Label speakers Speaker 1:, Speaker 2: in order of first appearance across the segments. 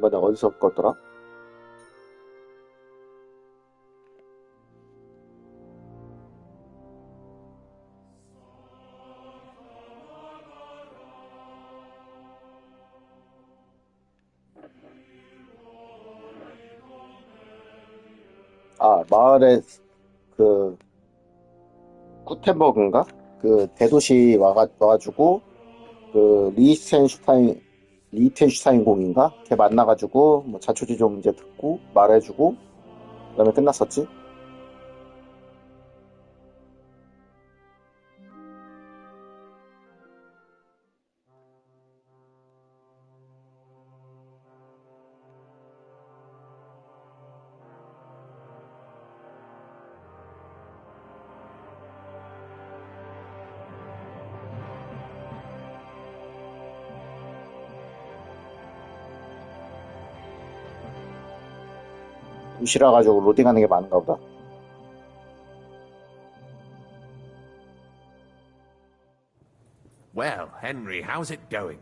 Speaker 1: 이거 내가 어디서 껐더라? 아, 마을에 그 구텐버그인가? 그 대도시 와가지고 그 리히텐슈타인 공인가? 걔 만나가지고 뭐 자초지종 이제 듣고 말해주고 그다음에 끝났었지. 도시라 가지고 로딩하는 게 많은가 보다.
Speaker 2: Well, Henry, how's it going?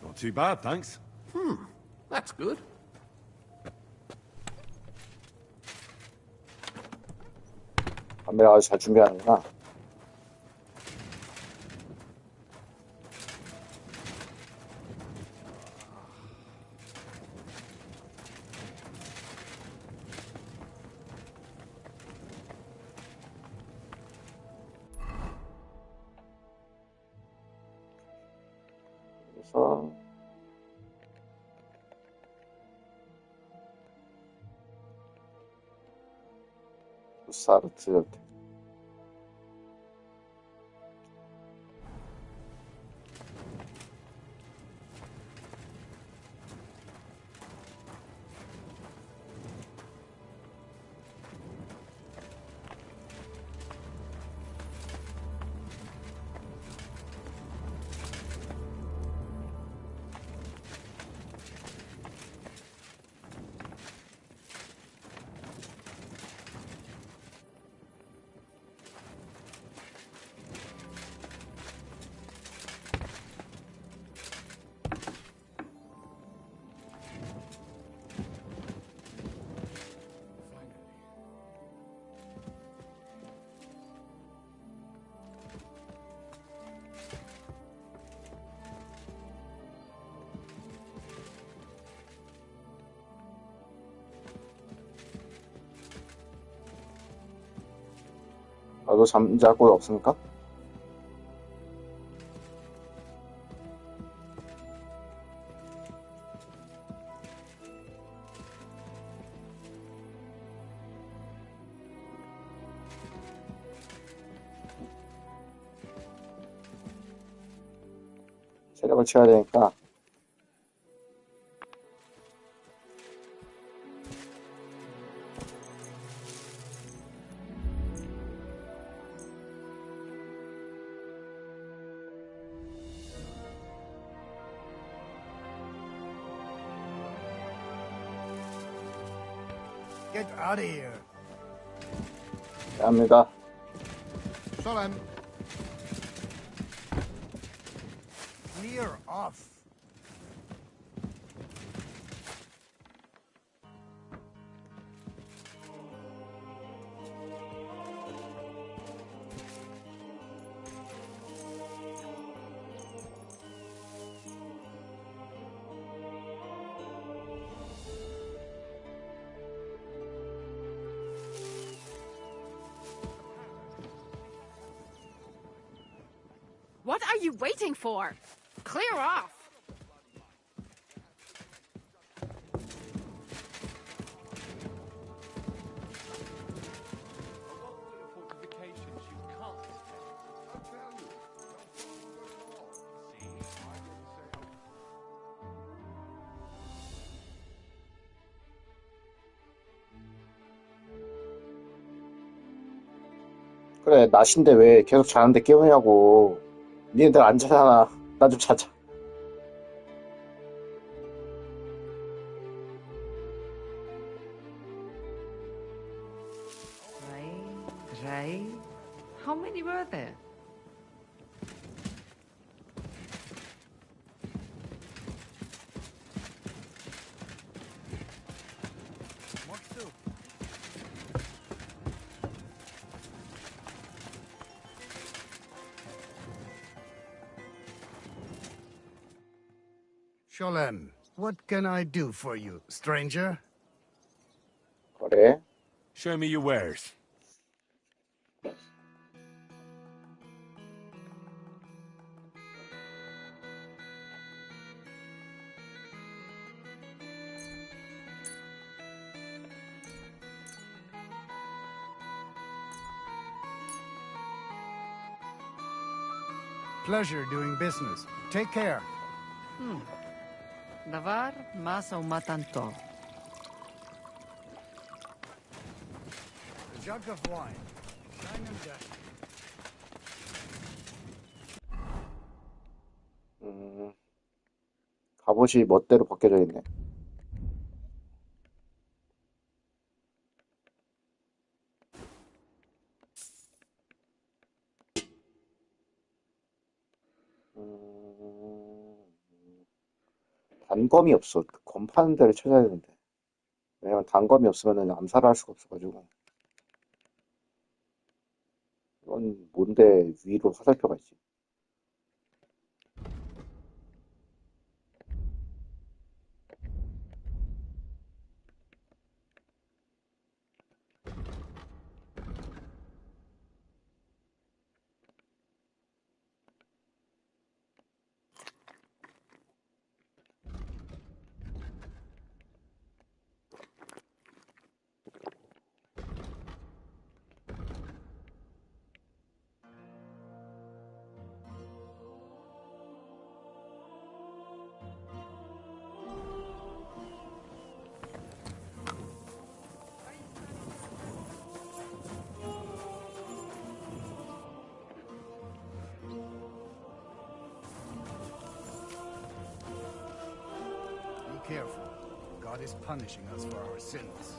Speaker 3: Not too bad, thanks.
Speaker 2: That's good.
Speaker 1: 담배를 아주 잘 준비하는구나. 그래서 부사르트 나도 잠잘 곳 없습니까? 체력을 채워야 되니까
Speaker 3: Get out of here.
Speaker 1: 합니다.
Speaker 3: Solemn. Clear off.
Speaker 4: What are you waiting for? Clear off!
Speaker 1: 그래, 낮인데 왜 계속 자는데 깨우냐고. 니네들 안 자잖아. 나 좀 자자.
Speaker 5: Ray? How many were there?
Speaker 3: Sholem, what can I do for you, stranger?
Speaker 1: 거래.
Speaker 3: Show me your wares. Pleasure doing business. Take care.
Speaker 5: דבר מסה ומתן טוב.
Speaker 3: A jug of wine. Shine and dine.
Speaker 1: 갑옷이 멋대로 벗겨져 있네. 단검이 없어. 검 파는 데를 찾아야 되는데. 왜냐면 단검이 없으면 암살을 할 수가 없어가지고. 이건 뭔데 위로 화살표가 있지?
Speaker 3: Be careful. God is punishing us for our sins.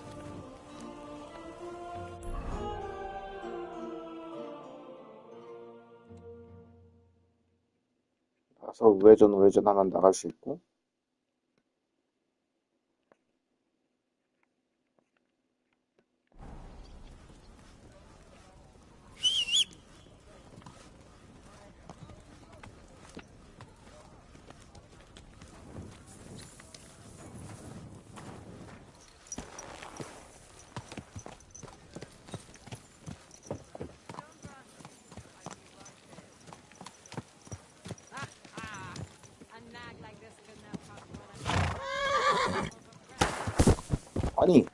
Speaker 1: 가서 우회전 하면 나갈 수 있고.
Speaker 4: A nag like this couldn't have cost more than...
Speaker 1: 아니,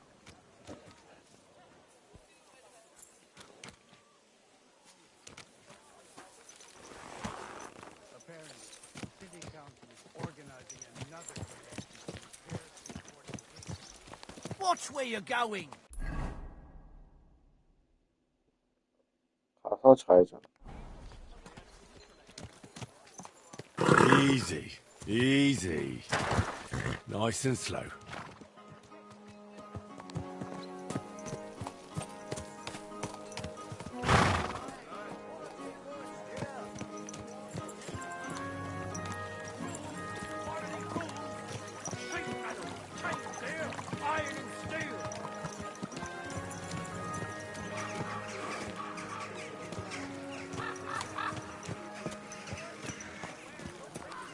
Speaker 3: Apparently, city council is organizing another convention to prepare for the king.
Speaker 2: Watch where you're going.
Speaker 1: 가서 좌회전.
Speaker 3: Easy, easy. Nice and slow.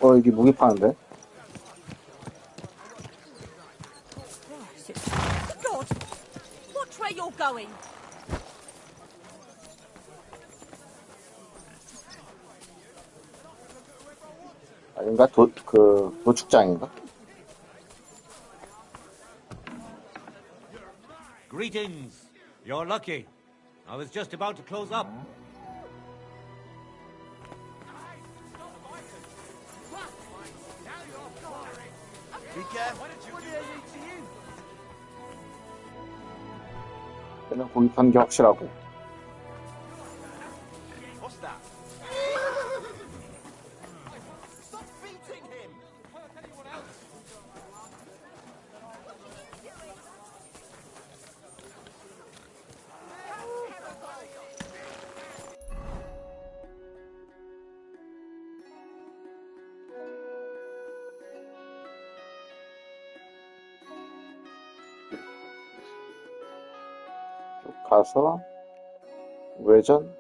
Speaker 1: 여기 무기 파는데?
Speaker 4: God! Watch where you're going!
Speaker 1: 아닌가? 도축장인가?
Speaker 6: Greetings. You're lucky. I was just about to close up.
Speaker 2: Be careful.
Speaker 1: 얘는 고기 파는 게 확실하고.
Speaker 2: What's that? Stop beating him!
Speaker 1: 쭉 가서 우회전.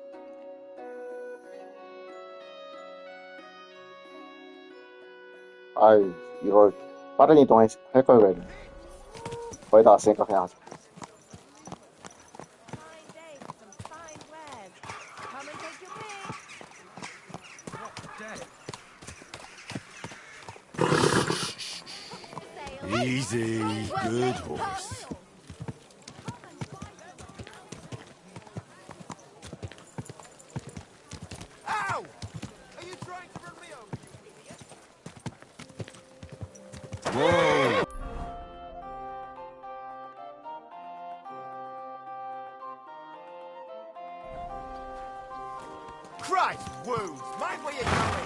Speaker 1: 아이, 이걸 빠른 이동할 걸 그랬네. 거의 다 왔으니까 그냥 하자.
Speaker 4: Fine day for some fine wares. Come and take your pick.
Speaker 7: Easy, good horse.
Speaker 2: Ow! Are you trying to run me over, you idiot?
Speaker 7: Whoa!
Speaker 2: Christ, wounds! Mind where you're going!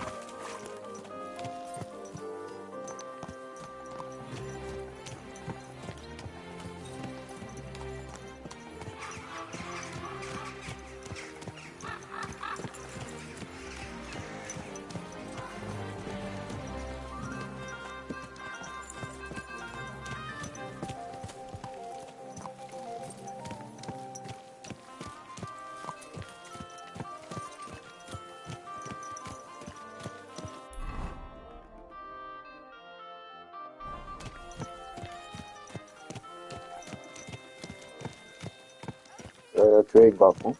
Speaker 1: 교회인 것 같고.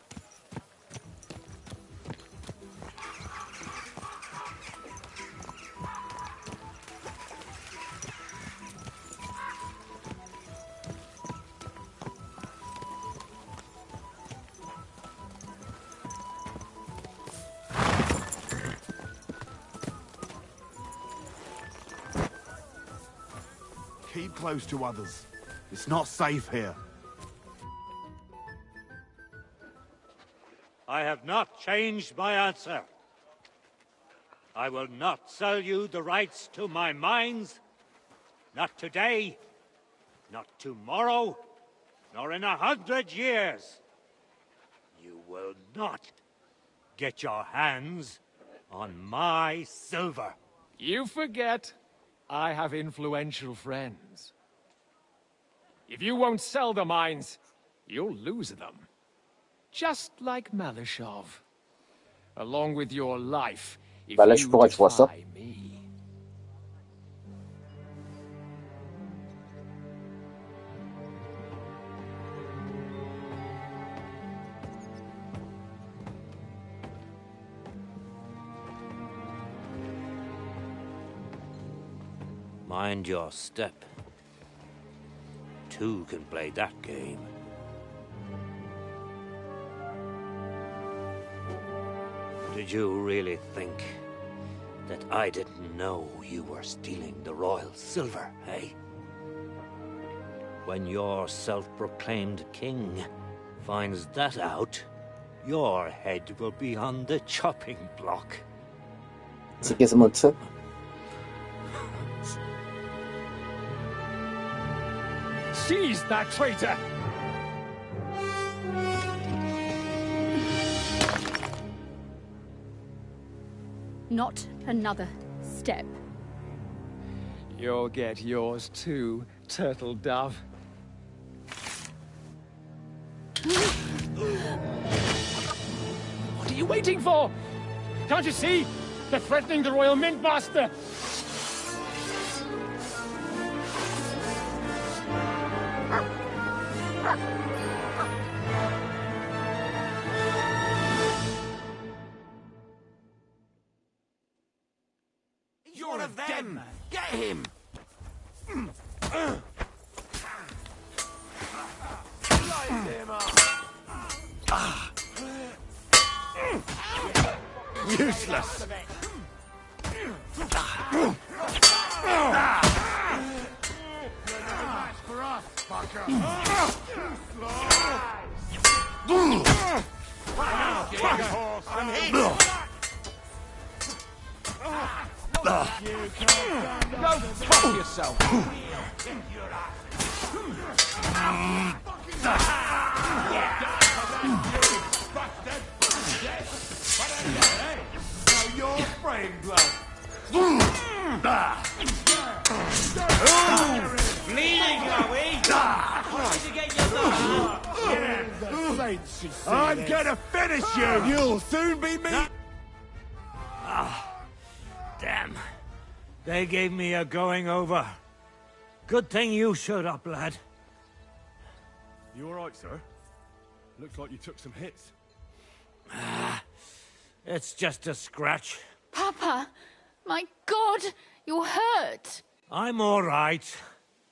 Speaker 7: Keep close to others. It's not safe here.
Speaker 6: I have not changed my answer. I will not sell you the rights to my mines. Not today, not tomorrow, nor in 100 years. You will not get your hands on my silver.
Speaker 8: You forget I have influential friends. If you won't sell the mines, you'll lose them. Just like Malishov. Along with your life, if you
Speaker 1: 말레슈퍼가 죽었어?
Speaker 8: defy me.
Speaker 6: Mind your step. Two can play that game. Did you really think that I didn't know you were stealing the royal silver, eh? When your self-proclaimed king finds that out, your head will be on the chopping block.
Speaker 1: 시기스문트?
Speaker 8: Seize that traitor!
Speaker 9: Not another step.
Speaker 8: You'll get yours too, turtle dove. What are you waiting for? Can't you see? They're threatening the Royal Mint Master!
Speaker 2: You're one of them! Get him!
Speaker 7: Useless!
Speaker 2: For us, fucker! I'm hit!
Speaker 8: Go fuck yourself!
Speaker 2: Now your friend, blood!
Speaker 6: Bleeding, are we? Did you get your
Speaker 7: I'm gonna finish you! You'll soon be me!
Speaker 6: Damn. They gave me a going over. Good thing you showed up, lad.
Speaker 7: You alright, sir? Looks like you took some hits.
Speaker 6: It's just a scratch.
Speaker 9: Papa, my God, you're hurt.
Speaker 6: I'm all right.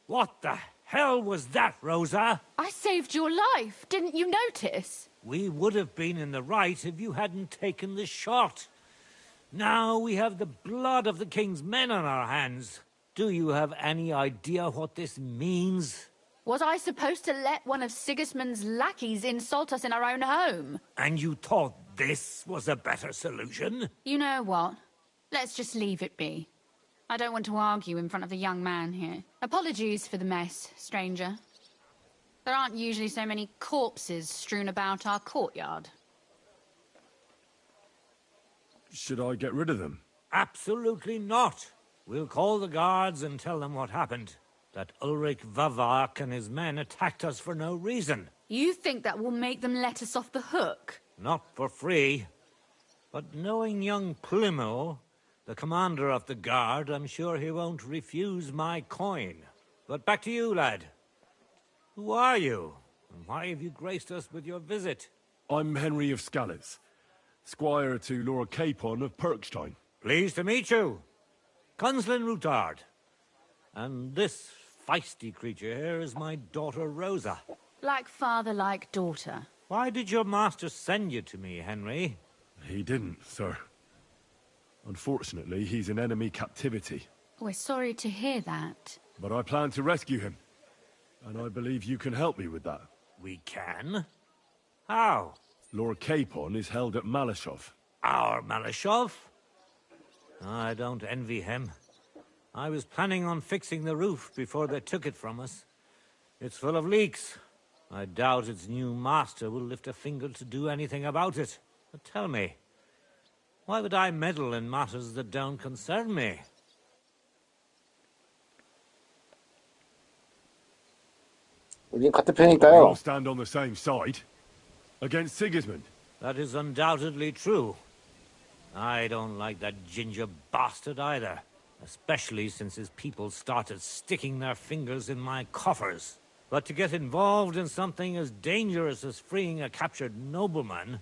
Speaker 6: What the hell was that, Rosa?
Speaker 9: I saved your life. Didn't you notice?
Speaker 6: We would have been in the right if you hadn't taken the shot. Now we have the blood of the king's men on our hands. Do you have any idea what this means?
Speaker 9: Was I supposed to let one of Sigismund's lackeys insult us in our own home?
Speaker 6: And you thought this was a better solution?
Speaker 9: You know what? Let's just leave it be. I don't want to argue in front of the young man here. Apologies for the mess, stranger. There aren't usually so many corpses strewn about our courtyard.
Speaker 7: Should I get rid of them?
Speaker 6: Absolutely not. We'll call the guards and tell them what happened. That Ulrich Vavak and his men attacked us for no reason.
Speaker 9: You think that will make them let us off the hook?
Speaker 6: Not for free. But knowing young Plymouth, the commander of the guard, I'm sure he won't refuse my coin. But back to you, lad. Who are you? And why have you graced us with your visit?
Speaker 7: I'm Henry of Scales, squire to Lord Capon of Perkstein.
Speaker 6: Pleased to meet you. Conslin Routard. And this feisty creature here is my daughter Rosa.
Speaker 9: Like father, like daughter.
Speaker 6: Why did your master send you to me, Henry?
Speaker 7: He didn't, sir. Unfortunately, he's in enemy captivity.
Speaker 9: We're sorry to hear that.
Speaker 7: But I plan to rescue him. And I believe you can help me with that.
Speaker 6: We can? How?
Speaker 7: Lord Capon is held at Malashov.
Speaker 6: Our Malashov? I don't envy him. I was planning on fixing the roof before they took it from us. It's full of leaks. I doubt its new master will lift a finger to do anything about it. But tell me, why would I meddle in matters that don't concern me?
Speaker 1: 우린 같은
Speaker 7: We all
Speaker 1: 편이니까요.
Speaker 7: stand on the same side. Against Sigismund.
Speaker 6: That is undoubtedly true. I don't like that ginger bastard either. Especially since his people started sticking their fingers in my coffers. But to get involved in something as dangerous as freeing a captured nobleman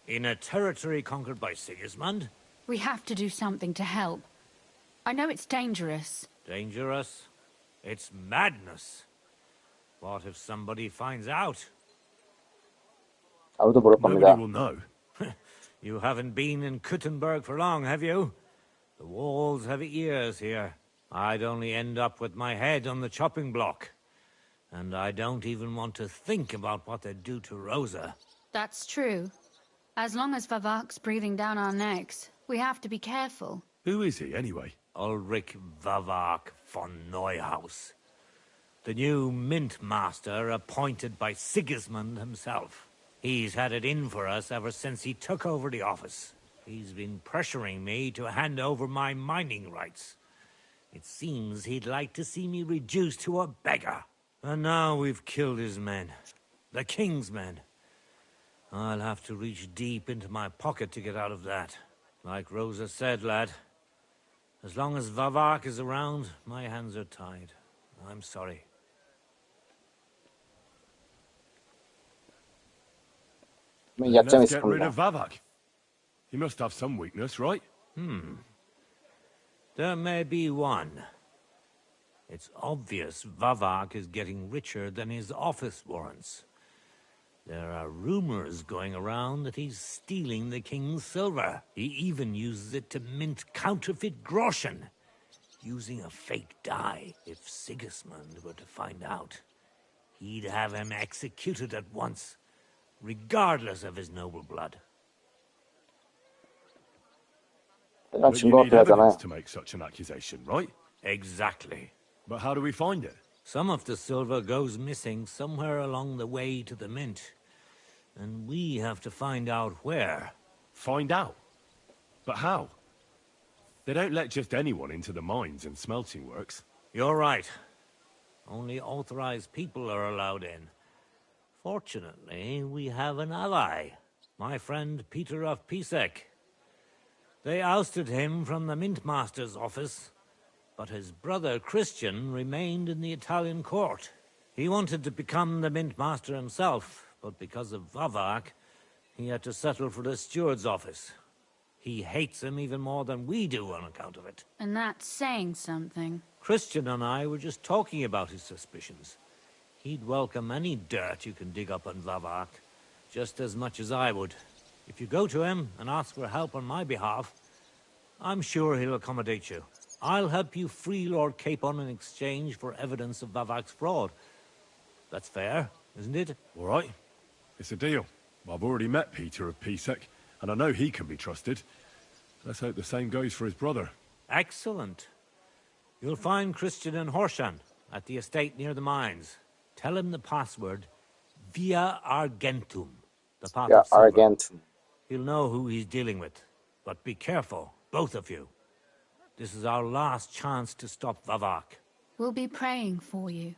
Speaker 6: in a territory conquered by Sigismund?
Speaker 9: We have to do something to help. I know it's dangerous.
Speaker 6: Dangerous? It's madness. What if somebody finds out?
Speaker 1: 아무도 모를
Speaker 7: Nobody
Speaker 1: 겁니다.
Speaker 7: will know.
Speaker 6: You haven't been in Kuttenberg for long, have you? The walls have ears here. I'd only end up with my head on the chopping block. And I don't even want to think about what they'd do to Rosa.
Speaker 9: That's true. As long as Vavak's breathing down our necks, we have to be careful.
Speaker 7: Who is he, anyway?
Speaker 6: Ulrich Vavak von Neuhaus. The new mint master appointed by Sigismund himself. He's had it in for us ever since he took over the office. He's been pressuring me to hand over my mining rights. It seems he'd like to see me reduced to a beggar. And now we've killed his men. The king's men. I'll have to reach deep into my pocket to get out of that. Like Rosa said, lad, as long as Vavak is around, my hands are tied. I'm sorry.
Speaker 1: 약점이
Speaker 7: Let's
Speaker 1: 있을
Speaker 7: get rid
Speaker 1: 겁니다.
Speaker 7: of Vavak. He must have some weakness, right?
Speaker 6: There may be one. It's obvious Vavak is getting richer than his office warrants. There are rumors going around that he's stealing the king's silver. He even uses it to mint counterfeit groschen, using a fake die. If Sigismund were to find out, he'd have him executed at once, regardless of his noble blood.
Speaker 1: 이건
Speaker 7: But you
Speaker 1: 증거가
Speaker 7: need evidence
Speaker 1: 필요하잖아요.
Speaker 7: to make such an accusation, right?
Speaker 6: Exactly.
Speaker 7: But how do we find it?
Speaker 6: Some of the silver goes missing somewhere along the way to the mint. And we have to find out where.
Speaker 7: Find out. But how? They don't let just anyone into the mines and smelting works.
Speaker 6: You're right. Only authorized people are allowed in. Fortunately, we have an ally. My friend Peter of Pisek. They ousted him from the Mint Master's office, But his brother Christian remained in the Italian court. He wanted to become the mint master himself, but because of Vavak, he had to settle for the steward's office. He hates him even more than we do on account of it.
Speaker 9: And that's saying something.
Speaker 6: Christian and I were just talking about his suspicions. He'd welcome any dirt you can dig up on Vavak, just as much as I would. If you go to him and ask for help on my behalf, I'm sure he'll accommodate you. I'll help you free Lord Capon in exchange for evidence of Vavak's fraud. That's fair, isn't it?
Speaker 7: All right. It's a deal. I've already met Peter of Pisek, and I know he can be trusted. Let's hope the same goes for his brother.
Speaker 6: Excellent. You'll find Christian and Horshan at the estate near the mines. Tell him the password, Via Argentum, the path
Speaker 1: Yeah,
Speaker 6: of silver.
Speaker 1: Argentum.
Speaker 6: He'll know who he's dealing with. But be careful, both of you. This is our last chance to stop Vavak.
Speaker 9: We'll be praying for you.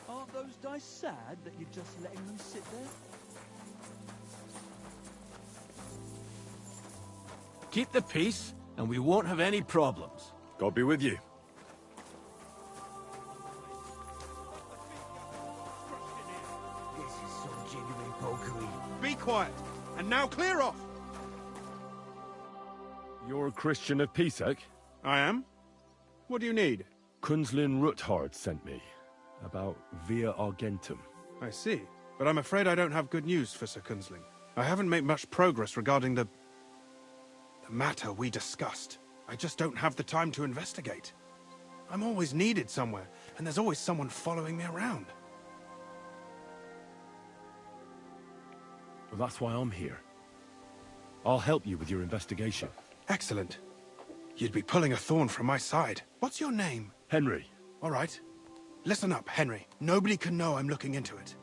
Speaker 10: Aren't those dice sad that you're just letting them sit there?
Speaker 11: Keep the peace, and we won't have any problems.
Speaker 7: God be with you.
Speaker 10: This is some genuine pokery.
Speaker 2: Be quiet. And now clear off.
Speaker 7: You're a Christian of Pisek?
Speaker 2: I am. What do you need?
Speaker 7: Kunzlin Ruthard sent me. About Via Argentum.
Speaker 2: I see. But I'm afraid I don't have good news for Sir Kunzling. I haven't made much progress regarding the matter we discussed. I just don't have the time to investigate. I'm always needed somewhere, and there's always someone following me around.
Speaker 7: Well, that's why I'm here. I'll help you with your investigation.
Speaker 2: Excellent. You'd be pulling a thorn from my side. What's your name?
Speaker 7: Henry.
Speaker 2: All right. Listen up, Henry. Nobody can know I'm looking into it.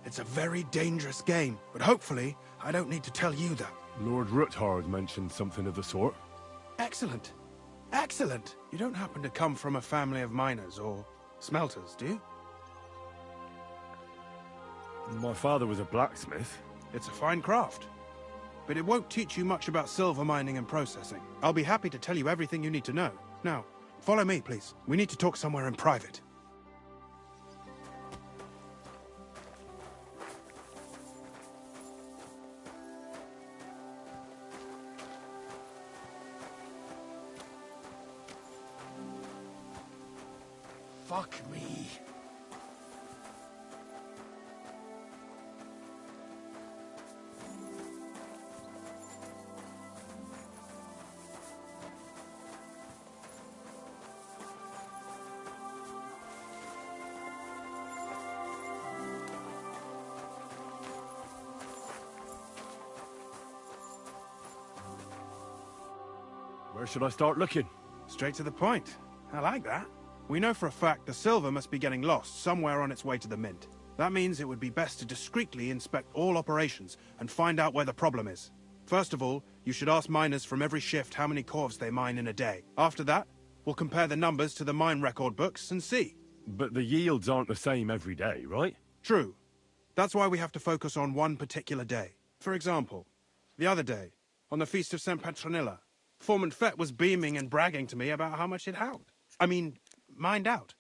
Speaker 2: It's a very dangerous game, but hopefully I don't need to tell you that.
Speaker 7: Lord Ruthard mentioned something of the sort.
Speaker 2: Excellent. Excellent. You don't happen to come from a family of miners or smelters, do you?
Speaker 7: My father was a blacksmith.
Speaker 2: It's a fine craft. But it won't teach you much about silver mining and processing. I'll be happy to tell you everything you need to know. Now, follow me, please. We need to talk somewhere in private.
Speaker 11: Fuck me.
Speaker 7: Where should I start looking?
Speaker 2: Straight to the point. I like that. We know for a fact the silver must be getting lost somewhere on its way to the mint. That means it would be best to discreetly inspect all operations and find out where the problem is. First of all, you should ask miners from every shift how many corves they mine in a day. After that, we'll compare the numbers to the mine record books and see.
Speaker 7: But the yields aren't the same every day, right?
Speaker 2: True. That's why we have to focus on one particular day. For example, the other day, on the Feast of St. Petronilla, Foreman Fett was beaming and bragging to me about how much it held. Mined out.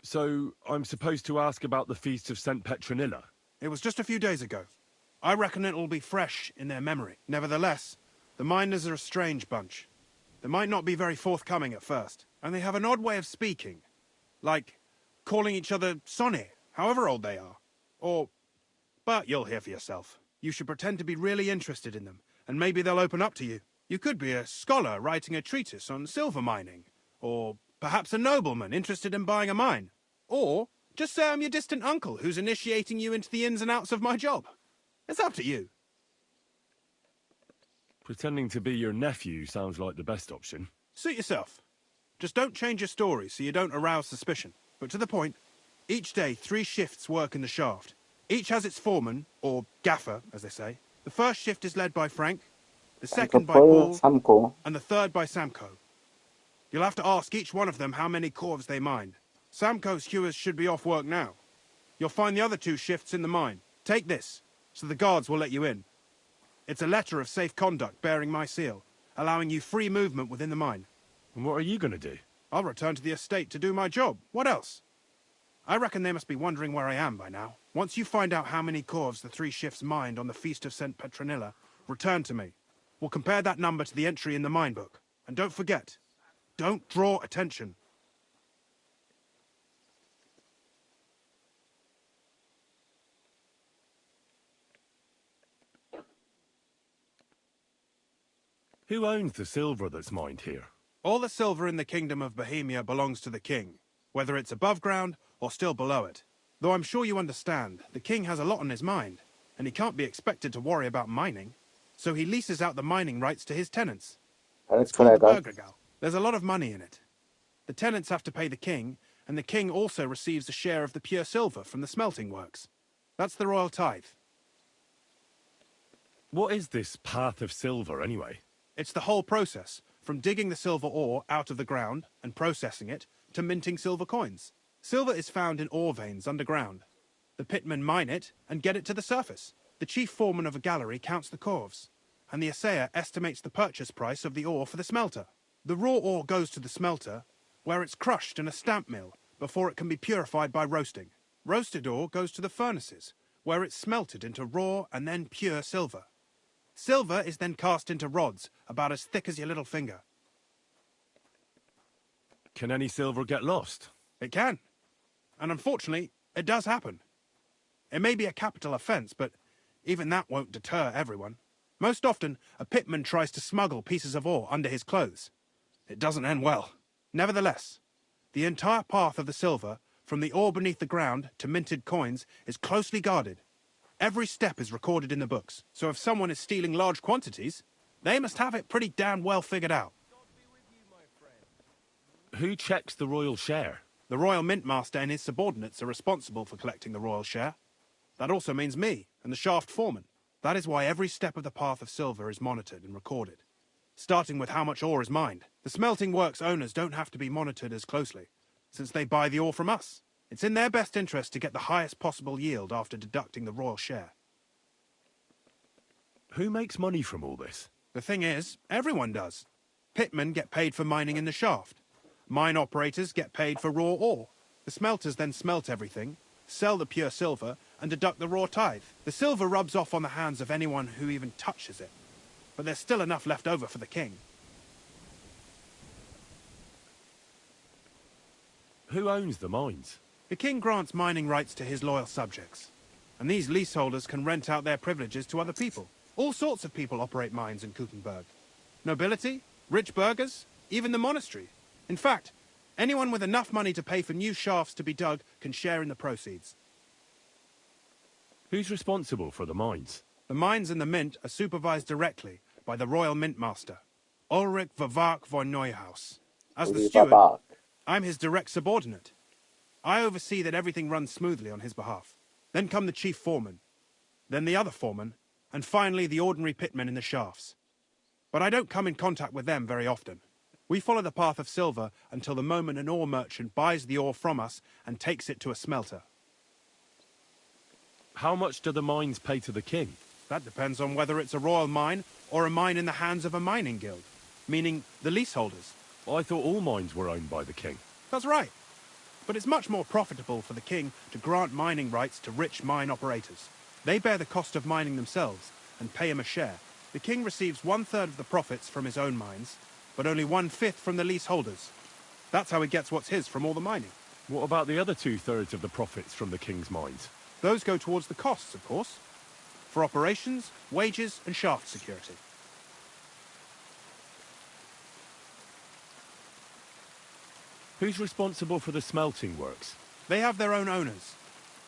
Speaker 7: So, I'm supposed to ask about the Feast of St. Petronilla?
Speaker 2: It was just a few days ago. I reckon it'll be fresh in their memory. Nevertheless, the miners are a strange bunch. They might not be very forthcoming at first, and they have an odd way of speaking. Like calling each other Sonny, however old they are. But you'll hear for yourself. You should pretend to be really interested in them, and maybe they'll open up to you. You could be a scholar writing a treatise on silver mining, or perhaps a nobleman interested in buying a mine. Or just say I'm your distant uncle who's initiating you into the ins and outs of my job. It's up to you.
Speaker 7: Pretending to be your nephew sounds like the best option.
Speaker 2: Suit yourself. Just don't change your story so you don't arouse suspicion. But to the point, each day 3 shifts work in the shaft. Each has its foreman, or gaffer, as they say. The first shift is led by Frank, the second by Paul, and the third by Samko. You'll have to ask each one of them how many corves they mine. Samko's hewers should be off work now. You'll find the other 2 shifts in the mine. Take this, so the guards will let you in. It's a letter of safe conduct bearing my seal, allowing you free movement within the mine.
Speaker 7: And what are you going to do?
Speaker 2: I'll return to the estate to do my job. What else? I reckon they must be wondering where I am by now. Once you find out how many corves the 3 shifts mined on the Feast of St. Petronilla, return to me. We'll compare that number to the entry in the mine book. And don't forget, don't draw attention.
Speaker 7: Who owns the silver that's mined here?
Speaker 2: All the silver in the Kingdom of Bohemia belongs to the king, whether it's above ground or still below it. Though I'm sure you understand, the king has a lot on his mind, and he can't be expected to worry about mining, so he leases out the mining rights to his tenants. It's called the Burgergal. There's a lot of money in it. The tenants have to pay the king, and the king also receives a share of the pure silver from the smelting works. That's the royal tithe.
Speaker 7: What is this path of silver, anyway?
Speaker 2: It's the whole process, from digging the silver ore out of the ground and processing it, to minting silver coins. Silver is found in ore veins underground. The pitmen mine it and get it to the surface. The chief foreman of a gallery counts the corves, and the assayer estimates the purchase price of the ore for the smelter. The raw ore goes to the smelter, where it's crushed in a stamp mill before it can be purified by roasting. Roasted ore goes to the furnaces, where it's smelted into raw and then pure silver. Silver is then cast into rods about as thick as your little finger.
Speaker 7: Can any silver get lost?
Speaker 2: It can. And unfortunately, it does happen. It may be a capital offence, but even that won't deter everyone. Most often, a pitman tries to smuggle pieces of ore under his clothes. It doesn't end well. Nevertheless, the entire path of the silver from the ore beneath the ground to minted coins, is closely guarded. Every step is recorded in the books, so if someone is stealing large quantities, they must have it pretty damn well figured out.
Speaker 7: Who checks the royal share?
Speaker 2: The Royal Mint Master and his subordinates are responsible for collecting the royal share. That also means me and the shaft foreman. That is why every step of the path of silver is monitored and recorded, starting with how much ore is mined. The smelting works owners don't have to be monitored as closely, since they buy the ore from us. It's in their best interest to get the highest possible yield after deducting the royal share.
Speaker 7: Who makes money from all this?
Speaker 2: The thing is, everyone does. Pitmen get paid for mining in the shaft. Mine operators get paid for raw ore. The smelters then smelt everything, sell the pure silver, and deduct the raw tithe. The silver rubs off on the hands of anyone who even touches it. But there's still enough left over for the king.
Speaker 7: Who owns the mines?
Speaker 2: The king grants mining rights to his loyal subjects. And these leaseholders can rent out their privileges to other people. All sorts of people operate mines in Kuchenberg. Nobility, rich burghers, even the monastery. In fact, anyone with enough money to pay for new shafts to be dug can share in the proceeds.
Speaker 7: Who's responsible for the mines?
Speaker 2: The mines and the mint are supervised directly by the Royal Mint Master, Ulrich Vavak von Neuhaus. As the steward, I'm his direct subordinate. I oversee that everything runs smoothly on his behalf. Then come the chief foreman, then the other foreman, and finally the ordinary pitmen in the shafts. But I don't come in contact with them very often. We follow the path of silver until the moment an ore merchant buys the ore from us and takes it to a smelter.
Speaker 7: How much do the mines pay to the king?
Speaker 2: That depends on whether it's a royal mine or a mine in the hands of a mining guild, meaning the leaseholders.
Speaker 7: I thought all mines were owned by the king.
Speaker 2: That's right. But it's much more profitable for the king to grant mining rights to rich mine operators. They bear the cost of mining themselves and pay him a share. The king receives 1/3 of the profits from his own mines, but only 1/5 from the leaseholders. That's how he gets what's his from all the mining.
Speaker 7: What about the other 2/3 of the profits from the king's mines?
Speaker 2: Those go towards the costs, of course, for operations, wages, and shaft security.
Speaker 7: Who's responsible for the smelting works?
Speaker 2: They have their own owners.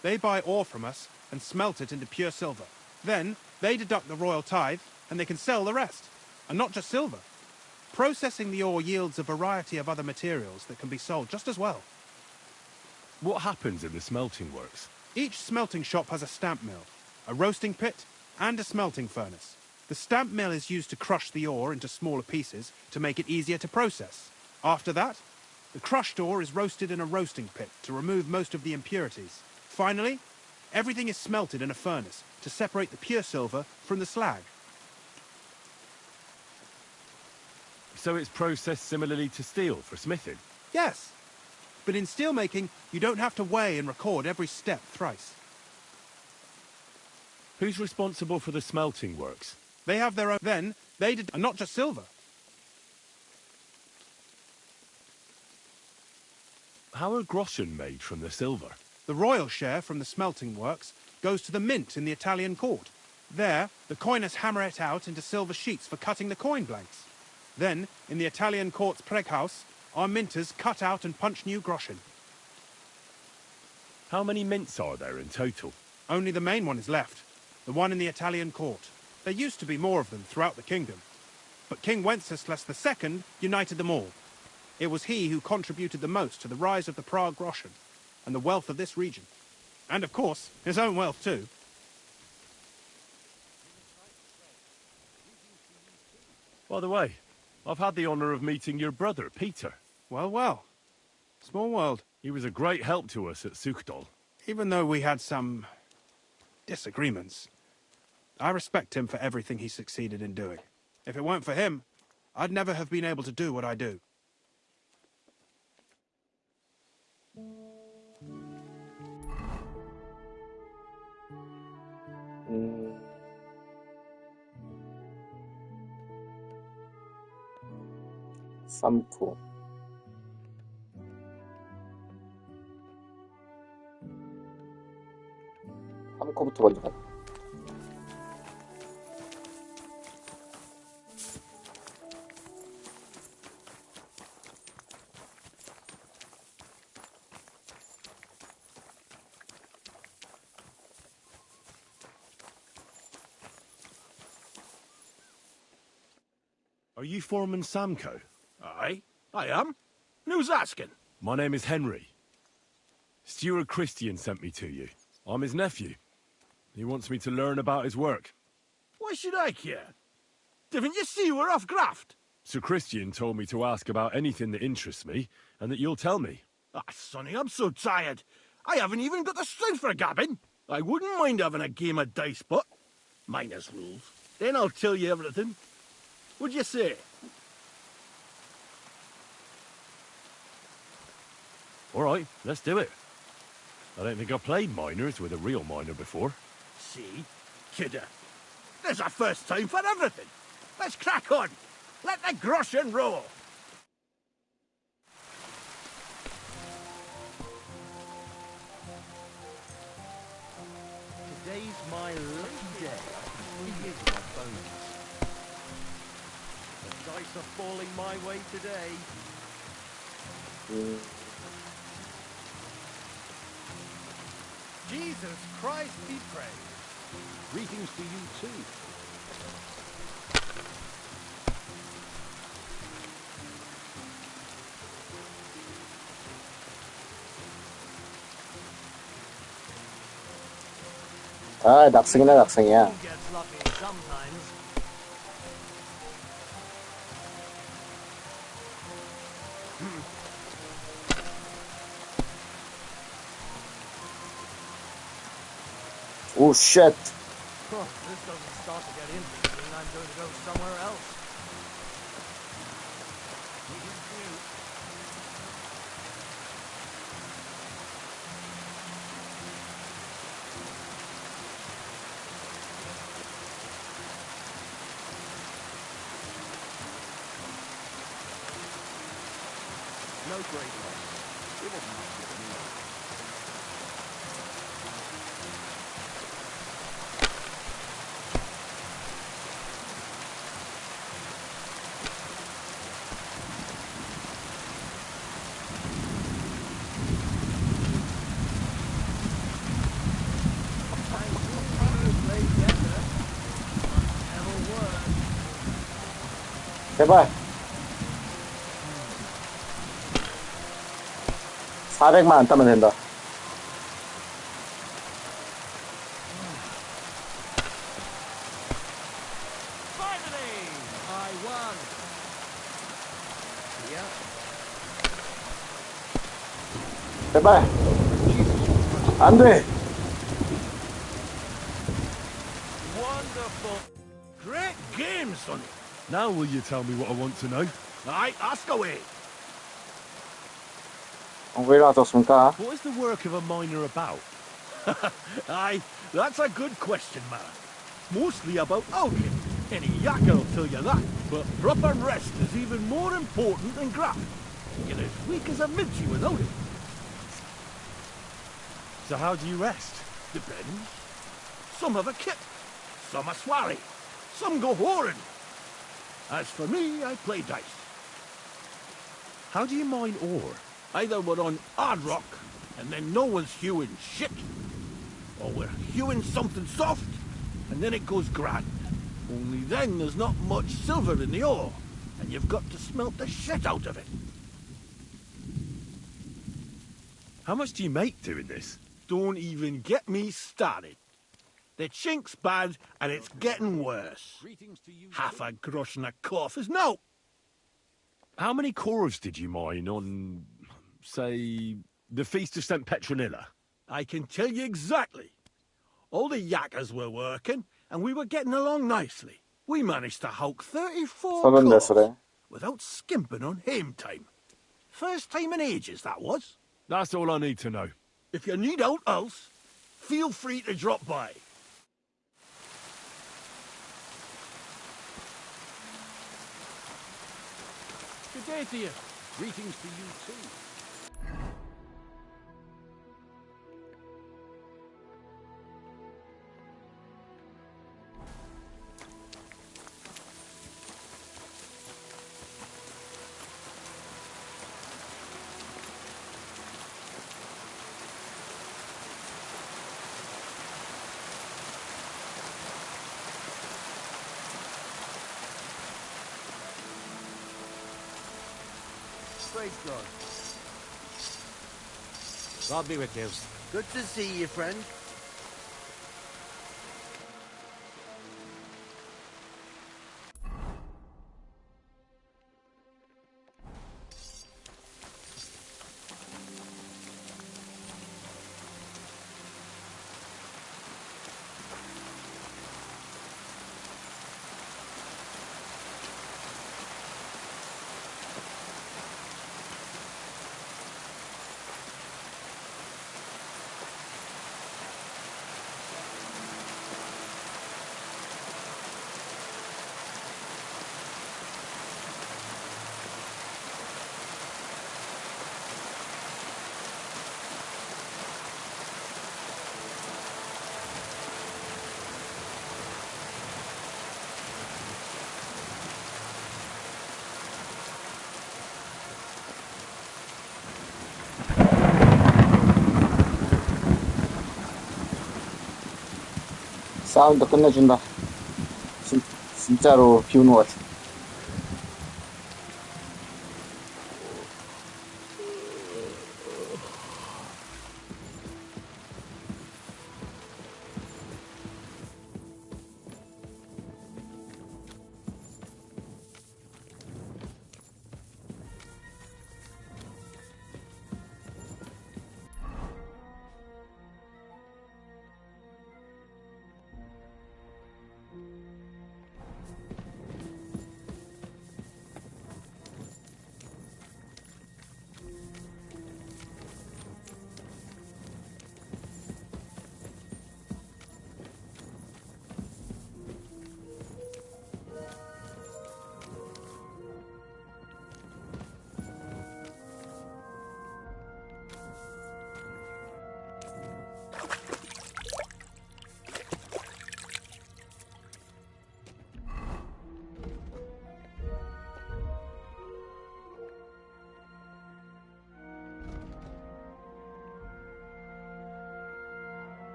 Speaker 2: They buy ore from us and smelt it into pure silver. Then they deduct the royal tithe and they can sell the rest. And not just silver. Processing the ore yields a variety of other materials that can be sold just as well.
Speaker 7: What happens in the smelting works?
Speaker 2: Each smelting shop has a stamp mill, a roasting pit, and a smelting furnace. The stamp mill is used to crush the ore into smaller pieces to make it easier to process. After that, the crushed ore is roasted in a roasting pit to remove most of the impurities. Finally, everything is smelted in a furnace to separate the pure silver from the slag.
Speaker 7: So it's processed similarly to steel for smithing?
Speaker 2: Yes, but in steelmaking, you don't have to weigh and record every step thrice.
Speaker 7: Who's responsible for the smelting works?
Speaker 2: They have their own. Then they did, and not just silver.
Speaker 7: How are groschen made from the silver?
Speaker 2: The royal share from the smelting works goes to the mint in the Italian court. There, the coiners hammer it out into silver sheets for cutting the coin blanks. Then, in the Italian court's preghouse, our minters cut out and punch new groschen.
Speaker 7: How many mints are there in total?
Speaker 2: Only the main one is left, the one in the Italian court. There used to be more of them throughout the kingdom, but King Wenceslas II united them all. It was he who contributed the most to the rise of the Prague groschen and the wealth of this region. And of course, his own wealth too.
Speaker 7: By the way, I've had the honor of meeting your brother, Peter.
Speaker 2: Well, well. Small world.
Speaker 7: He was a great help to us at Suchdol.
Speaker 2: Even though we had some disagreements, I respect him for everything he succeeded in doing. If it weren't for him, I'd never have been able to do what I do.
Speaker 1: 삼쿠. 삼쿠부터 먼저 가자.
Speaker 7: Are you Foreman Samco?
Speaker 11: Aye, I am. Who's asking?
Speaker 7: My name is Henry. Stuart Christian sent me to you. I'm his nephew. He wants me to learn about his work.
Speaker 11: Why should I care? Didn't you see we're off graft?
Speaker 7: Sir Christian told me to ask about anything that interests me, and that you'll tell me.
Speaker 11: Ah, Sonny, I'm so tired. I haven't even got the strength for gabbing. I wouldn't mind having a game of dice, but minus rules. Then I'll tell you everything. What'd you say?
Speaker 7: All right, let's do it. I don't think I've played minors with a real minor before.
Speaker 11: See? Kidder. There's a first time for everything. Let's crack on. Let the groschen roll.
Speaker 10: Today's my lucky day. I can feel it in my bones. The dice are falling my way today. Jesus Christ be praised. Greetings to you too.
Speaker 1: 아, 낙승이나 낙승이야.
Speaker 10: Who gets lucky sometimes?
Speaker 1: 오, 쉣.
Speaker 10: Huh, this doesn't start to get interesting. I'm going to go somewhere else. No great loss. It wasn't much good anyway.
Speaker 1: 제발. 400만 안 따면 된다.
Speaker 10: Finally, I won. Yeah.
Speaker 1: 제발. 안 돼.
Speaker 11: Wonderful. Great game, Sonny.
Speaker 7: Now will you tell me what I want to know?
Speaker 11: Aye, ask away.
Speaker 1: 왜 일어나셨습니까?
Speaker 7: What is the work of a miner about?
Speaker 11: Aye, that's a good question, man. Mostly about alchemy. Any yakker will tell you that. But proper rest is even more important than graft. You're as weak as a midgie without it.
Speaker 7: So how do you rest?
Speaker 11: Depends. Some have a kit. Some are swarry. Some go whoring. As for me, I play dice.
Speaker 7: How do you mine ore?
Speaker 11: Either we're on hard rock, and then no one's hewing shit. Or we're hewing something soft, and then it goes grand. Only then there's not much silver in the ore, and you've got to smelt the shit out of it.
Speaker 7: How much do you make doing this?
Speaker 11: Don't even get me started. The chink's bad, and it's getting worse. Half a grosh and a cough is no.
Speaker 7: How many cores did you mine on, say, the Feast of St. Petronilla?
Speaker 11: I can tell you exactly. All the yakkers were working, and we were getting along nicely. We managed to hulk 34 cores
Speaker 1: 34래.
Speaker 11: without skimping on hame time. First time in ages, that was.
Speaker 7: That's all I need to know.
Speaker 11: If you need out else, feel free to drop by.
Speaker 10: Good day to you. Greetings to you too. praise God.
Speaker 6: God be with you.
Speaker 10: Good to see you, friend.
Speaker 1: 사운드 끝내준다. 진짜로 비 오는 것 같아.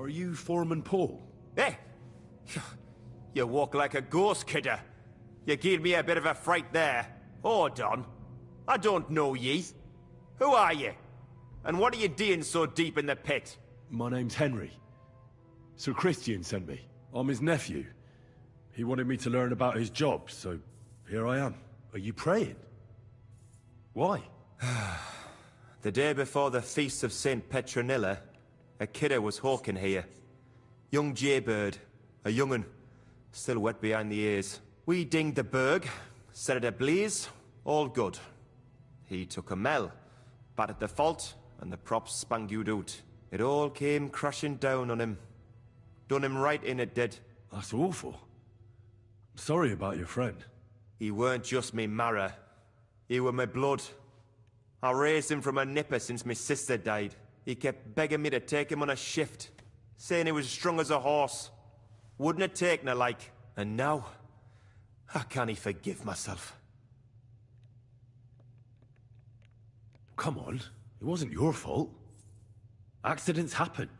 Speaker 7: Are you Foreman Paul?
Speaker 12: Eh? You walk like a ghost, kidder. You gave me a bit of a fright there. Hold on. I don't know ye. Who are you? And what are you doing so deep in the pit?
Speaker 7: My name's Henry. Sir Christian sent me. I'm his nephew. He wanted me to learn about his job, so here I am. Are you praying? Why?
Speaker 12: The day before the feast of St. Petronilla, a kidder was hawking here. Young Jaybird, a young'un, still wet behind the ears. We dinged the berg, set it ablaze, all good. He took a mell, battered the fault, and the props spangued out. It all came crashing down on him. Done him right in, it did.
Speaker 7: That's awful. Sorry about your friend.
Speaker 12: He weren't just me marrow. He were my blood. I raised him from a nipper since my sister died. He kept begging me to take him on a shift, saying he was strong as a horse. Wouldn't have taken her like. And now, I can't forgive myself.
Speaker 7: Come on, it wasn't your fault. Accidents happen.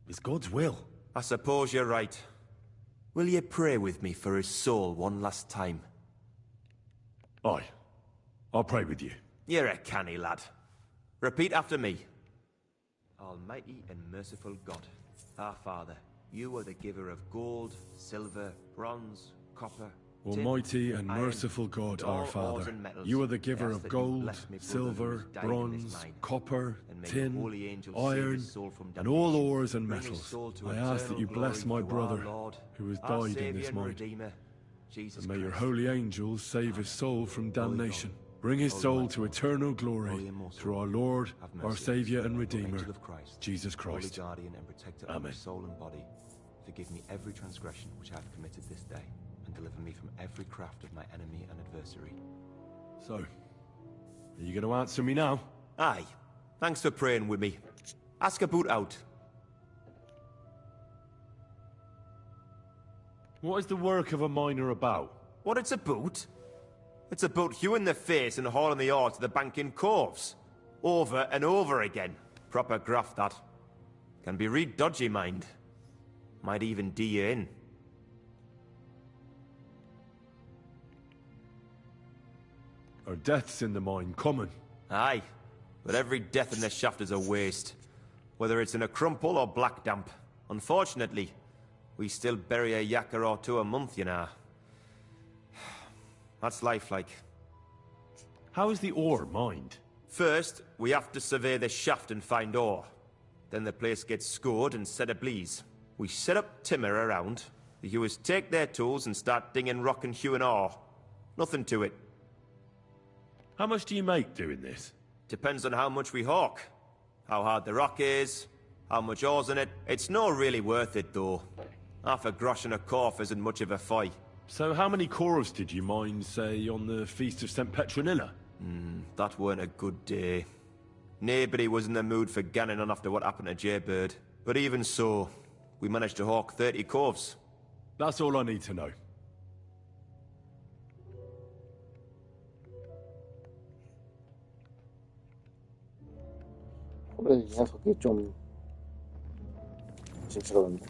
Speaker 7: It's God's will.
Speaker 12: I suppose you're right. Will you pray with me for his soul one last time?
Speaker 7: Aye. I'll pray with you.
Speaker 12: You're a canny lad. Repeat after me. Almighty and merciful God, our Father, you are the giver of gold, silver, bronze, copper, tin,
Speaker 7: Almighty and
Speaker 12: iron,
Speaker 7: merciful God,
Speaker 12: all
Speaker 7: our
Speaker 12: ores
Speaker 7: Father,
Speaker 12: and metals.
Speaker 7: you are the
Speaker 12: I
Speaker 7: giver
Speaker 12: ask
Speaker 7: of
Speaker 12: that you
Speaker 7: gold,
Speaker 12: bless me brother
Speaker 7: silver,
Speaker 12: who is dying in
Speaker 7: bronze,
Speaker 12: this mine,
Speaker 7: copper,
Speaker 12: and may your holy
Speaker 7: tin,
Speaker 12: angels save
Speaker 7: iron,
Speaker 12: his soul from
Speaker 7: and all
Speaker 12: damnation.
Speaker 7: ores and
Speaker 12: Bring his
Speaker 7: metals.
Speaker 12: soul to
Speaker 7: I ask that
Speaker 12: eternal
Speaker 7: you bless
Speaker 12: glory
Speaker 7: my
Speaker 12: through our
Speaker 7: brother,
Speaker 12: Lord,
Speaker 7: who has
Speaker 12: our
Speaker 7: died in
Speaker 12: Saviour
Speaker 7: this
Speaker 12: and
Speaker 7: mine.
Speaker 12: Redeemer, Jesus
Speaker 7: And may your
Speaker 12: Christ.
Speaker 7: holy angels save his soul from damnation. Bring his
Speaker 12: Holy
Speaker 7: soul
Speaker 12: One,
Speaker 7: to eternal glory
Speaker 12: Holy Immortal,
Speaker 7: through our Lord,
Speaker 12: have
Speaker 7: our
Speaker 12: mercy.
Speaker 7: Saviour and
Speaker 12: O
Speaker 7: Redeemer,
Speaker 12: Angel of Christ,
Speaker 7: Jesus
Speaker 12: Holy
Speaker 7: Christ.
Speaker 12: guardian and protector of my
Speaker 7: Amen.
Speaker 12: soul and body, forgive me every transgression which I have committed this day, and deliver me from every craft of my enemy and adversary.
Speaker 7: So, are you going to answer me now?
Speaker 12: Aye. Thanks for praying with me. Ask a boot out.
Speaker 7: What is the work of a miner about?
Speaker 12: What it's about? It's about you in the face and hauling the ore to the bank in coves. Over and over again. Proper graft, that. Can be real dodgy, mind. Might even do you in.
Speaker 7: Are deaths in the mine common?
Speaker 12: Aye. But every death in the shaft is a waste. Whether it's in a crumple or black damp. Unfortunately, we still bury a yakka or two a month, you know. That's life like.
Speaker 7: How is the ore mined?
Speaker 12: First, we have to survey the shaft and find ore. Then the place gets scored and set ablaze. We set up timber around. The hewers take their tools and start dinging rock and hewing ore. Nothing to it.
Speaker 7: How much do you make doing this?
Speaker 12: Depends on how much we hawk. How hard the rock is, how much ore's in it. It's not really worth it, though. Half a grosh and a corf isn't much of a fight.
Speaker 7: So how many corves did you mine, say, on the Feast of St. Petronilla?
Speaker 12: That weren't a good day. Nobody was in the mood for ganning on after what happened to Jaybird. But even so, we managed to hawk 30 corves.
Speaker 7: That's all I need to know.
Speaker 1: 그래, 이 녀석이 좀 진스러운데.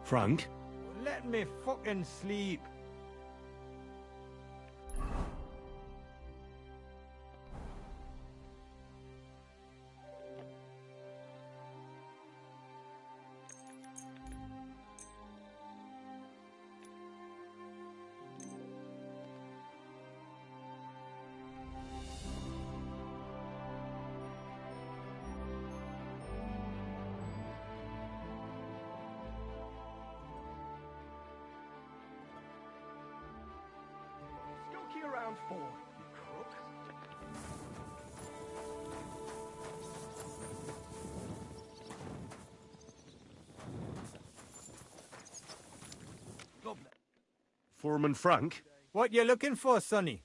Speaker 7: Frank?
Speaker 3: Let me fucking sleep.
Speaker 8: Skulky around for, you crook.
Speaker 7: Foreman Frank?
Speaker 3: What you looking for, Sonny?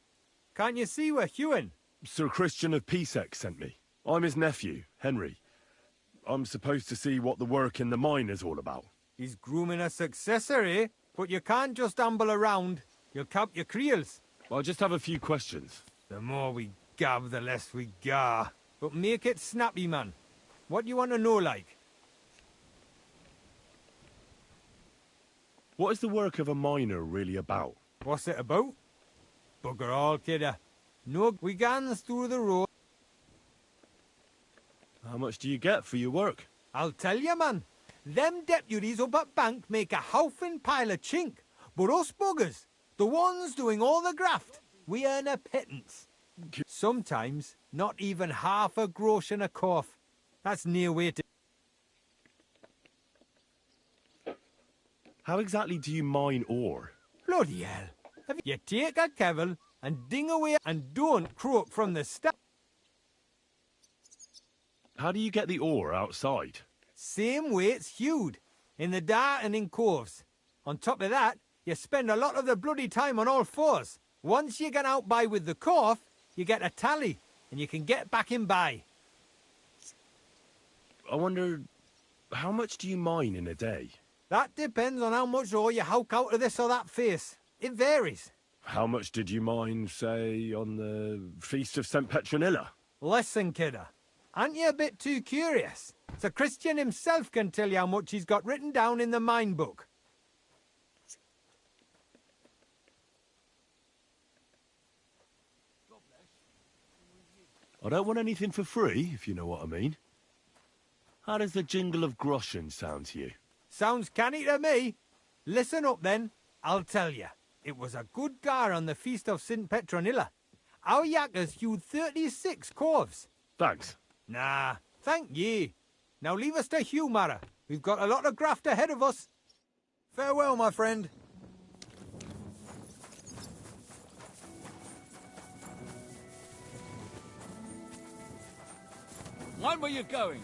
Speaker 3: Can't you see we're Hewin?
Speaker 7: Sir Christian of Peacex sent me. I'm his nephew, Henry. I'm supposed to see what the work in the mine is all about.
Speaker 3: He's grooming a successor, eh? But you can't just amble around. You'll count your creels.
Speaker 7: I'll just have a few questions.
Speaker 3: The more we gab, the less we gar. But make it snappy, man. What do you want to know, like?
Speaker 7: What is the work of a miner really about?
Speaker 3: What's it about? Bugger all, kidder. No wiggans through the road.
Speaker 7: How much do you get for your work?
Speaker 3: I'll tell you, man. Them deputies up at bank make a howfing pile of chink. But us buggers, the ones doing all the graft, we earn a pittance. Sometimes, not even half a grosh and a cough. That's near way to...
Speaker 7: How exactly do you mine ore?
Speaker 3: Bloody hell. You take a kevel and ding away and don't croak from the start.
Speaker 7: How do you get the ore outside?
Speaker 3: Same way it's hewed, in the dar and in coves. On top of that, you spend a lot of the bloody time on all fours. Once you get out by with the cough, you get a tally, and you can get back in by.
Speaker 7: I wonder, how much do you mine in a day?
Speaker 3: That depends on how much ore you howk out of this or that face. It varies.
Speaker 7: How much did you mine, say, on the Feast of St. Petronilla?
Speaker 3: Listen, kidder. Aren't you a bit too curious? Sir Christian himself can tell you how much he's got written down in the mine book.
Speaker 7: I don't want anything for free, if you know what I mean. How does the jingle of groschen sound to you?
Speaker 3: Sounds canny to me. Listen up then, I'll tell you. It was a good gar on the Feast of St. Petronilla. Our yakkers hewed 36 corves.
Speaker 7: Thanks.
Speaker 3: Nah, thank ye. Now leave us to hew, Mara. We've got a lot of graft ahead of us. Farewell, my friend.
Speaker 10: Mind where you're going.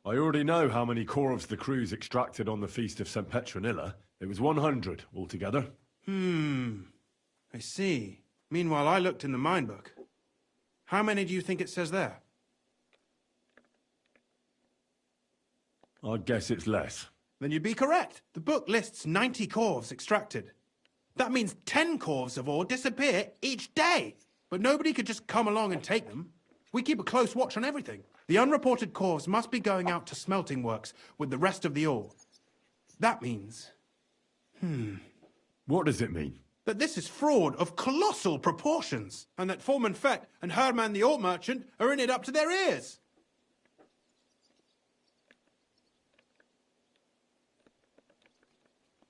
Speaker 7: I already know how many corves the crews extracted on the Feast of St. Petronilla. It was 100 altogether.
Speaker 2: I see. Meanwhile, I looked in the mine book. How many do you think it says there?
Speaker 7: I'd guess it's less.
Speaker 2: Then you'd be correct. The book lists 90 corves extracted. That means 10 corves of ore disappear each day. But nobody could just come along and take them. We keep a close watch on everything. The unreported corves must be going out to smelting works with the rest of the ore. That means...
Speaker 7: What does it mean?
Speaker 2: that this is fraud of colossal proportions, and that Foreman Fett and Herman the ore merchant are in it up to their ears.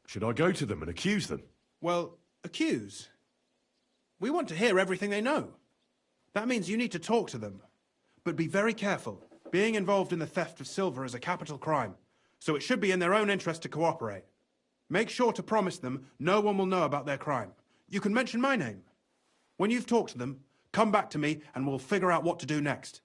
Speaker 7: Should I go to them and accuse them?
Speaker 2: Well, accuse? We want to hear everything they know. That means you need to talk to them. But be very careful. Being involved in the theft of silver is a capital crime, so it should be in their own interest to cooperate. Make sure to promise them no one will know about their crime. You can mention my name. When you've talked to them, come back to me and we'll figure out what to do next.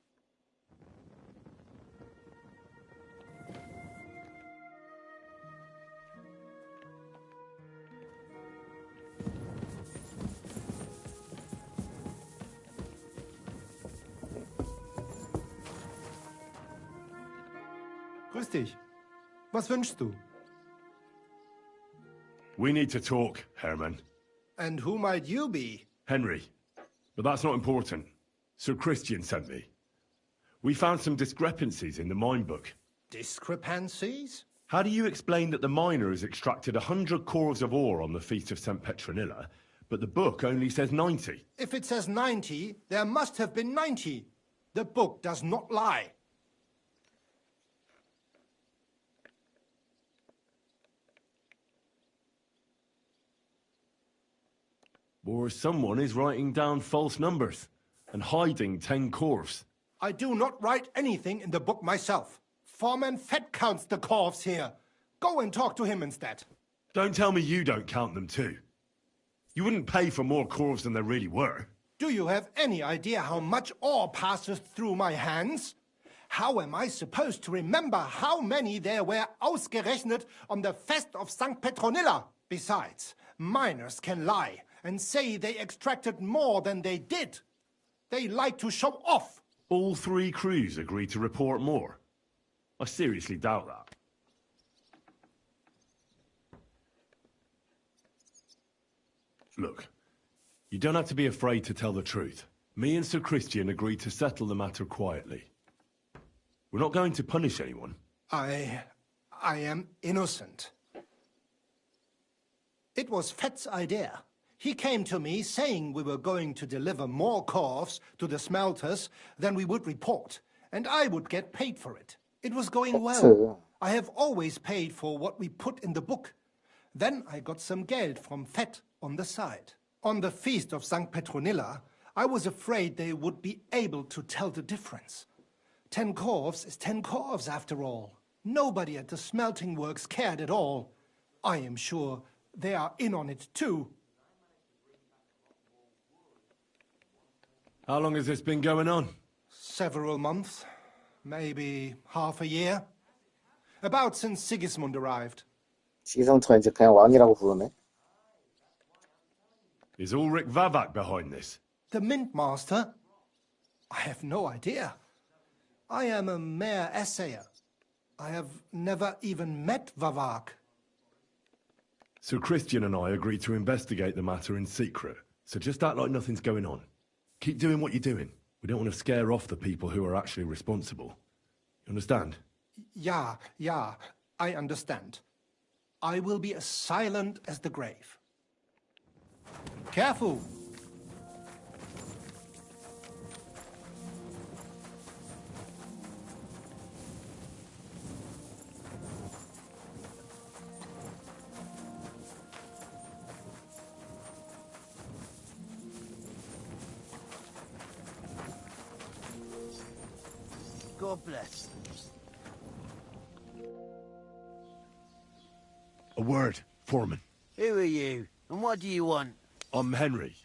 Speaker 13: Grüß dich. Was wünschst du?
Speaker 7: We need to talk, Herman.
Speaker 13: And who might you be?
Speaker 7: Henry. But that's not important. Sir Christian sent me. We found some discrepancies in the mine book.
Speaker 13: Discrepancies?
Speaker 7: How do you explain that the miner has extracted 100 cores of ore on the Feast of St. Petronilla, but the book only says 90?
Speaker 13: If it says 90, there must have been 90. The book does not lie.
Speaker 7: Or someone is writing down false numbers and hiding 10 cores.
Speaker 13: I do not write anything in the book myself. Foreman Fett counts the corves here. Go and talk to him instead.
Speaker 7: Don't tell me you don't count them too. You wouldn't pay for more corves than there really were.
Speaker 13: Do you have any idea how much ore passes through my hands? How am I supposed to remember how many there were ausgerechnet on the Fest of St. Petronilla? Besides, miners can lie and say they extracted more than they did. They like to show off.
Speaker 7: All 3 crews agreed to report more. I seriously doubt that. Look, you don't have to be afraid to tell the truth. Me and Sir Christian agreed to settle the matter quietly. We're not going to punish anyone.
Speaker 13: I am innocent. It was Fett's idea. He came to me saying we were going to deliver more corves to the smelters than we would report, and I would get paid for it. It was going well. I have always paid for what we put in the book. Then I got some geld from Fett on the side. On the Feast of St. Petronilla, I was afraid they would be able to tell the difference. 10 corves is 10 corves after all. Nobody at the smelting works cared at all. I am sure they are in on it too.
Speaker 7: How long has this been going on?
Speaker 13: Several months. Maybe half a year. About since Sigismund arrived.
Speaker 1: 시기상처가 이제 그냥 왕이라고 부르네.
Speaker 7: Is Ulrich Vavak behind this?
Speaker 13: The Mint Master? I have no idea. I am a mere assayer. I have never even met Vavak.
Speaker 7: Sir Christian and I agreed to investigate the matter in secret, so just act like nothing's going on. Keep doing what you're doing. We don't want to scare off the people who are actually responsible. You understand?
Speaker 13: Yeah, I understand. I will be as silent as the grave. Careful!
Speaker 11: God bless.
Speaker 7: A word, Foreman.
Speaker 11: Who are you, and what do you want?
Speaker 7: I'm Henry,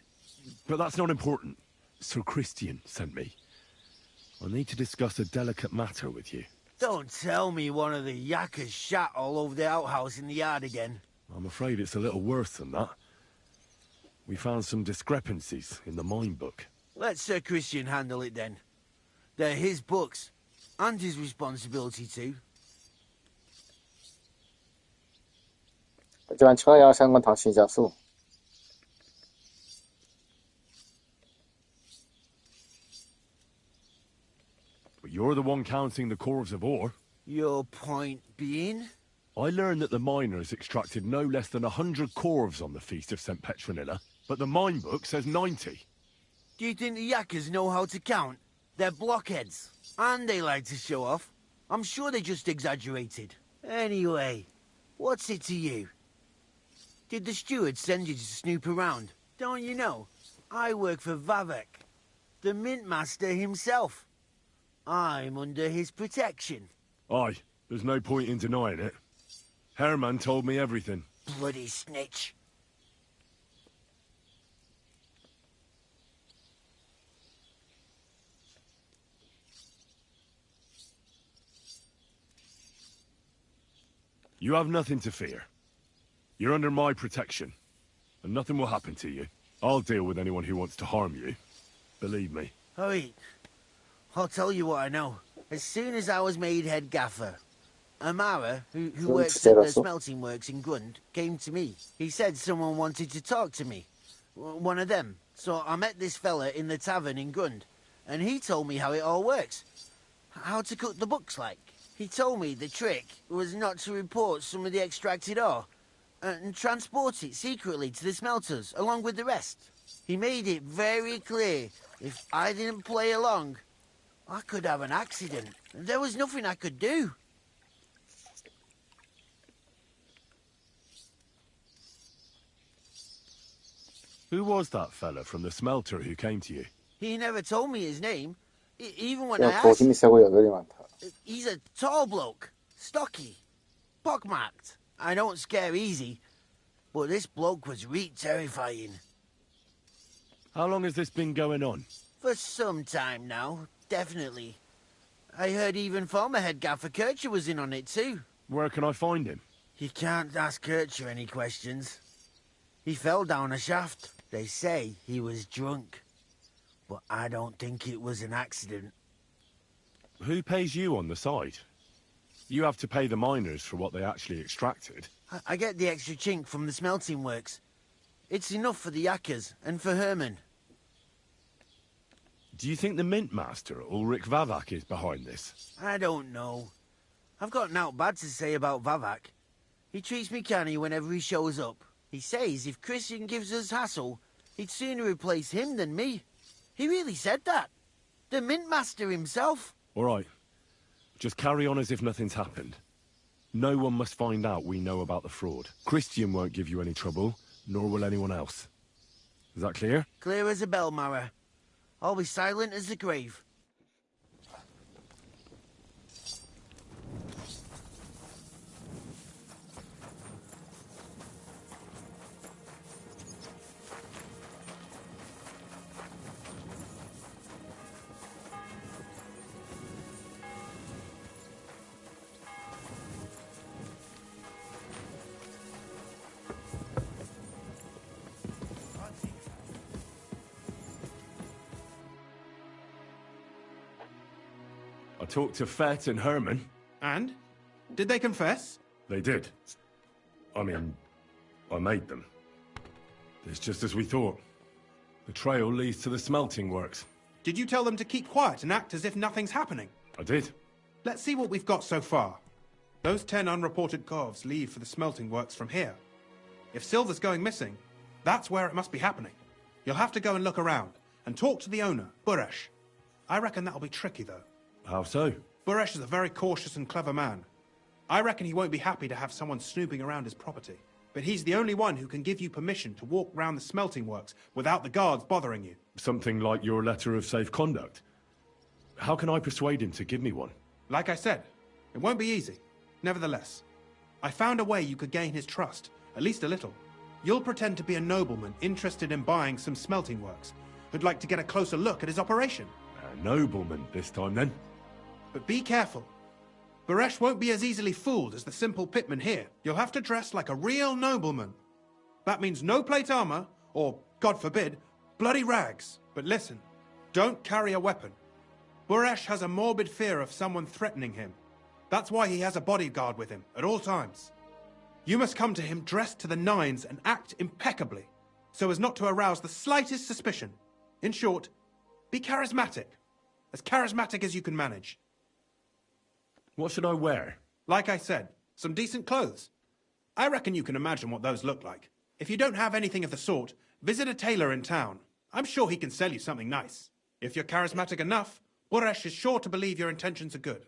Speaker 7: but that's not important. Sir Christian sent me. I need to discuss a delicate matter with you.
Speaker 11: Don't tell me one of the yakkers shat all over the outhouse in the yard again.
Speaker 7: I'm afraid it's a little worse than that. We found some discrepancies in the mine book.
Speaker 11: Let Sir Christian handle it then. They're his books, and his responsibility too.
Speaker 1: 하지만 처해야 하는 건 당신이자 수.
Speaker 7: But you're the one counting the corves of ore.
Speaker 11: Your point being?
Speaker 7: I learned that the miners extracted no less than 100 corves on the Feast of St. Petronilla, but the mine book says 90.
Speaker 11: Do you think the yakkers know how to count? They're blockheads, and they like to show off. I'm sure they just exaggerated. Anyway, what's it to you? Did the steward send you to snoop around? Don't you know? I work for Vavek, the mint master himself. I'm under his protection.
Speaker 7: Aye, there's no point in denying it. Herman told me everything.
Speaker 11: Bloody snitch.
Speaker 7: You have nothing to fear. You're under my protection. and nothing will happen to you. I'll deal with anyone who wants to harm you. Believe me.
Speaker 14: Alright. I'll tell you what I know. As soon as I was made head gaffer, Amara, who works at the smelting works in Grund, came to me. He said someone wanted to talk to me. One of them. So I met this fella in the tavern in Grund, and he told me how it all works. How to cook the books like. He told me the trick was not to report some of the extracted ore, and transport it secretly to the smelters, along with the rest. He made it very clear, if I didn't play along, I could have an accident. There was nothing I could do.
Speaker 7: Who was that fella from the smelter who came to you?
Speaker 14: He never told me his name. Even when I
Speaker 1: 그냥 더
Speaker 14: asked,
Speaker 1: 힘이 세고 여덟이 많다.
Speaker 14: he's a tall bloke, stocky, pockmarked. I don't scare easy, but this bloke was reet terrifying.
Speaker 7: How long has this been going on?
Speaker 14: For some time now, definitely. I heard even former head gaffer Kircher was in on it too.
Speaker 7: Where can I find him?
Speaker 14: You can't ask Kircher any questions. He fell down a shaft. They say he was drunk. But I don't think it was an accident.
Speaker 7: Who pays you on the side? You have to pay the miners for what they actually extracted.
Speaker 14: I get the extra chink from the smelting works. It's enough for the yakkers and for Herman.
Speaker 7: Do you think the mint master, Ulrich Vavak, is behind this?
Speaker 14: I don't know. I've got naught bad to say about Vavak. He treats me canny whenever he shows up. He says if Christian gives us hassle, he'd sooner replace him than me. He really said that. The mint master himself.
Speaker 7: All right. Just carry on as if nothing's happened. No one must find out we know about the fraud. Christian won't give you any trouble, nor will anyone else. Is that clear?
Speaker 14: Clear as a bell, Mara. I'll be silent as the grave.
Speaker 7: I talked to Fett and Herman.
Speaker 2: And? Did they confess?
Speaker 7: They did. I mean, I made them. It's just as we thought. The trail leads to the smelting works.
Speaker 2: Did you tell them to keep quiet and act as if nothing's happening?
Speaker 7: I did.
Speaker 2: Let's see what we've got so far. Those 10 unreported corves leave for the smelting works from here. If silver's going missing, that's where it must be happening. You'll have to go and look around and talk to the owner, Buresh. I reckon that'll be tricky, though.
Speaker 7: How so?
Speaker 2: Buresh is a very cautious and clever man. I reckon he won't be happy to have someone snooping around his property. But he's the only one who can give you permission to walk round the smelting works without the guards bothering you.
Speaker 7: Something like your letter of safe conduct. How can I persuade him to give me one?
Speaker 2: Like I said, it won't be easy. Nevertheless, I found a way you could gain his trust, at least a little. You'll pretend to be a nobleman interested in buying some smelting works, who'd like to get a closer look at his operation.
Speaker 7: A nobleman this time, then?
Speaker 2: But be careful. Buresh won't be as easily fooled as the simple pitman here. You'll have to dress like a real nobleman. That means no plate armor, or, God forbid, bloody rags. But listen, don't carry a weapon. Buresh has a morbid fear of someone threatening him. That's why he has a bodyguard with him at all times. You must come to him dressed to the nines and act impeccably, so as not to arouse the slightest suspicion. In short, be charismatic as you can manage.
Speaker 7: What should I wear?
Speaker 2: Like I said, some decent clothes. I reckon you can imagine what those look like. If you don't have anything of the sort, visit a tailor in town. I'm sure he can sell you something nice. If you're charismatic enough, Buresh is sure to believe your intentions are good.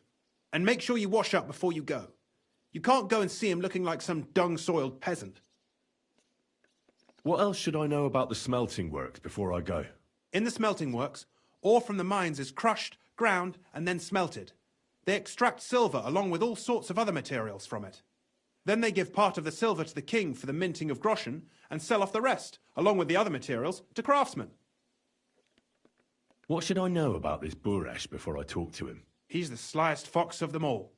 Speaker 2: And make sure you wash up before you go. You can't go and see him looking like some dung-soiled peasant.
Speaker 7: What else should I know about the smelting works before I go?
Speaker 2: In the smelting works, ore from the mines is crushed, ground, and then smelted. They extract silver along with all sorts of other materials from it. Then they give part of the silver to the king for the minting of groschen and sell off the rest, along with the other materials, to craftsmen.
Speaker 7: What should I know about this Buresh before I talk to him?
Speaker 2: He's the slyest fox of them all.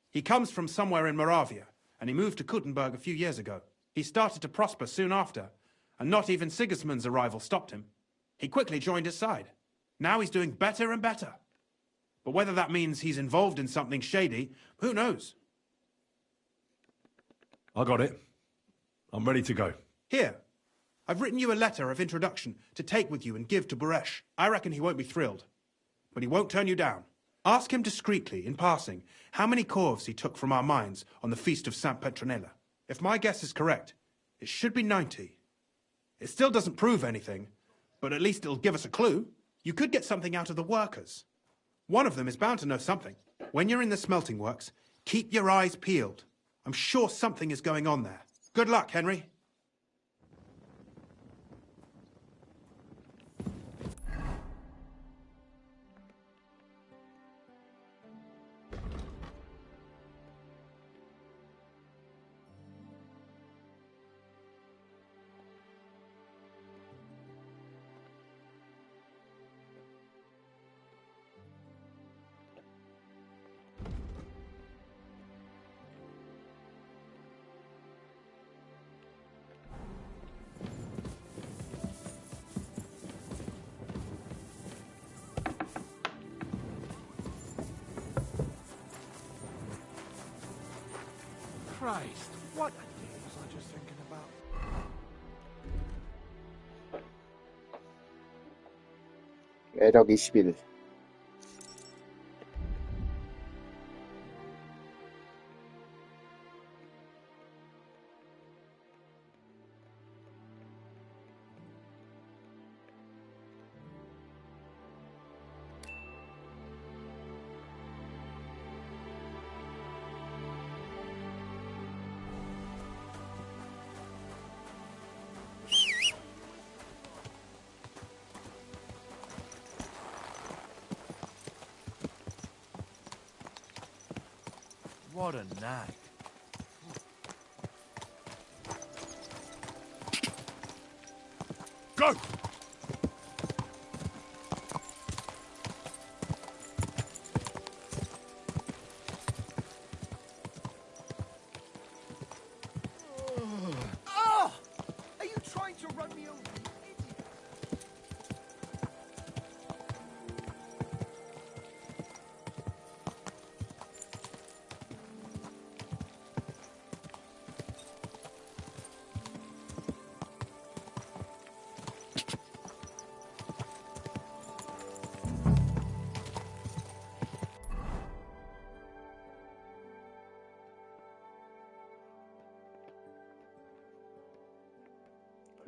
Speaker 2: He comes from somewhere in Moravia, and he moved to Kuttenberg a few years ago. He started to prosper soon after, and not even Sigismund's arrival stopped him. He quickly joined his side. Now he's doing better and better. But whether that means he's involved in something shady, who knows?
Speaker 7: I got it. I'm ready to go.
Speaker 2: Here. I've written you a letter of introduction to take with you and give to Buresh. I reckon he won't be thrilled. But he won't turn you down. Ask him discreetly, in passing, how many corves he took from our mines on the feast of St. Petronilla. If my guess is correct, it should be 90. It still doesn't prove anything, but at least it'll give us a clue. You could get something out of the workers. One of them is bound to know something. When you're in the smelting works, keep your eyes peeled. I'm sure something is going on there. Good luck, Henry.
Speaker 11: Christ, what a day was I just thinking about?
Speaker 1: 매력 21.
Speaker 11: What a night.
Speaker 7: Go!
Speaker 11: Oh! Are you trying to run me over?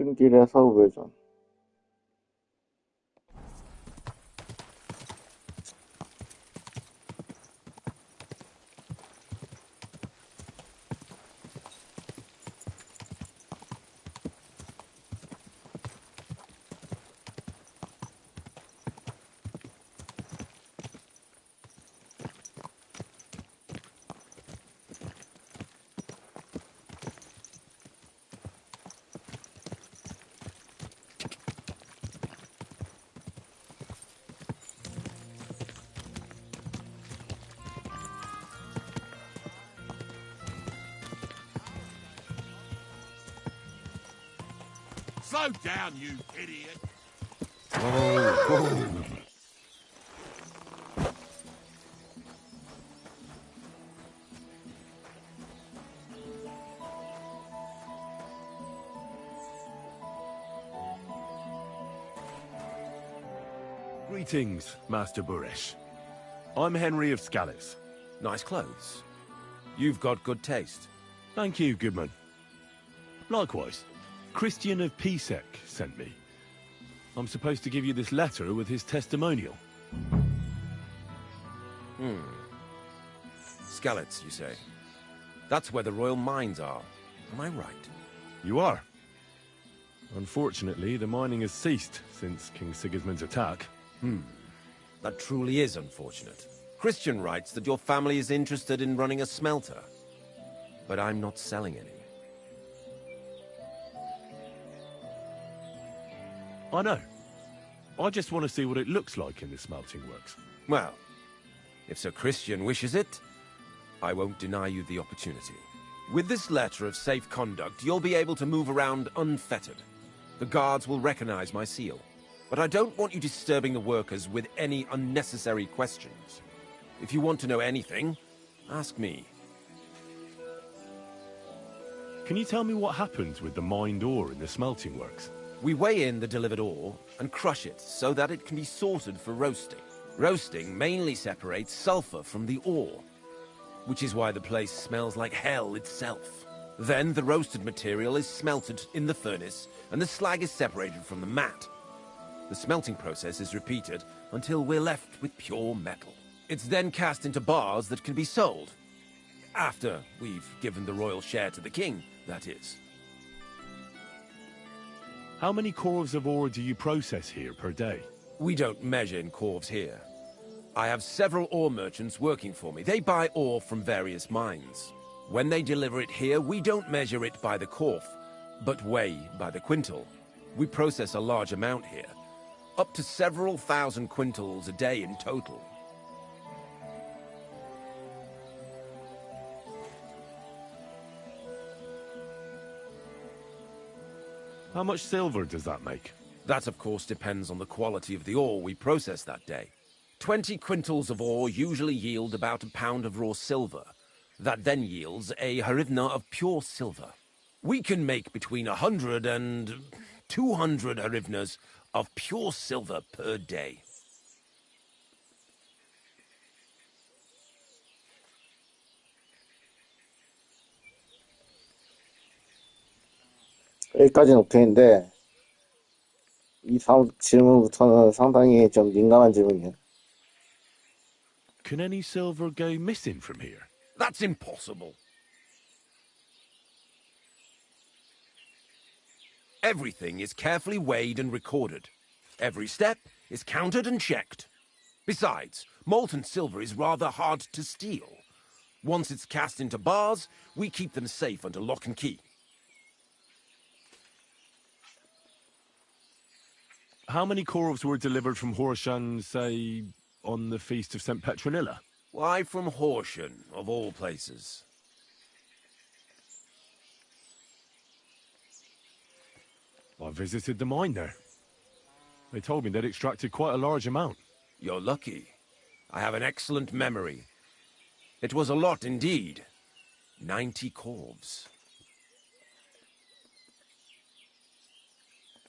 Speaker 1: 큰 길에서 우회전.
Speaker 11: Slow down, you idiot!
Speaker 7: Greetings, Master Buresh. I'm Henry of Scallis.
Speaker 15: Nice clothes. You've got good taste.
Speaker 7: Thank you, Goodman. Likewise, Christian of Pisek sent me. I'm supposed to give you this letter with his testimonial.
Speaker 15: Skalitz, you say? That's where the royal mines are. Am I right?
Speaker 7: You are. Unfortunately, the mining has ceased since King Sigismund's attack.
Speaker 15: That truly is unfortunate. Christian writes that your family is interested in running a smelter. But I'm not selling any.
Speaker 7: I know. I just want to see what it looks like in the smelting works.
Speaker 15: Well, if Sir Christian wishes it, I won't deny you the opportunity. With this letter of safe conduct, you'll be able to move around unfettered. The guards will recognize my seal. But I don't want you disturbing the workers with any unnecessary questions. If you want to know anything, ask me.
Speaker 7: Can you tell me what happens with the mined ore in the smelting works?
Speaker 15: We weigh in the delivered ore and crush it so that it can be sorted for roasting. Roasting mainly separates sulfur from the ore, which is why the place smells like hell itself. Then the roasted material is smelted in the furnace and the slag is separated from the matte. The smelting process is repeated until we're left with pure metal. It's then cast into bars that can be sold. After we've given the royal share to the king, that is.
Speaker 7: How many corves of ore do you process here per day?
Speaker 15: We don't measure in corves here. I have several ore merchants working for me. They buy ore from various mines. When they deliver it here, we don't measure it by the corf, but weigh by the quintal. We process a large amount here, up to several thousand quintals a day in total.
Speaker 7: How much silver does that make?
Speaker 15: That, of course, depends on the quality of the ore we process that day. 20 quintals of ore usually yield about a pound of raw silver. That then yields a hryvnia of pure silver. We can make between 100 and 200 hryvnias of pure silver per day.
Speaker 1: 여기까지는 오케이인데 이 다음 질문부터는 상당히 좀 민감한 질문이에요.
Speaker 7: Can any silver go missing from here?
Speaker 15: That's impossible. Everything is carefully weighed and recorded. Every step is counted and checked. Besides, molten silver is rather hard to steal. Once it's cast into bars, we keep them safe under lock and key.
Speaker 7: How many corves were delivered from Horshan, say, on the Feast of St. Petronilla?
Speaker 15: Why from Horshan, of all places?
Speaker 7: I visited the mine there. They told me they'd extracted quite a large amount.
Speaker 15: You're lucky. I have an excellent memory. It was a lot indeed. 90 corves.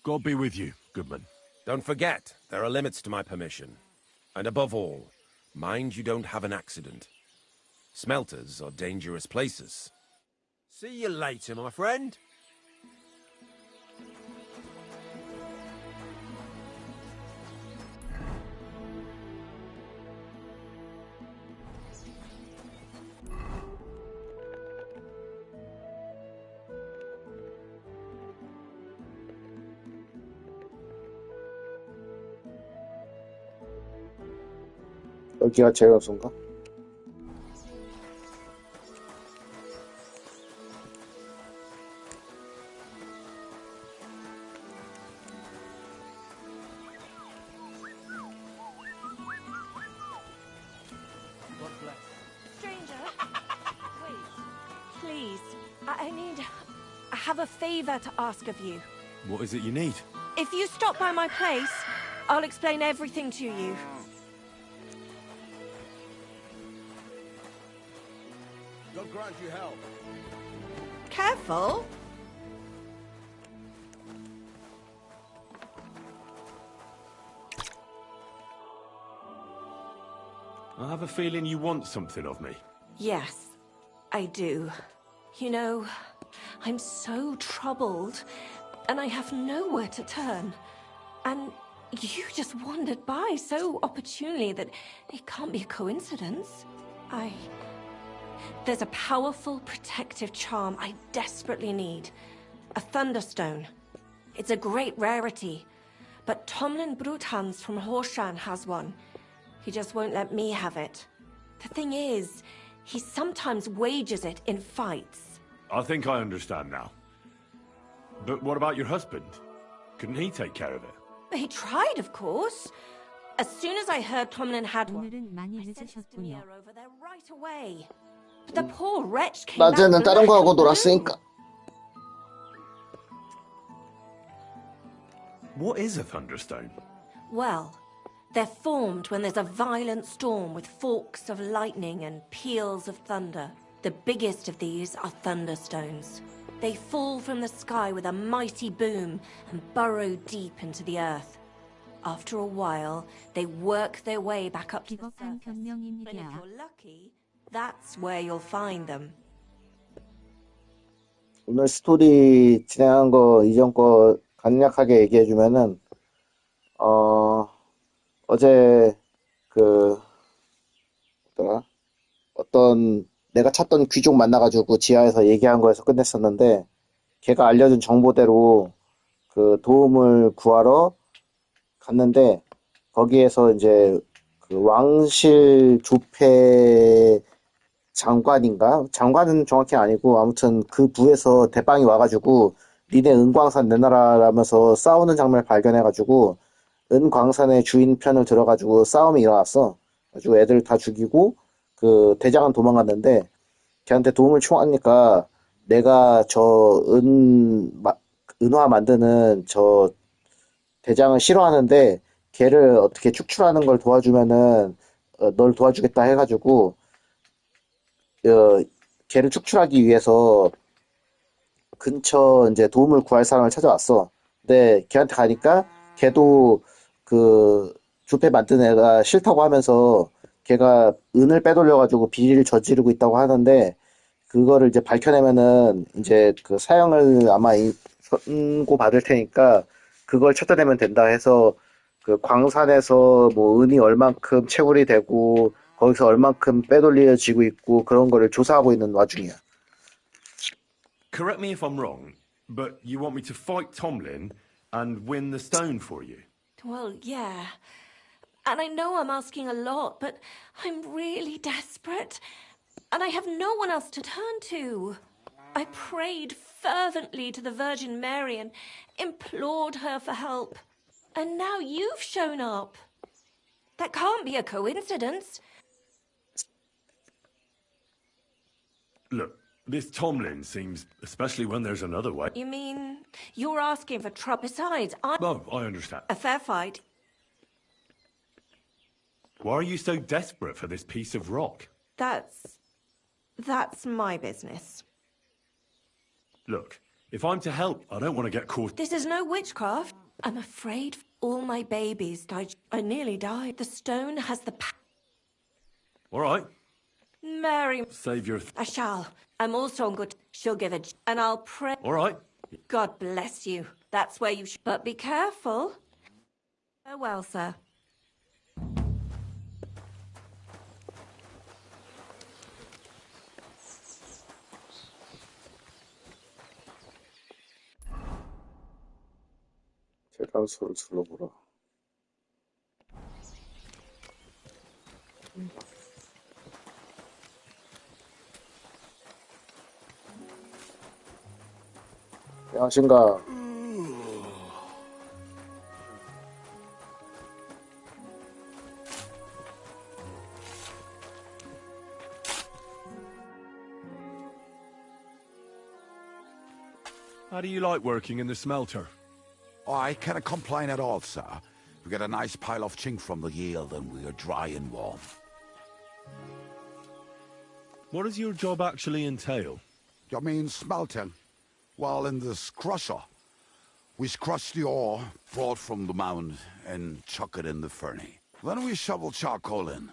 Speaker 7: God be with you, Goodman.
Speaker 15: Don't forget, there are limits to my permission. And above all, mind you don't have an accident. Smelters are dangerous places. See you later, my friend.
Speaker 1: 여기가 제일 없은가?
Speaker 4: Stranger, wait, please. I have a favor to ask of you.
Speaker 7: What is it you need?
Speaker 4: If you stop by my place, I'll explain everything to you.
Speaker 11: God grant you help.
Speaker 4: Careful.
Speaker 7: I have a feeling you want something of me.
Speaker 4: Yes, I do. You know, I'm so troubled, and I have nowhere to turn. And you just wandered by so opportunely that it can't be a coincidence. There's a powerful protective charm I desperately need. A Thunderstone. It's a great rarity. But Tomlin Bruthans from Horshan has one. He just won't let me have it. The thing is, he sometimes wages it in fights.
Speaker 7: I think I understand now. But what about your husband? Couldn't he take care of it?
Speaker 4: He tried, of course. As soon as I heard Tomlin had one,
Speaker 16: 오늘은 많이
Speaker 4: I sent his
Speaker 16: 늦으셨군요.
Speaker 4: Demir over there right away. But the poor wretch came back
Speaker 1: 낮에는 다른 거 하고
Speaker 4: black and blue.
Speaker 1: 놀았으니까.
Speaker 7: What is a thunderstone?
Speaker 4: Well, they're formed when there's a violent storm with forks of lightning and peals of thunder. The biggest of these are thunderstones. They fall from the sky with a mighty boom and burrow deep into the earth. After a while, they work their way back up to the surface. And if you're lucky, that's where you'll find them.
Speaker 1: 오늘 스토리 진행한 거 이전 거 간략하게 얘기해주면은 어제 어떤 내가 찾던 귀족 만나가지고 지하에서 얘기한 거에서 끝냈었는데 걔가 알려준 정보대로 그 도움을 구하러 갔는데 거기에서 이제 그 왕실 조폐 장관인가? 장관은 정확히 아니고 아무튼 그 부에서 대빵이 와가지고 니네 은광산 내놔라라면서 싸우는 장면을 발견해가지고 은광산의 주인 편을 들어가지고 싸움이 일어났어. 아주 애들 다 죽이고 그 대장은 도망갔는데 걔한테 도움을 청하니까 내가 은화 만드는 저 대장을 싫어하는데 걔를 어떻게 축출하는 걸 도와주면은 널 도와주겠다 해가지고 걔를 축출하기 위해서 근처 이제 도움을 구할 사람을 찾아왔어. 근데 걔한테 가니까 걔도 그 조폐 만든 애가 싫다고 하면서 걔가 은을 빼돌려가지고 비리를 저지르고 있다고 하는데 그거를 이제 밝혀내면은 이제 그 사형을 아마 선고받을 테니까 그걸 찾아내면 된다 해서 그 광산에서 뭐 은이 얼만큼 채굴이 되고 거기서 얼만큼 빼돌려지고 있고 그런 거를 조사하고 있는 와중이야.
Speaker 7: Correct me if I'm wrong, but you want me to fight Tomlin and win the stone for you?
Speaker 4: Well, yeah. And I know I'm asking a lot, but I'm really desperate. And I have no one else to turn to. I prayed fervently to the Virgin Mary and implored her for help. And now you've shown up. That can't be a coincidence.
Speaker 7: Look, this Tomlin seems, especially when there's another way.
Speaker 4: You mean you're asking for trouble? Besides, I'm
Speaker 7: Oh, I understand.
Speaker 4: a fair fight.
Speaker 7: Why are you so desperate for this piece of rock?
Speaker 4: That's my business.
Speaker 7: Look, if I'm to help, I don't want to get caught.
Speaker 4: This is no witchcraft. I'm afraid all my babies died. I nearly died. The stone has the
Speaker 7: All right.
Speaker 4: Mary.
Speaker 7: Save your...
Speaker 4: I shall. I'm also on good. She'll give it. And I'll pray.
Speaker 7: All right.
Speaker 4: God bless you. That's where you should. But be careful. Farewell, sir.
Speaker 1: 계단소를 둘러보라. 양신가.
Speaker 7: How do you like working in the smelter?
Speaker 16: Oh, I cannot complain at all, sir. We get a nice pile of chink from the yield and we are dry and warm.
Speaker 7: What does your job actually entail?
Speaker 16: You mean smelting? Well, in this crusher, we crush the ore brought from the mound and chuck it in the furnace. Then we shovel charcoal in,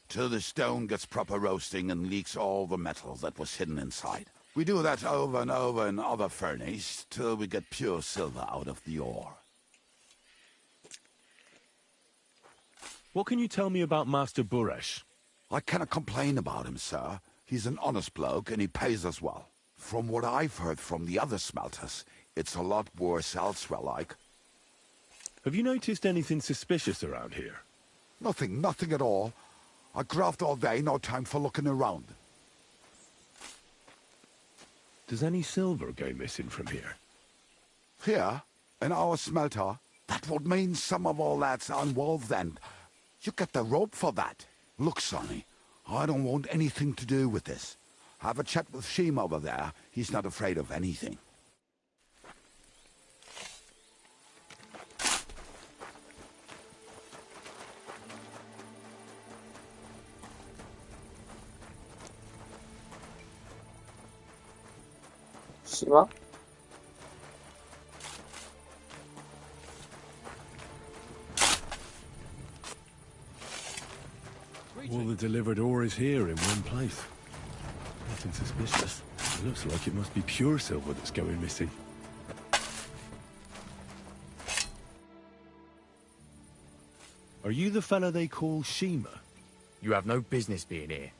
Speaker 16: till the stone gets proper roasting and leaks all the metal that was hidden inside. We do that over and over in other furnaces till we get pure silver out of the ore.
Speaker 7: What can you tell me about Master Buresh?
Speaker 16: I cannot complain about him, sir. He's an honest bloke and he pays us well. From what I've heard from the other smelters, it's a lot worse elsewhere, like.
Speaker 7: Have you noticed anything suspicious around here?
Speaker 16: Nothing at all. I graft all day, no time for looking around.
Speaker 7: Does any silver go missing from here?
Speaker 16: Here, in our smelter, that would mean some of our lads are involved then. You get the rope for that. Look, Sonny, I don't want anything to do with this. Have a chat with Sheem over there. He's not afraid of anything.
Speaker 1: 씨마?
Speaker 7: All the delivered ore is here in one place. Nothing suspicious. It looks like it must be pure silver that's going missing. Are you the fella they call Shima?
Speaker 17: You have no business being here.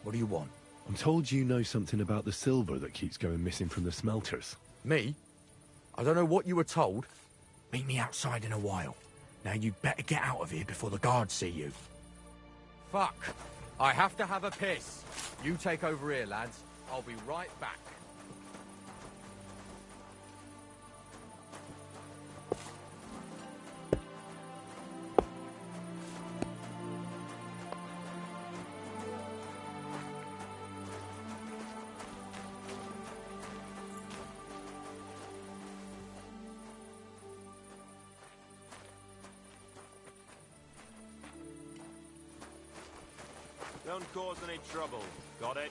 Speaker 17: What do you want?
Speaker 7: I'm told you know something about the silver that keeps going missing from the smelters.
Speaker 17: Me? I don't know what you were told. Meet me outside in a while. Now you'd better get out of here before the guards see you. Fuck. I have to have a piss. You take over here, lads. I'll be right back.
Speaker 12: Don't cause any trouble. Got it?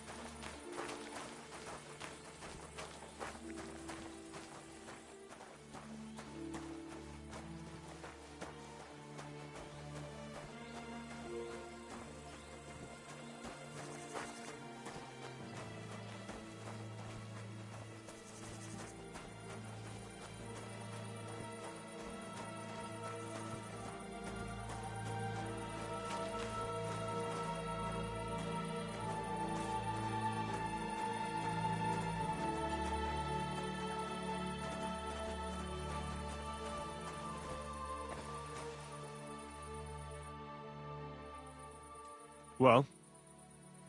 Speaker 7: Well,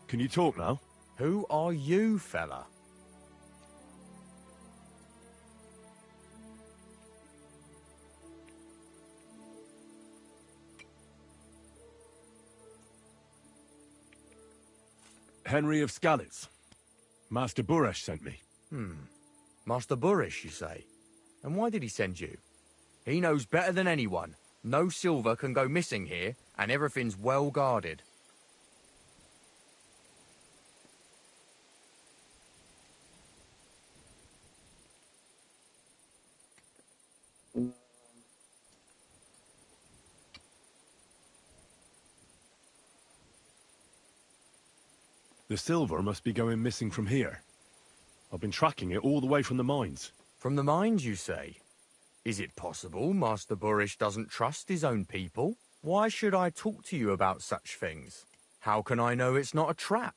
Speaker 7: can you talk now?
Speaker 17: Who are you, fella?
Speaker 7: Henry of Skalitz. Master Buresh sent me.
Speaker 17: Master Buresh, you say? And why did he send you? He knows better than anyone. No silver can go missing here, and everything's well guarded.
Speaker 7: The silver must be going missing from here. I've been tracking it all the way from the mines.
Speaker 17: From the mines, you say? Is it possible Master Buresh doesn't trust his own people? Why should I talk to you about such things? How can I know it's not a trap?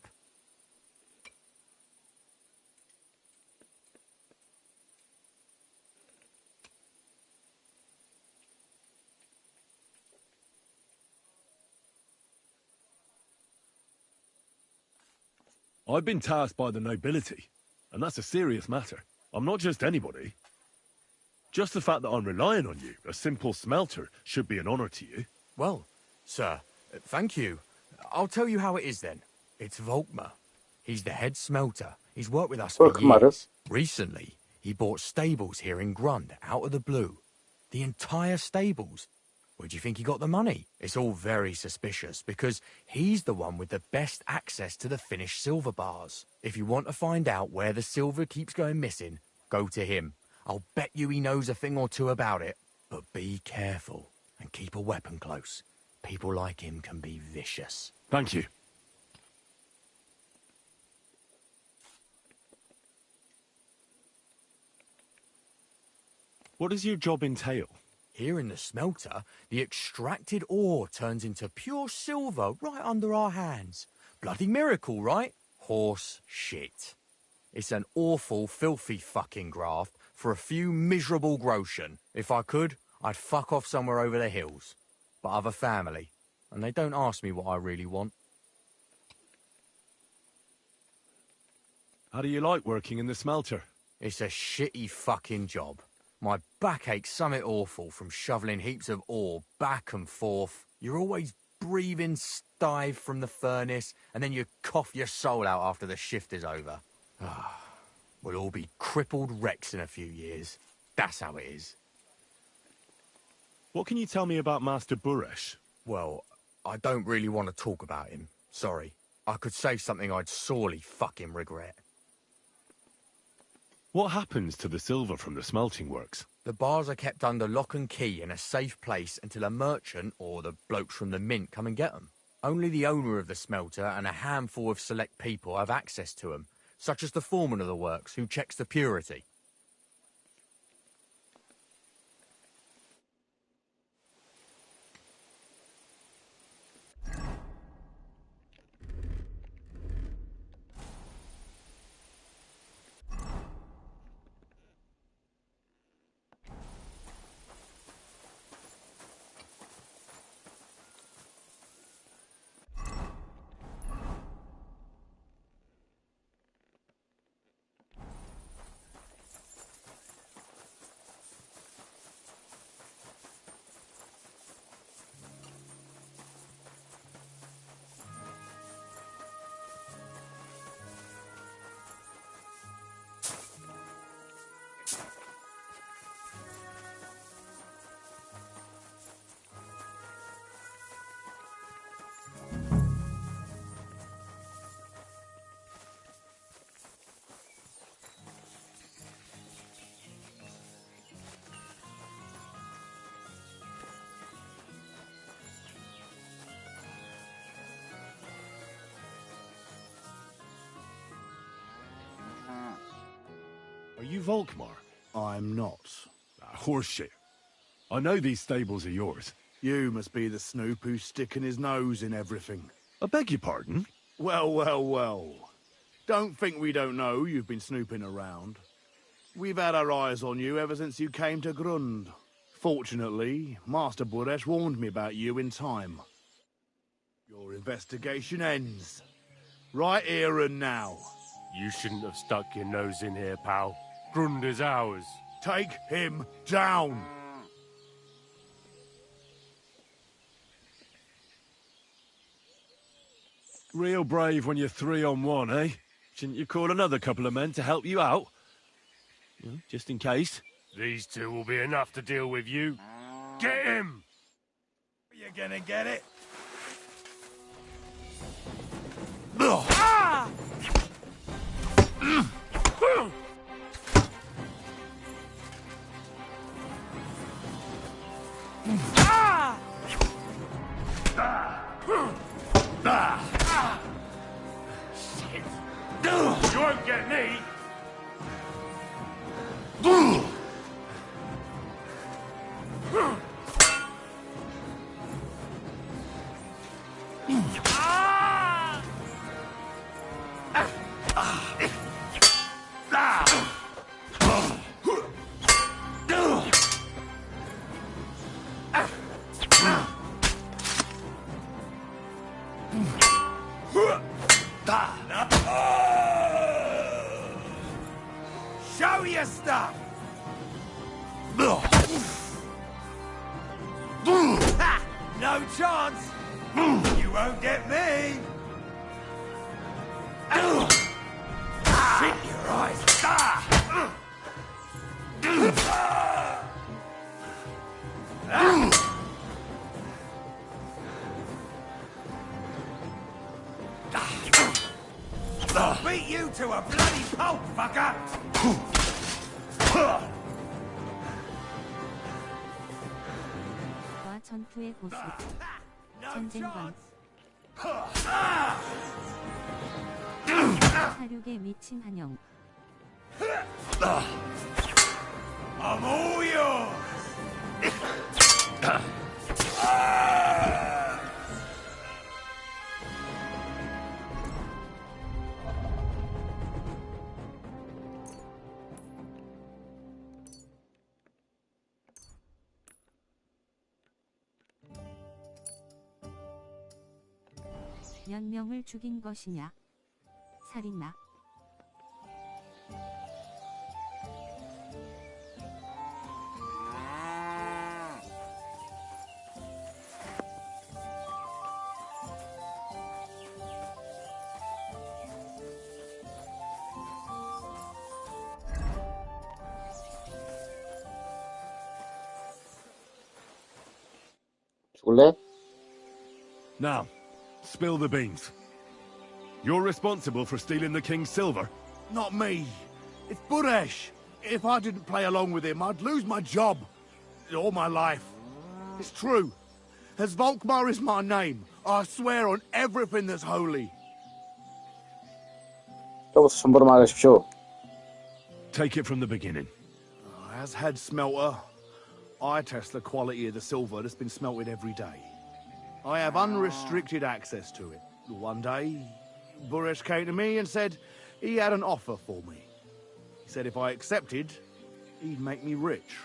Speaker 7: I've been tasked by the nobility, and that's a serious matter. I'm not just anybody. Just the fact that I'm relying on you, a simple smelter, should be an honor to you.
Speaker 17: Well, sir, thank you. I'll tell you how it is then. It's Volkmar. He's the head smelter. He's worked with us for years. Recently, he bought stables here in Grund, out of the blue. The entire stables. Where do you think he got the money? It's all very suspicious, because he's the one with the best access to the finished silver bars. If you want to find out where the silver keeps going missing, go to him. I'll bet you he knows a thing or two about it. But be careful, and keep a weapon close. People like him can be vicious.
Speaker 7: Thank you. What does your job entail?
Speaker 17: Here in the smelter, the extracted ore turns into pure silver right under our hands. Bloody miracle, right? Horse shit. It's an awful, filthy fucking graft for a few miserable groschen. If I could, I'd fuck off somewhere over the hills. But I've a family, and they don't ask me what I really want.
Speaker 7: How do you like working in the smelter?
Speaker 17: It's a shitty fucking job. My back aches something awful from shoveling heaps of ore back and forth. You're always breathing stive from the furnace, and then you cough your soul out after the shift is over. We'll all be crippled wrecks in a few years. That's how it is.
Speaker 7: What can you tell me about Master Buresh?
Speaker 17: Well, I don't really want to talk about him. Sorry. I could say something I'd sorely fucking regret.
Speaker 7: What happens to the silver from the smelting works?
Speaker 17: The bars are kept under lock and key in a safe place until a merchant or the blokes from the mint come and get them. Only the owner of the smelter and a handful of select people have access to them, such as the foreman of the works, who checks the purity.
Speaker 7: Are you Volkmar?
Speaker 11: I'm not.
Speaker 7: Horseshit. I know these stables are yours.
Speaker 11: You must be the snoop who's sticking his nose in everything.
Speaker 7: I beg your pardon?
Speaker 11: Well, well, well. Don't think we don't know you've been snooping around. We've had our eyes on you ever since you came to Grund. Fortunately, Master Buresh warned me about you in time. Your investigation ends. Right here and now.
Speaker 18: You shouldn't have stuck your nose in here, pal. Grund is ours.
Speaker 11: Take him down!
Speaker 7: Real brave when you're 3-on-1, eh? Shouldn't you call another couple of men to help you out? Just in case.
Speaker 18: These two will be enough to deal with you. Get him!
Speaker 11: You're gonna get it.
Speaker 18: Ah!
Speaker 11: Ah!
Speaker 18: Shit! You won't get me!
Speaker 11: Show your stuff! Ha! No chance! You won't get me! Shit your eyes! Beat you to a bloody pulp, fucker!
Speaker 19: 와 전투의 고수 전쟁관 사륙에 미친 한영
Speaker 11: I'm all yours!
Speaker 19: 몇 명을 죽인 것이냐? 살인마.
Speaker 1: 죽을래?
Speaker 7: Now, spill the beans. You're responsible for stealing the king's silver?
Speaker 11: Not me. It's Buresh. If I didn't play along with him, I'd lose my job. All my life. It's true. As Volkmar is my name, I swear on everything that's holy.
Speaker 7: Take it from the beginning.
Speaker 11: As head smelter, I test the quality of the silver that's been smelted every day. I have unrestricted access to it. One day, Buresh came to me and said he had an offer for me. He said if I accepted, he'd make me rich.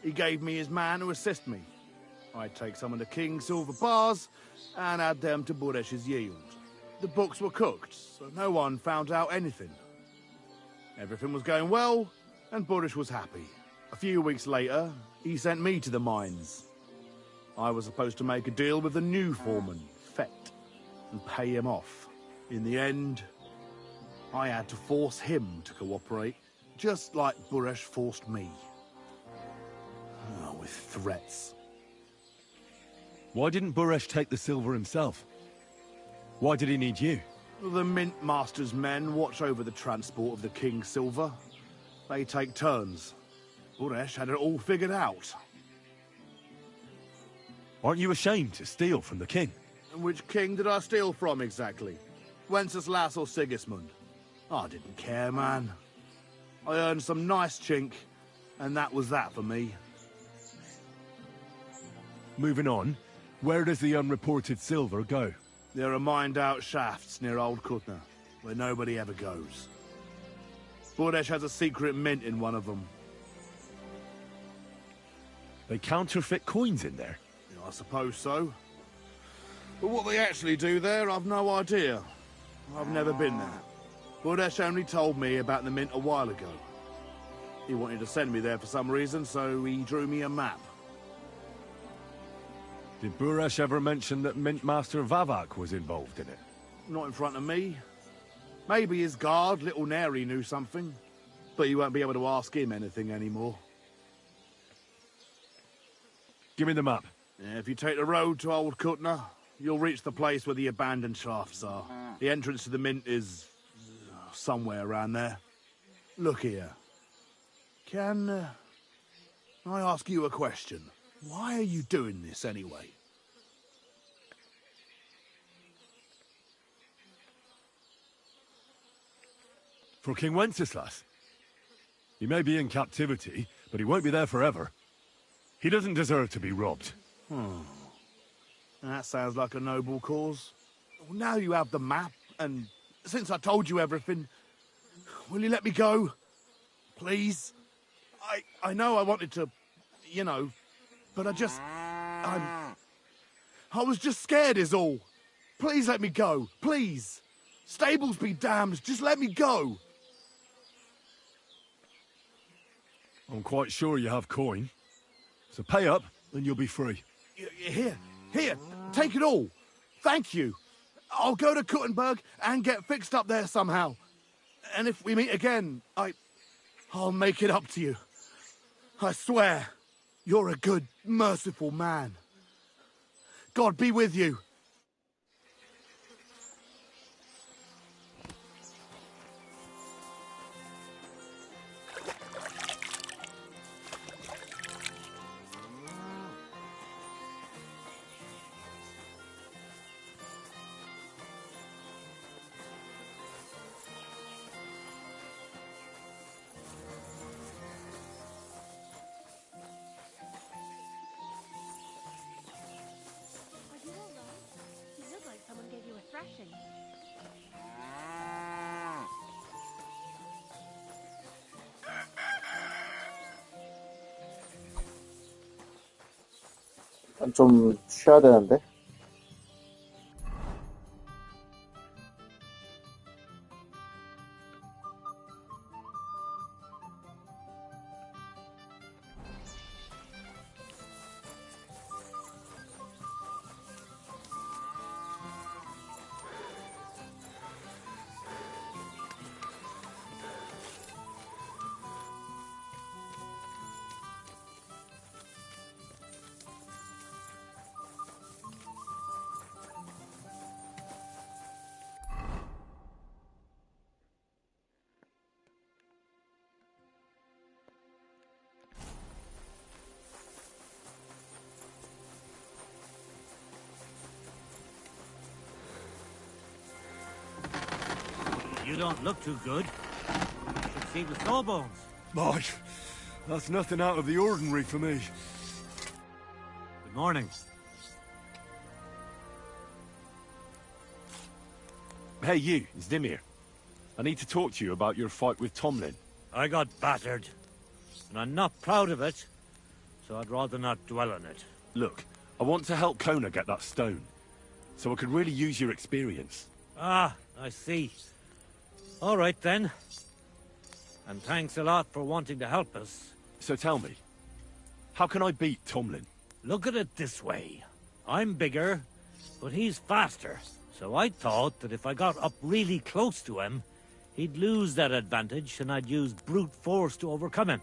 Speaker 11: He gave me his man to assist me. I'd take some of the king's silver bars and add them to Buresh's yield. The books were cooked, so no one found out anything. Everything was going well, and Buresh was happy. A few weeks later, he sent me to the mines. I was supposed to make a deal with the new foreman, Fett, and pay him off. In the end, I had to force him to cooperate, just like Buresh forced me. With threats.
Speaker 7: Why didn't Buresh take the silver himself? Why did he need you?
Speaker 11: The Mint Master's men watch over the transport of the king's silver. They take turns. Buresh had it all figured out.
Speaker 7: Aren't you ashamed to steal from the king?
Speaker 11: Which king did I steal from exactly? Wenceslas or Sigismund? I didn't care, man. I earned some nice chink, and that was that for me.
Speaker 7: Moving on, where does the unreported silver go?
Speaker 11: There are mined-out shafts near Old Kutna, where nobody ever goes. Buresh has a secret mint in one of them.
Speaker 7: They counterfeit coins in there?
Speaker 11: Yeah, I suppose so. But what they actually do there, I've no idea. I've never been there. Buresh only told me about the mint a while ago. He wanted to send me there for some reason, so he drew me a map.
Speaker 7: Did Buresh ever mention that Mint Master Vavak was involved in it?
Speaker 11: Not in front of me. Maybe his guard, Little Neri, knew something. But you won't be able to ask him anything anymore.
Speaker 7: Give me the map.
Speaker 11: Yeah, if you take the road to Old Kutna, you'll reach the place where the abandoned shafts are. The entrance to the mint is somewhere around there. Look here. Can I ask you a question? Why are you doing this anyway?
Speaker 7: For King Wenceslas. He may be in captivity, but he won't be there forever. He doesn't deserve to be robbed.
Speaker 11: That sounds like a noble cause. Well, now you have the map, and since I told you everything, will you let me go? Please? I know I wanted to, you know, but I was just scared is all. Please let me go, please. Stables be damned, just let me go.
Speaker 7: I'm quite sure you have coin. So pay up, and you'll be free.
Speaker 11: Here, take it all. Thank you. I'll go to Kuttenberg and get fixed up there somehow. And if we meet again, I'll make it up to you. I swear, you're a good, merciful man. God be with you.
Speaker 1: 좀 쉬어야 되는데.
Speaker 6: You don't look too good. You should see the sawbones.
Speaker 18: My, that's nothing out of the ordinary for me.
Speaker 6: Good morning.
Speaker 18: Hey, you, it's Dimir. I need to talk to you about your fight with Tomlin.
Speaker 6: I got battered, and I'm not proud of it, so I'd rather not dwell on it.
Speaker 18: Look, I want to help Kona get that stone, so I could really use your experience.
Speaker 6: Ah, I see. All right, then. And thanks a lot for wanting to help us.
Speaker 18: So tell me, how can I beat Tomlin?
Speaker 6: Look at it this way. I'm bigger, but he's faster. So I thought that if I got up really close to him, he'd lose that advantage and I'd use brute force to overcome him.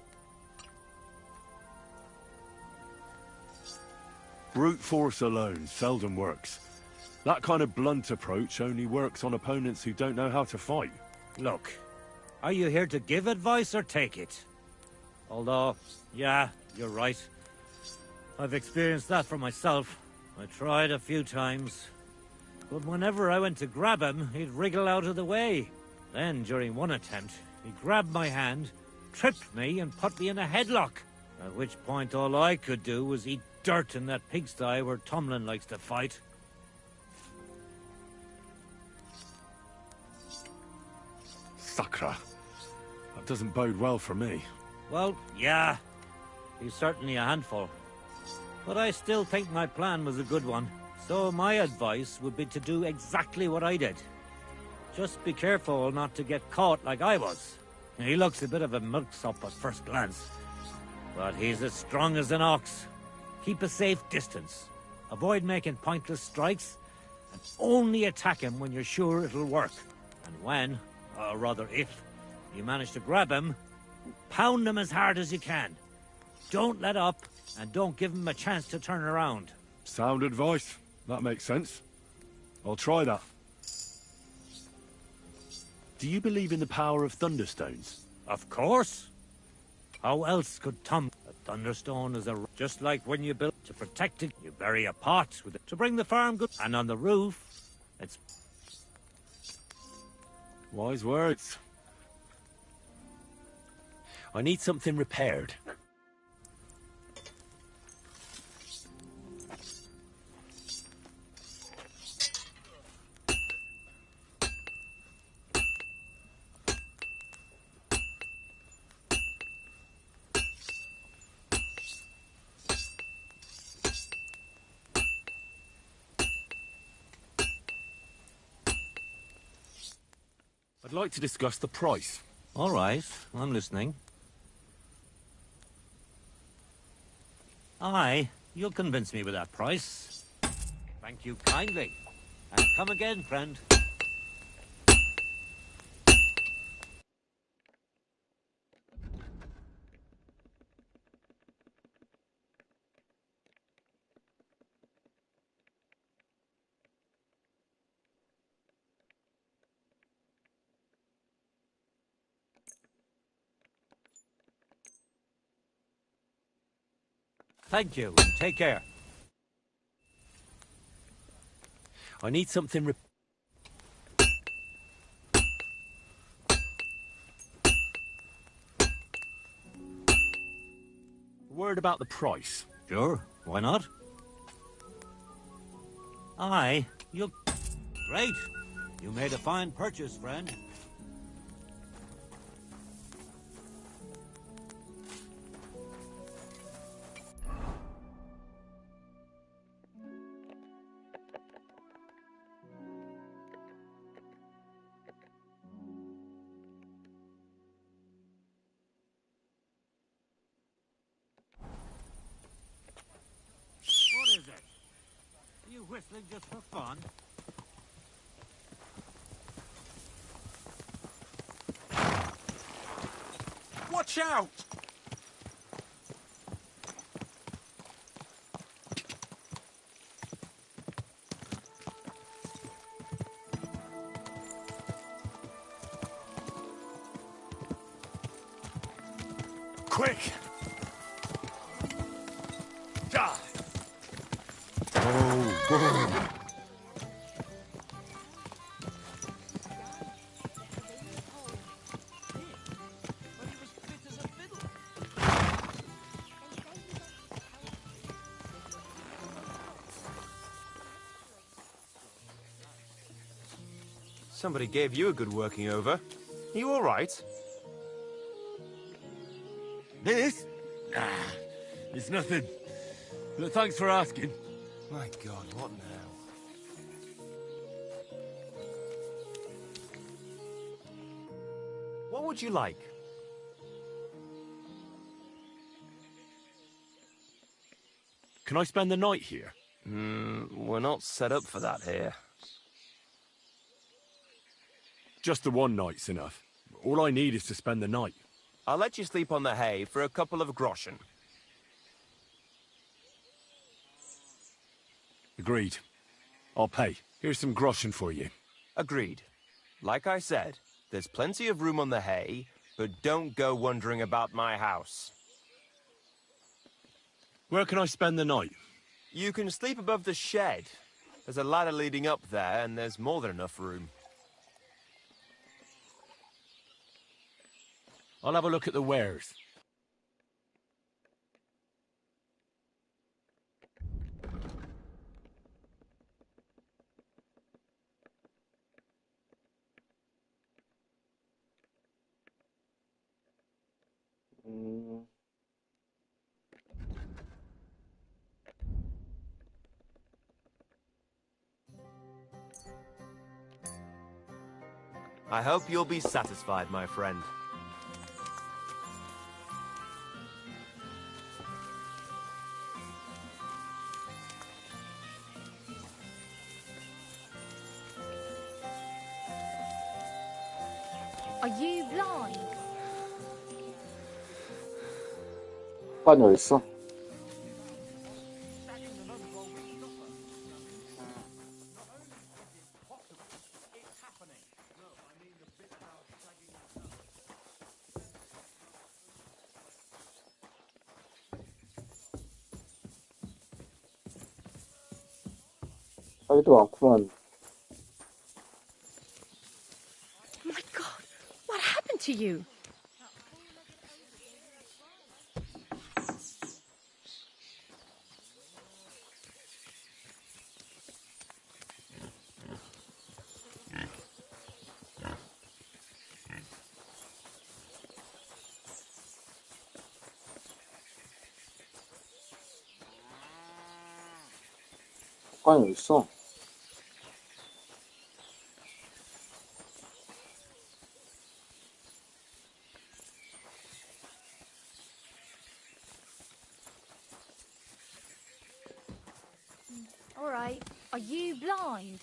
Speaker 18: Brute force alone seldom works. That kind of blunt approach only works on opponents who don't know how to fight.
Speaker 6: Look, are you here to give advice or take it? Although, yeah, you're right. I've experienced that for myself. I tried a few times. But whenever I went to grab him, he'd wriggle out of the way. Then, during one attempt, he grabbed my hand, tripped me, and put me in a headlock. At which point all I could do was eat dirt in that pigsty where Tomlin likes to fight.
Speaker 18: Sakra. That doesn't bode well for me.
Speaker 6: Well, yeah. He's certainly a handful. But I still think my plan was a good one. So my advice would be to do exactly what I did. Just be careful not to get caught like I was. He looks a bit of a milksop at first glance, but he's as strong as an ox. Keep a safe distance. Avoid making pointless strikes, and only attack him when you're sure it'll work. And when, or rather if, you manage to grab him, pound him as hard as you can. Don't let up, and don't give him a chance to turn around.
Speaker 18: Sound advice. That makes sense. I'll try that. Do you believe in the power of thunderstones?
Speaker 6: Of course. How else could Tom... A thunderstone is just like when you build to protect it, you bury a pot with it to bring the farm good. And on the roof, it's...
Speaker 18: Wise words. I need something repaired. I'd like to discuss the price.
Speaker 6: All right, I'm listening. Aye, you'll convince me with that price. Thank you kindly. And come again, friend. Thank you, and take care.
Speaker 18: I need something word about the price.
Speaker 6: Sure, why not? Aye, you... Great. You made a fine purchase, friend. What is it? Are you whistling just for fun?
Speaker 11: Watch out!
Speaker 18: Quick! Die!
Speaker 11: Oh, boom.
Speaker 12: Somebody gave you a good working over. Are you all right?
Speaker 18: This? Ah, it's nothing. But thanks for asking.
Speaker 12: My God, what now? What would you like?
Speaker 18: Can I spend the night here?
Speaker 12: We're not set up for that here.
Speaker 18: Just the one night's enough. All I need is to spend the night.
Speaker 12: I'll let you sleep on the hay for a couple of groschen.
Speaker 18: Agreed. I'll pay. Here's some groschen for you.
Speaker 12: Agreed. Like I said, there's plenty of room on the hay, but don't go wondering about my house.
Speaker 18: Where can I spend the night?
Speaker 12: You can sleep above the shed. There's a ladder leading up there, and there's more than enough room.
Speaker 18: I'll have a look at the wares.
Speaker 12: I hope you'll be satisfied, my friend.
Speaker 9: Are you blind?
Speaker 1: 습관이 어딨어? 사이도 많구만.
Speaker 9: My God, what happened to you?
Speaker 1: 습관이 어딨어?
Speaker 9: All right. Are you blind?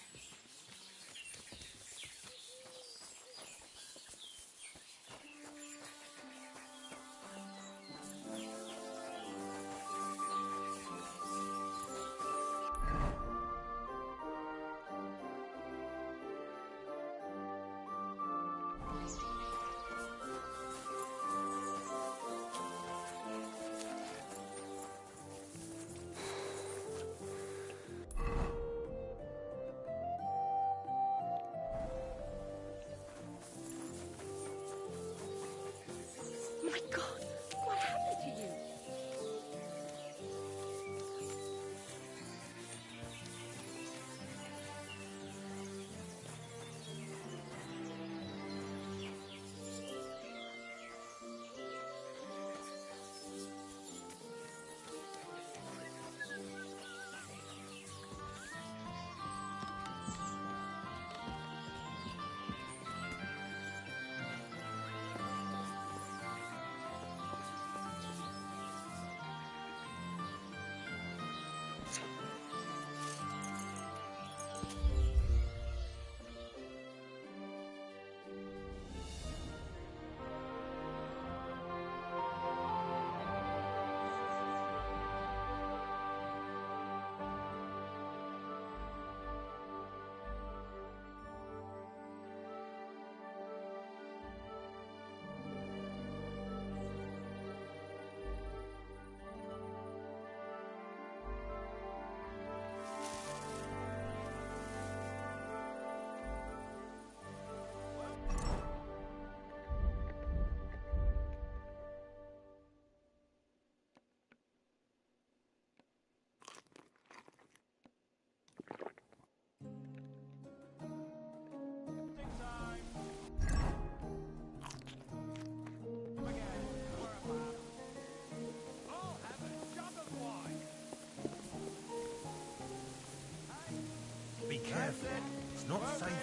Speaker 17: It's not safe here.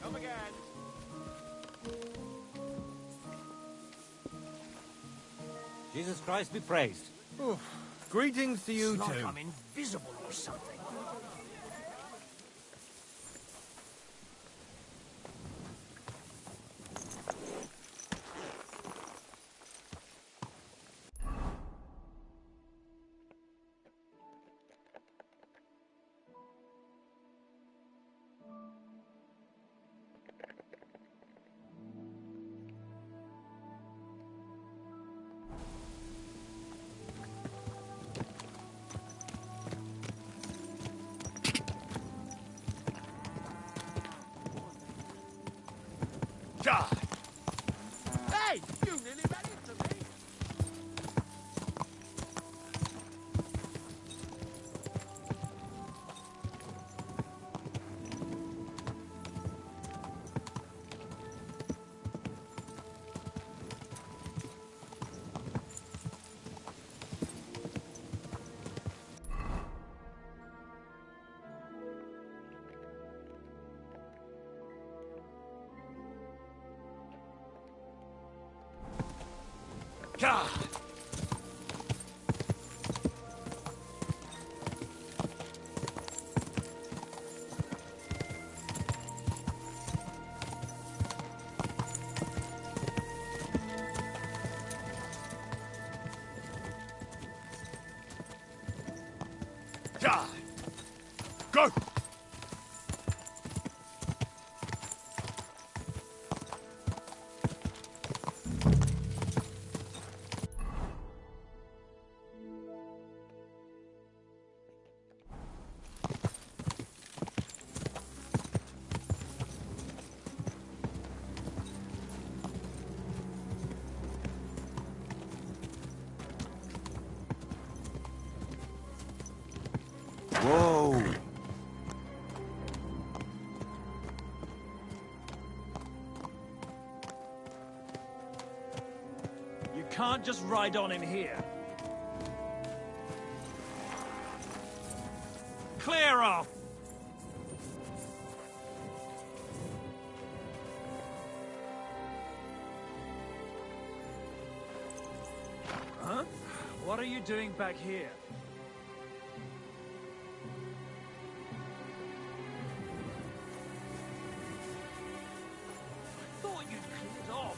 Speaker 8: Come again.
Speaker 6: Jesus Christ be praised.
Speaker 17: Oh, greetings to you
Speaker 10: It's like
Speaker 17: too.
Speaker 10: I'm invisible or something.
Speaker 8: God! Hey, you nearly ran into me.
Speaker 17: God!
Speaker 11: God! Go!
Speaker 16: Whoa!
Speaker 10: You can't just ride on in here. Clear off! Huh? What are you doing back here? I thought you'd cleared off.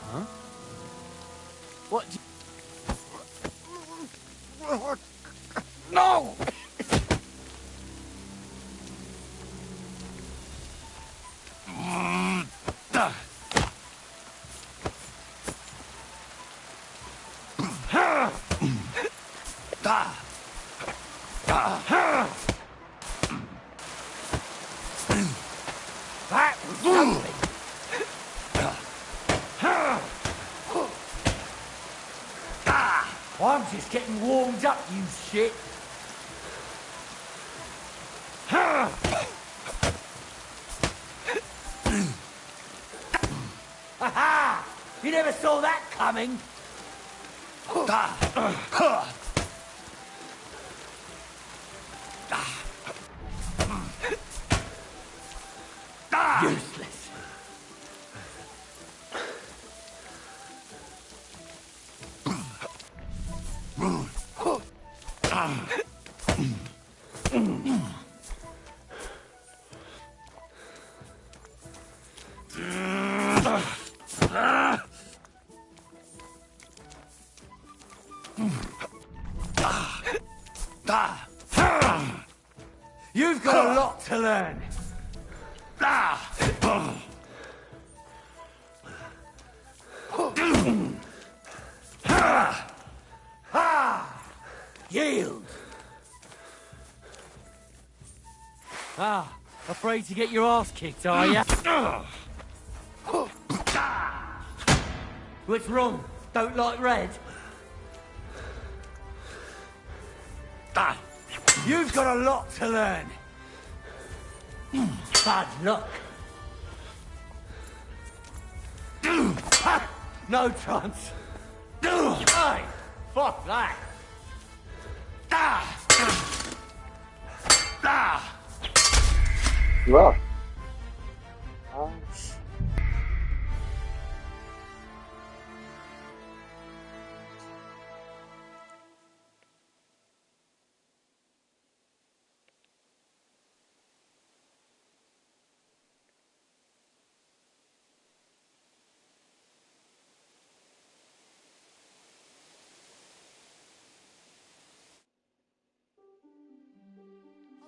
Speaker 10: Huh? What?
Speaker 11: No!
Speaker 10: That was something. I'm just getting warmed up, you shit. Ha! You never saw that coming. Useless.
Speaker 3: You've got a lot to learn. Yield. Afraid to get your ass kicked, are ya? What's wrong? Don't like red? You've got a lot to learn. Bad luck. No chance. Hey, fuck that.
Speaker 1: 뭐야?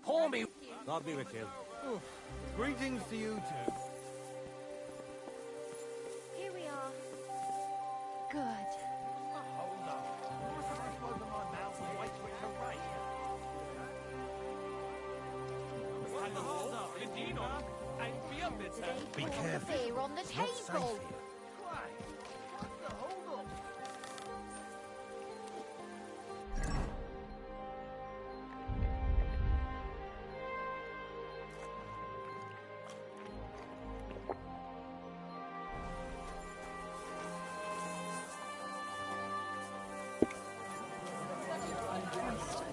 Speaker 3: Pour me. God be with you. Greetings to you too.
Speaker 20: Here we are. Good.
Speaker 11: Hold on. What's the first word in my mouth and wait for it to rain? Hold up, indeed, and be a bit.
Speaker 20: Be careful. Beer on the table.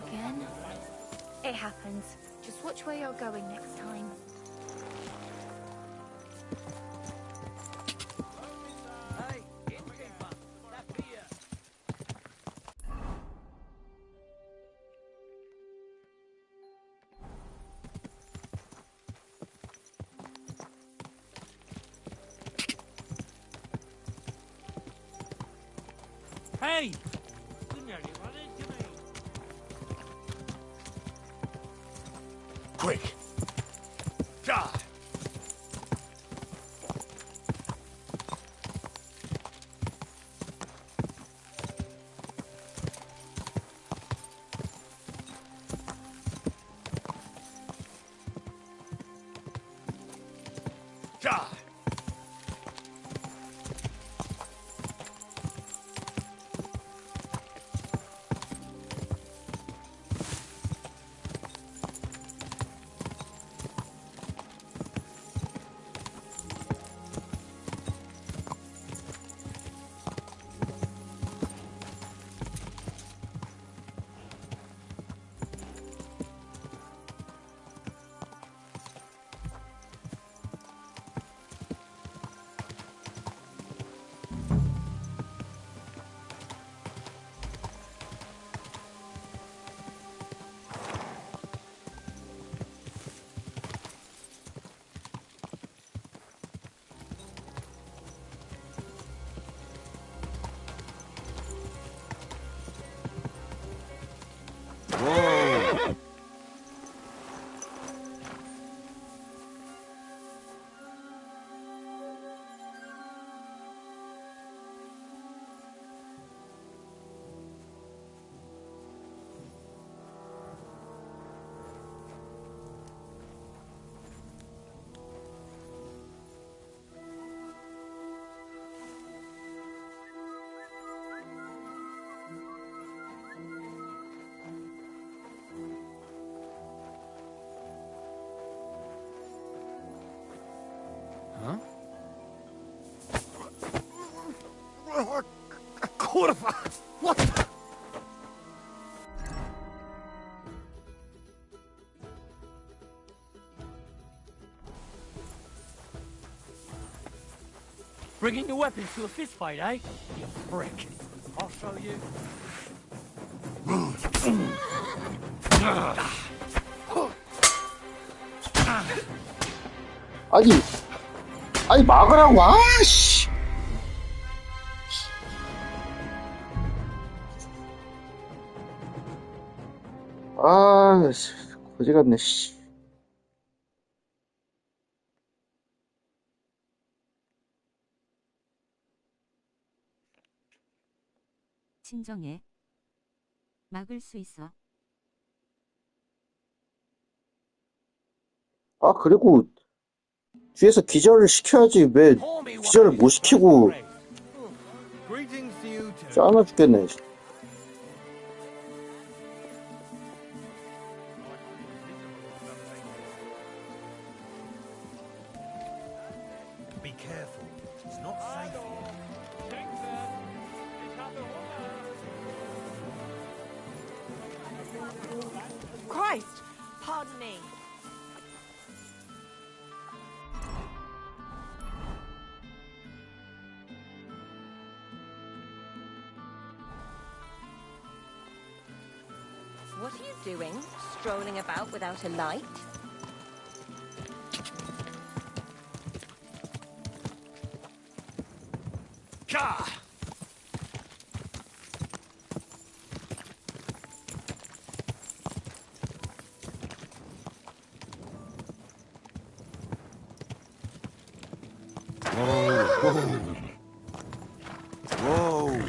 Speaker 20: Again. It happens. Just watch where you're going next time.
Speaker 3: Hey!
Speaker 11: Quick! Die! Die! Kurwa! What the?
Speaker 3: Bringing your weapons to a fistfight, eh? You prick. I'll show you.
Speaker 1: 아니 막으라고. 아씨. 아, 거지 같네, 씨.
Speaker 19: 진정해. 막을 수 있어.
Speaker 1: 아, 그리고 뒤에서 기절을 시켜야지 왜 기절을 못 시키고 짜증나 죽겠네.
Speaker 15: Be careful. It's not safe here.
Speaker 4: Christ! Pardon me.
Speaker 21: What are you doing? Strolling about without a light?
Speaker 15: Ka!
Speaker 16: Whoa.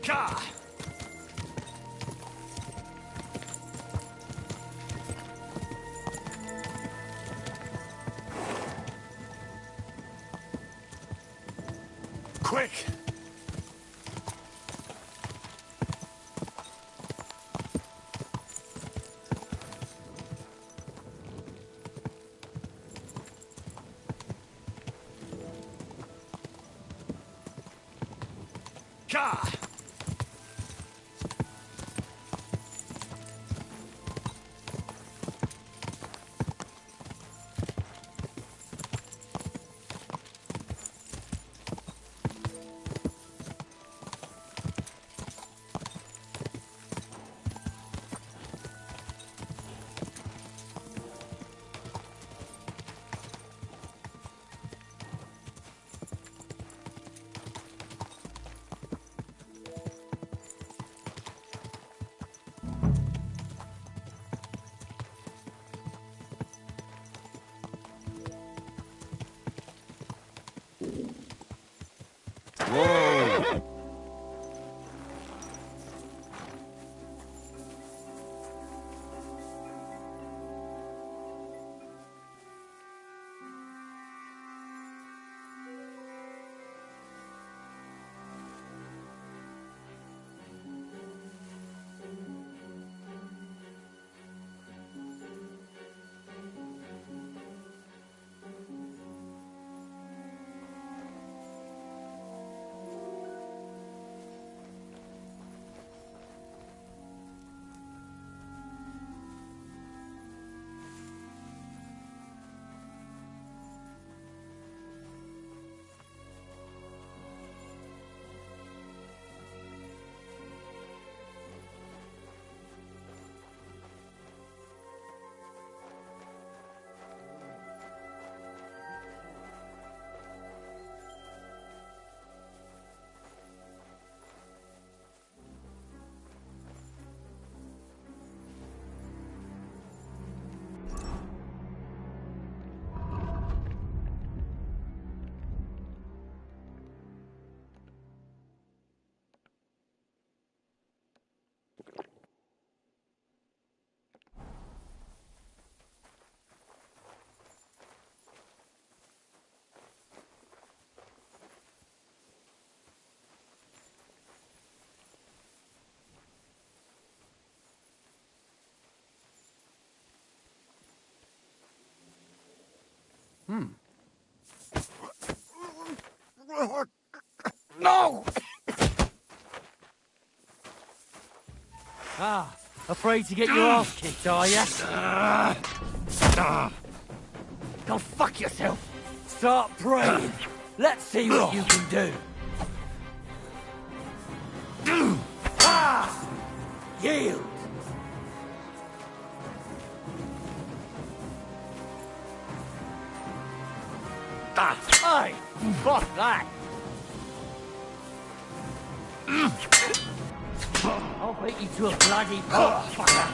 Speaker 15: Ka! Quick! Ka!
Speaker 11: No!
Speaker 3: Ah, afraid to get your ass kicked, are ya? Go fuck yourself. Start praying. Let's see what you can do. Ah! Yield. Aye, fuck that. I'll beat you to a bloody pulp, fucker.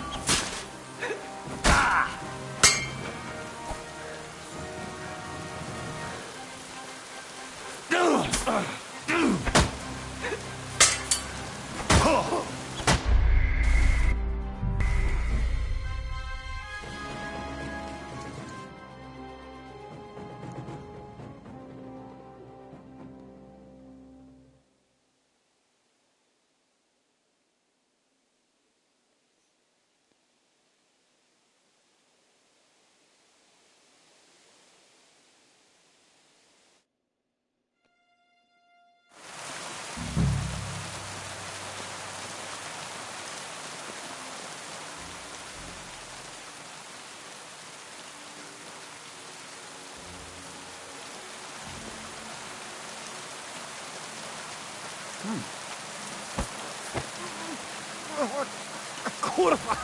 Speaker 11: Kurwa!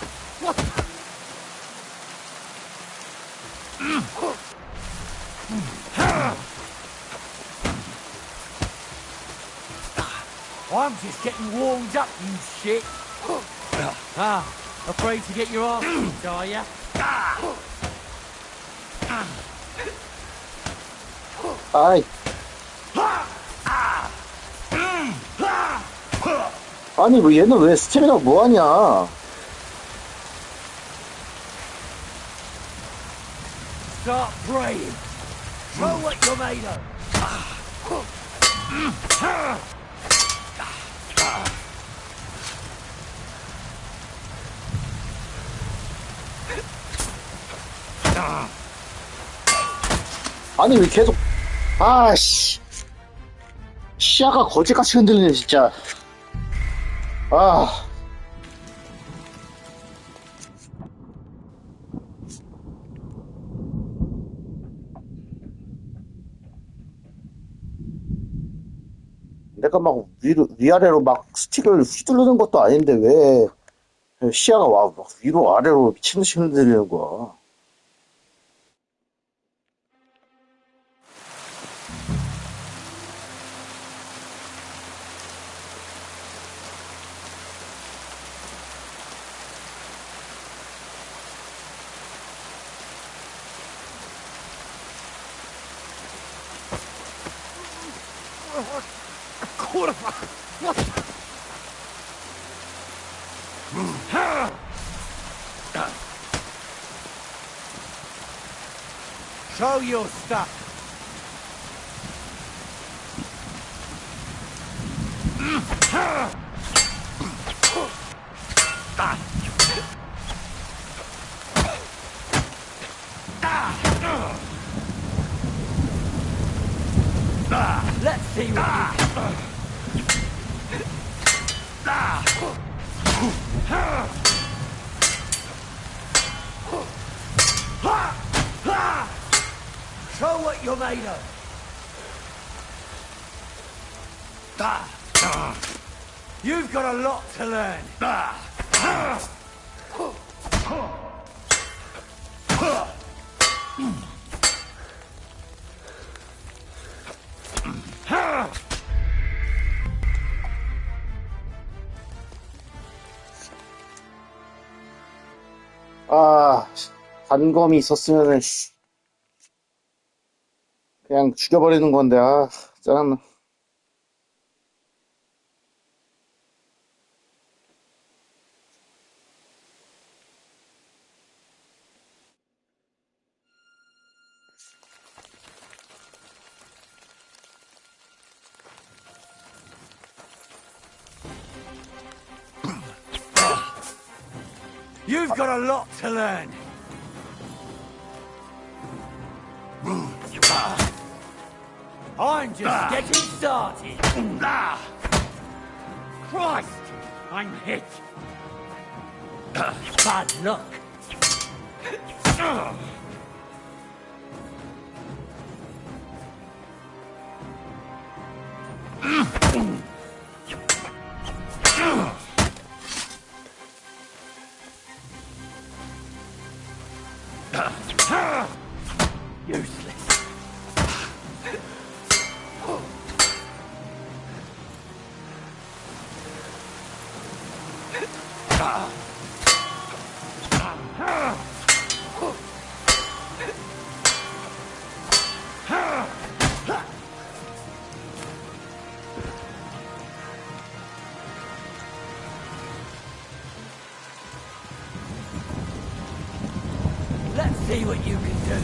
Speaker 11: What?
Speaker 3: I'm just getting warmed up, you shit. Ah, afraid to get your ass kicked, are ya?
Speaker 1: 아이. 아니 뭐 얘는 왜 스태미나 뭐하냐?
Speaker 3: Start praying. Show what you're made of.
Speaker 1: 아니 왜 계속 아씨 시야가 거지같이 흔들리네 진짜. 아 내가 막 위아래로 막 스틱을 휘두르는 것도 아닌데 왜 시야가 막 위로 아래로 미친듯이 흔들리는 거야.
Speaker 11: Kurwa! What?
Speaker 3: Show your stuff. Let's see what show what you're made of. You've got a lot to learn.
Speaker 1: 아 단검이 있었으면은 그냥 죽여버리는 건데 아 짜증나.
Speaker 3: You've got a lot to learn.
Speaker 10: I'm just getting started. Christ! I'm hit. Bad luck. Useless. Let's see what you can do.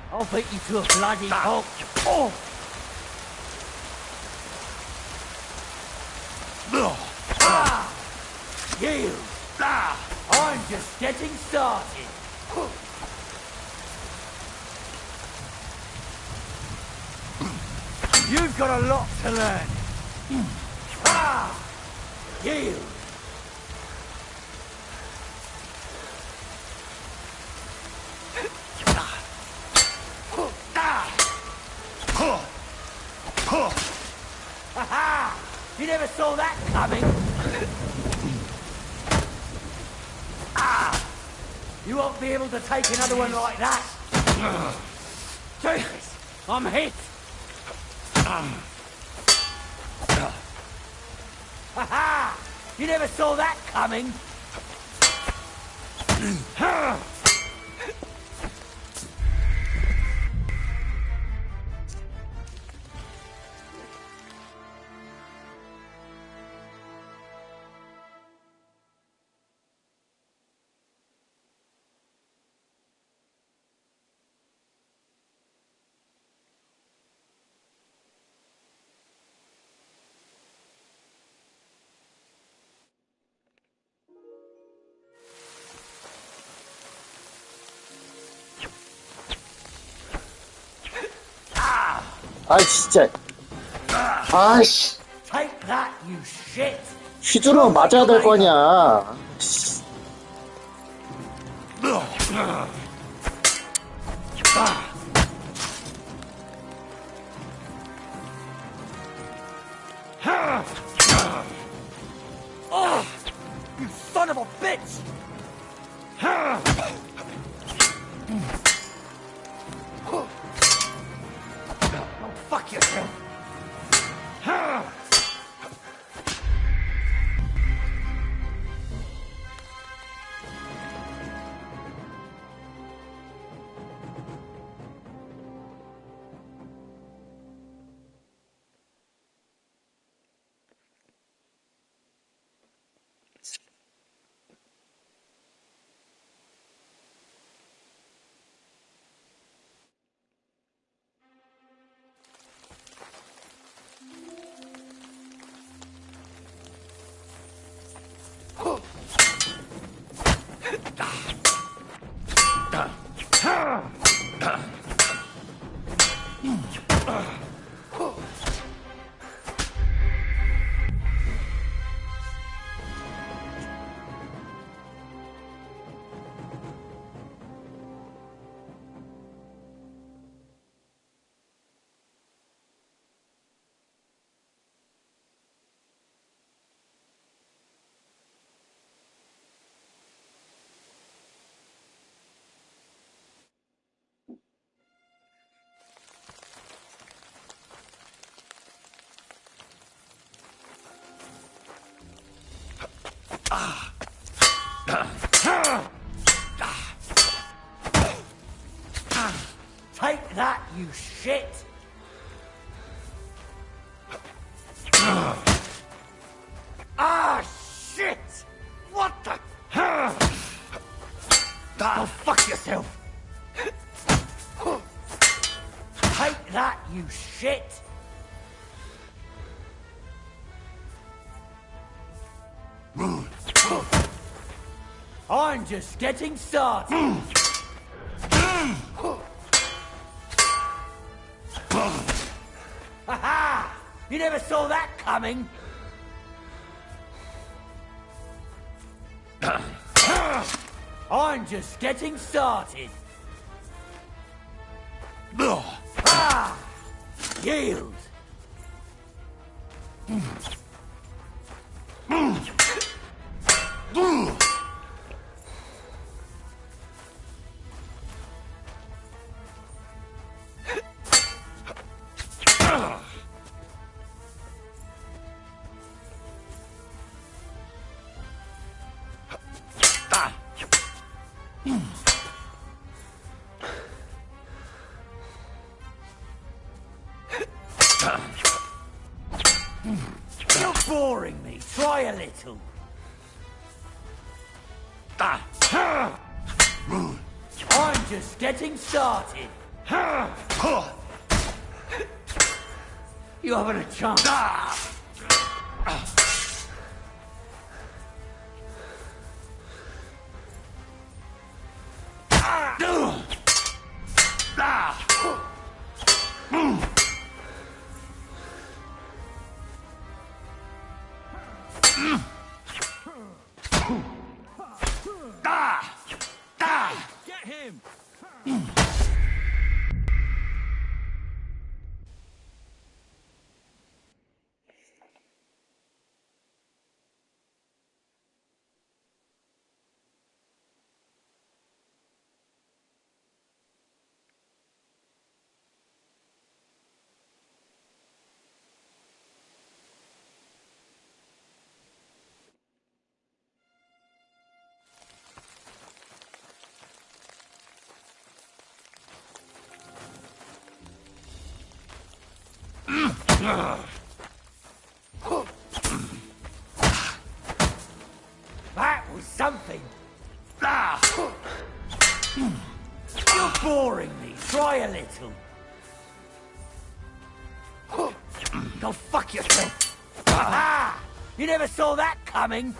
Speaker 10: I'll beat you to a bloody pulp. Oh. Yield. I'm just getting started. You've got a lot to learn. Yield. Ha-ha! You never saw that coming. You won't be able to take another one like that. Jesus, I'm hit. Ha-ha! You never saw that coming.
Speaker 1: 아 진짜. 아씨.
Speaker 10: Take that, you shit.
Speaker 1: 휘두르면 맞아야 될 거냐.
Speaker 10: Oh, you son of a bitch! Oh, fuck yourself.
Speaker 5: Take that, you shit! Ah, shit! What the? Go fuck yourself! Take that, you shit! I'm just getting started. Ha! You never saw that coming. I'm just getting started. Ah! Yield. You're boring me. Try a little. I'm just getting started. You haven't a chance.
Speaker 10: Get him!
Speaker 5: That was something. You're boring me. Try a little. Go fuck yourself. Ah! You never saw that coming.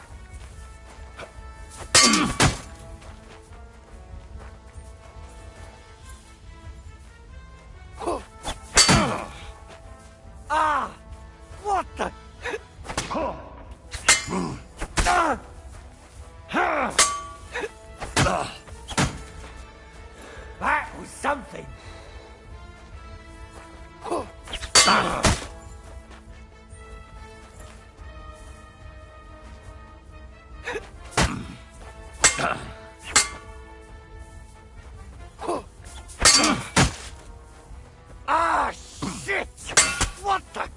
Speaker 5: Ah! What the? That was something. Ah, shit! What the?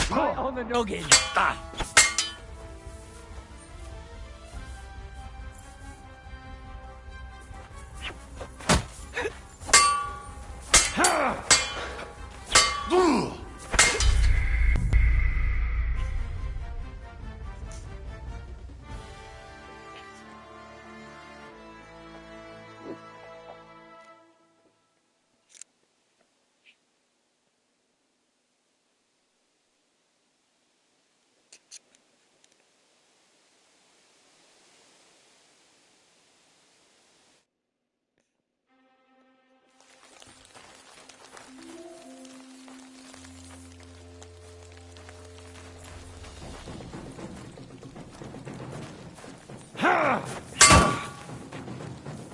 Speaker 5: Right on the noggin.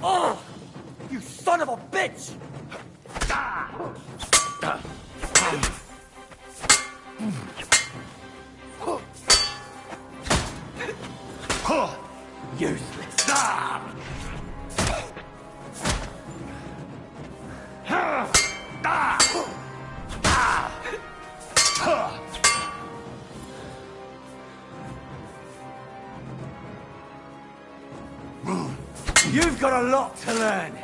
Speaker 5: Oh! You son of a bitch! Useless. You've got a lot to learn.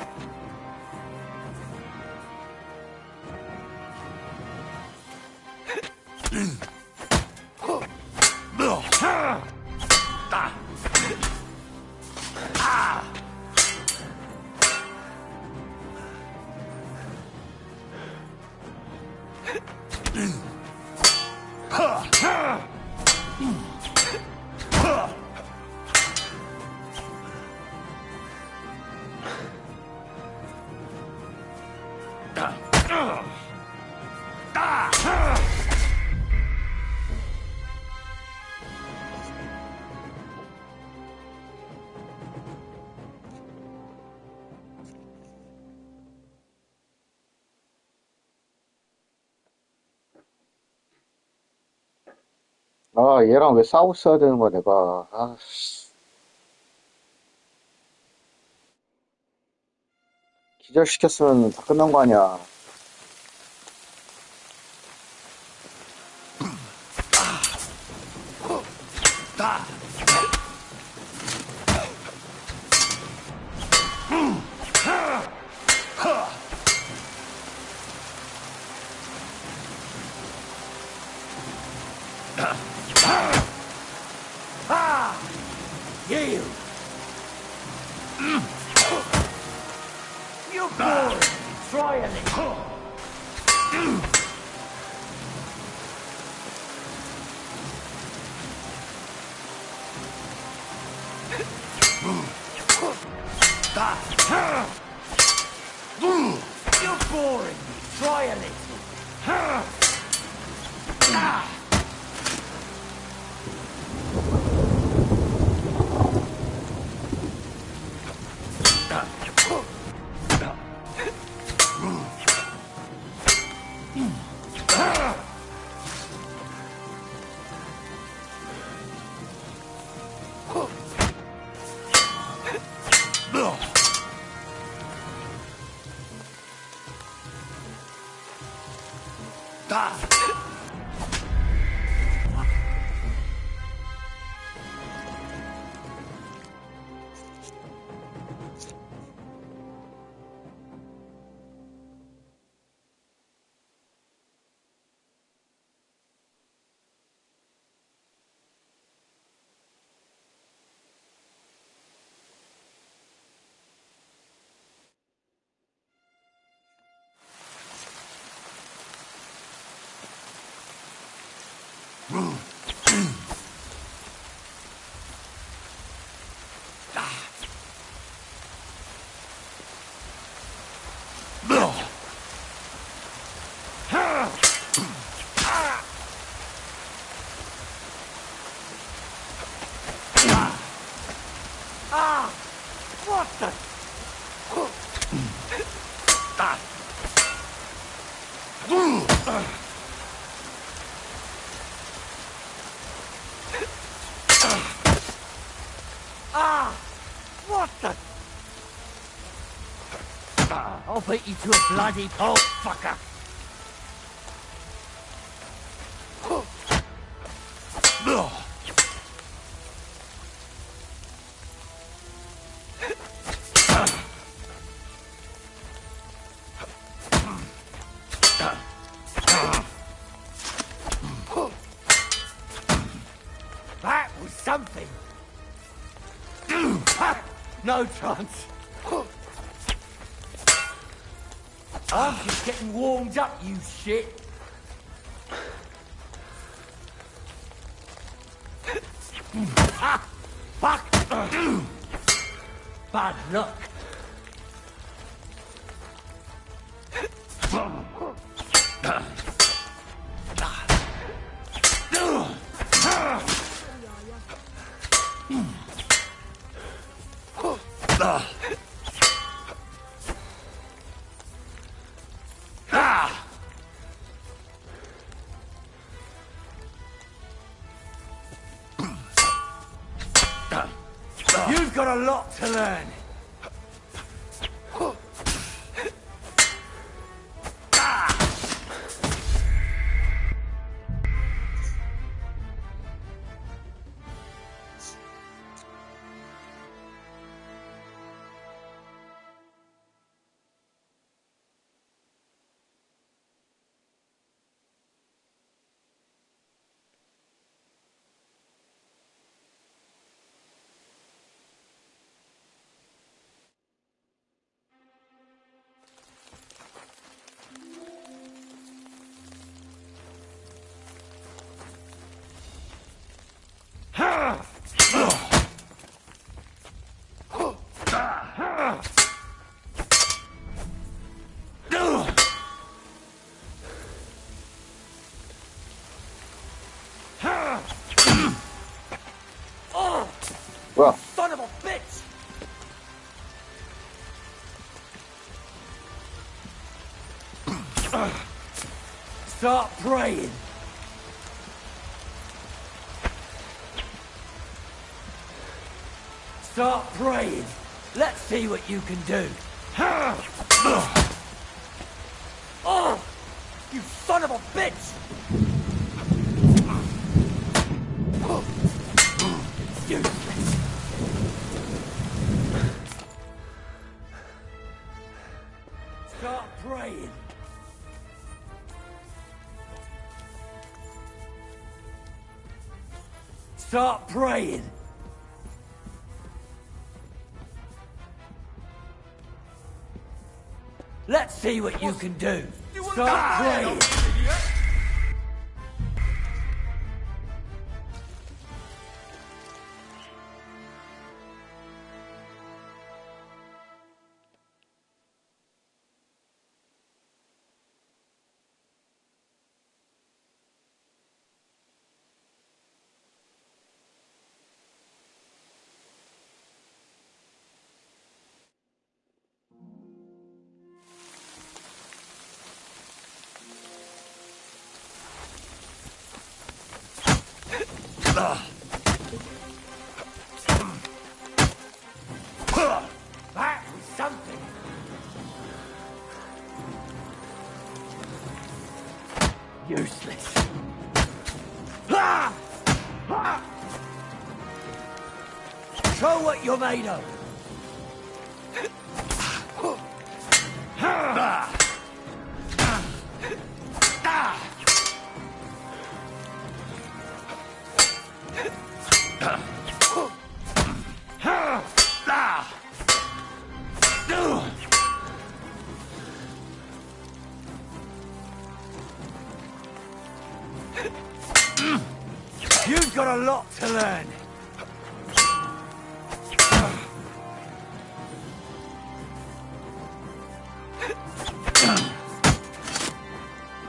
Speaker 1: 아, 얘랑 왜 싸우고 있어야 되는 거야, 내가. 아, 씨. 기절시켰으면 다 끝난 거 아니야.
Speaker 5: You! You're boring. Try a little. You're boring. Try a little. What the? What the? I'll beat you to a bloody pulp, fucker. That was something. No chance. I'm just getting warmed up, you shit. Fuck! Bad luck. You've got a lot to learn.
Speaker 1: 뭐야?
Speaker 5: Son of a bitch! Start praying. Start praying. Let's see what you can do. Oh! You son of a bitch! Useless. Start praying. Start praying. Let's see what you can do. Start praying. That was something. Useless. Show what you're made of. You've got a lot to learn.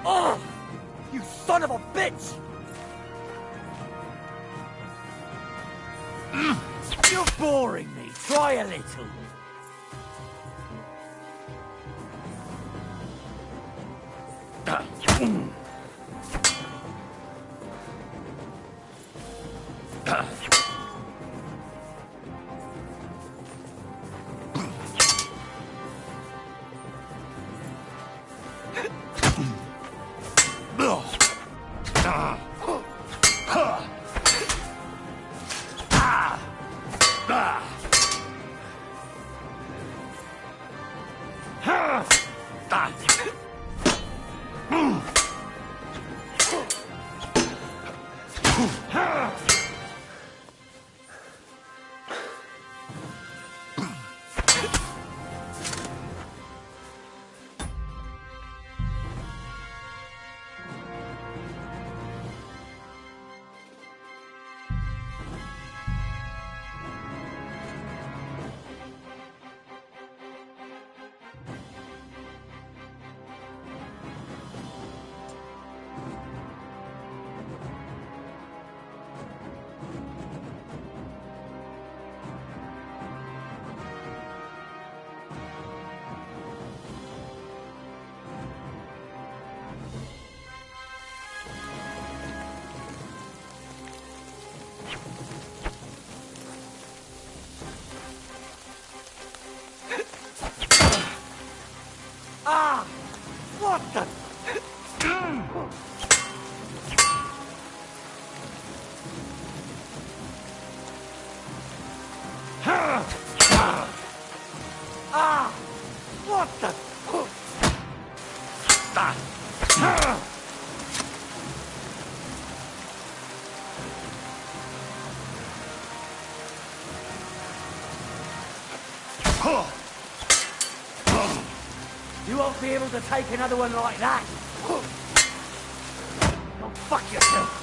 Speaker 5: Oh! You son of a bitch! You're boring me. Try a little. Ah! What the? Ah! What the? You won't be able to take another one like that. Go fuck yourself.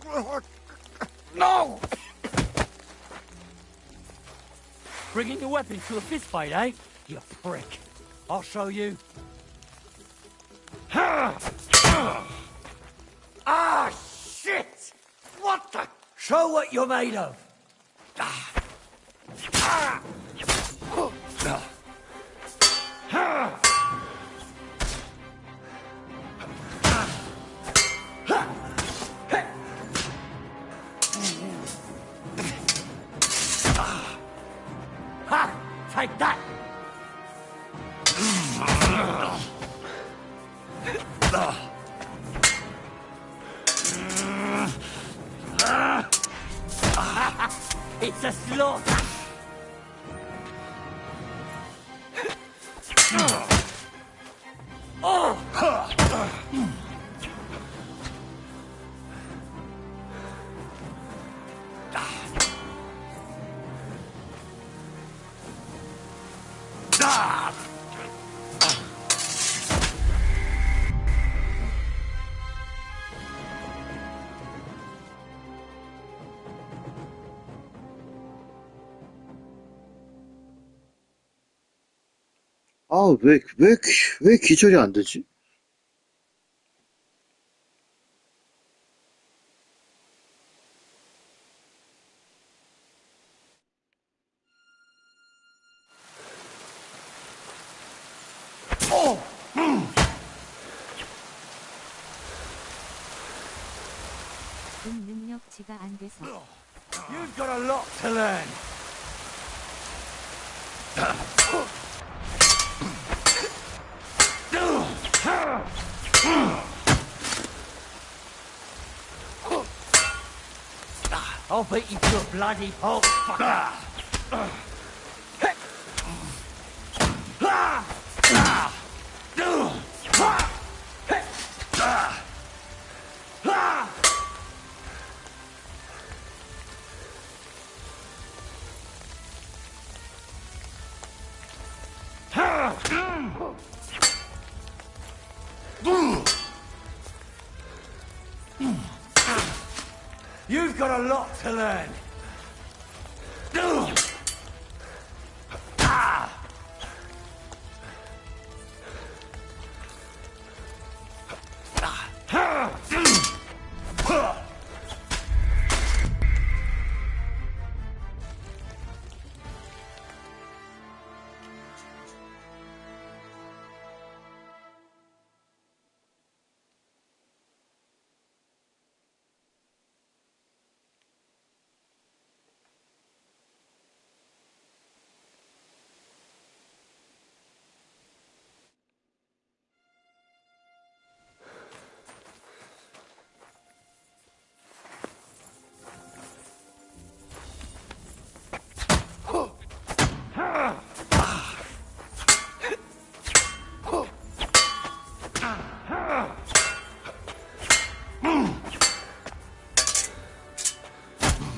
Speaker 5: What? No! Bringing your weapons to a fist fight, eh? You prick. I'll show you. Ah, shit! What the? Show what you're made of. Ha! Take that! It's a slaughter!
Speaker 1: 아, 왜 기절이 안 되지?
Speaker 19: 능력치가 안 돼서.
Speaker 5: You've got a lot to learn. I'll beat you to a bloody pulp, fucker! You've got a lot to learn.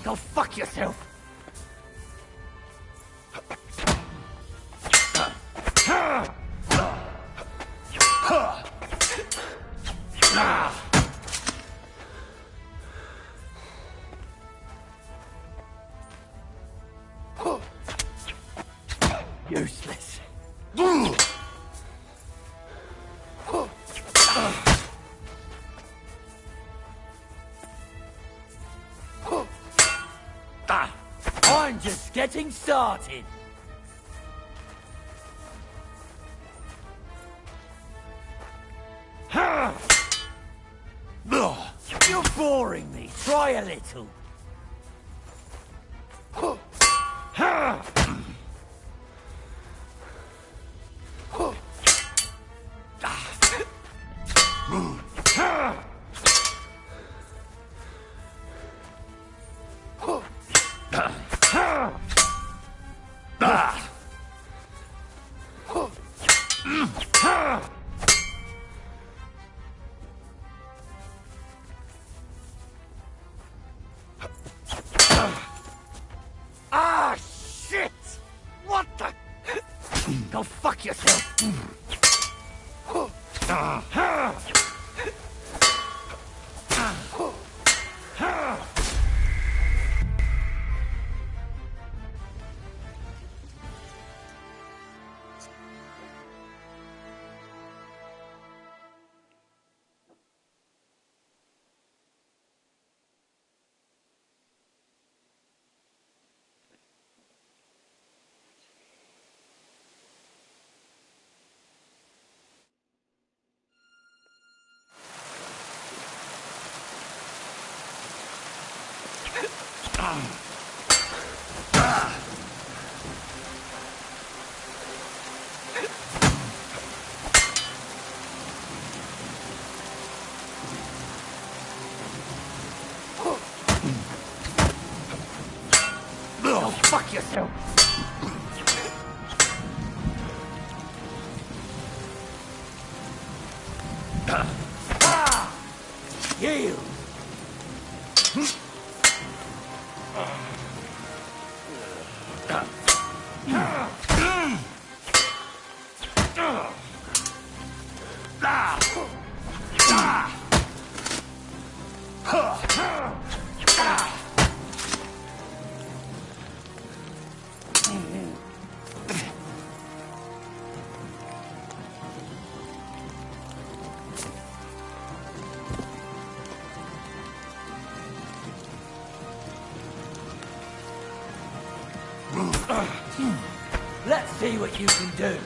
Speaker 5: Go fuck yourself! Useless. I'm just getting started. You're boring me. Try a little. Ah, shit! What the? Go fuck yourself! Go fuck yourself. Yield. Let's see what you can do.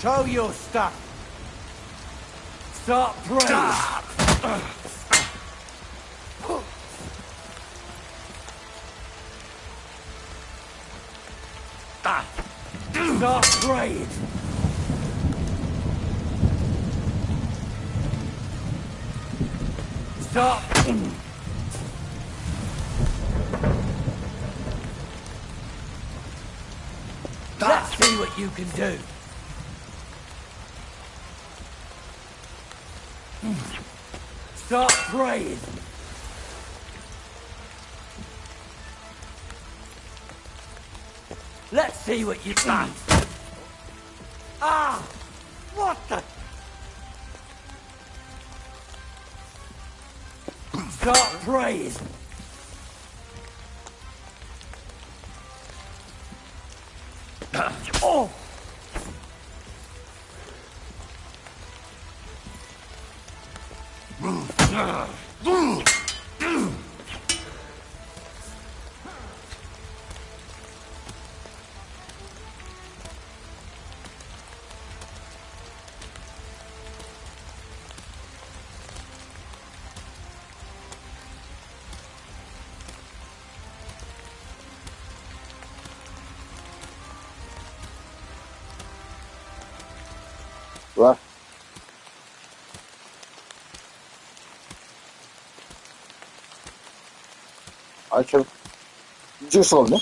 Speaker 5: Show your stuff. Start praying. Start praying. Stop. Let's see what you can do. Start praying. Let's see what you can. Ah! What the? Start praying. Oh!
Speaker 1: 와. 아, 저, 잊을 수가 없네?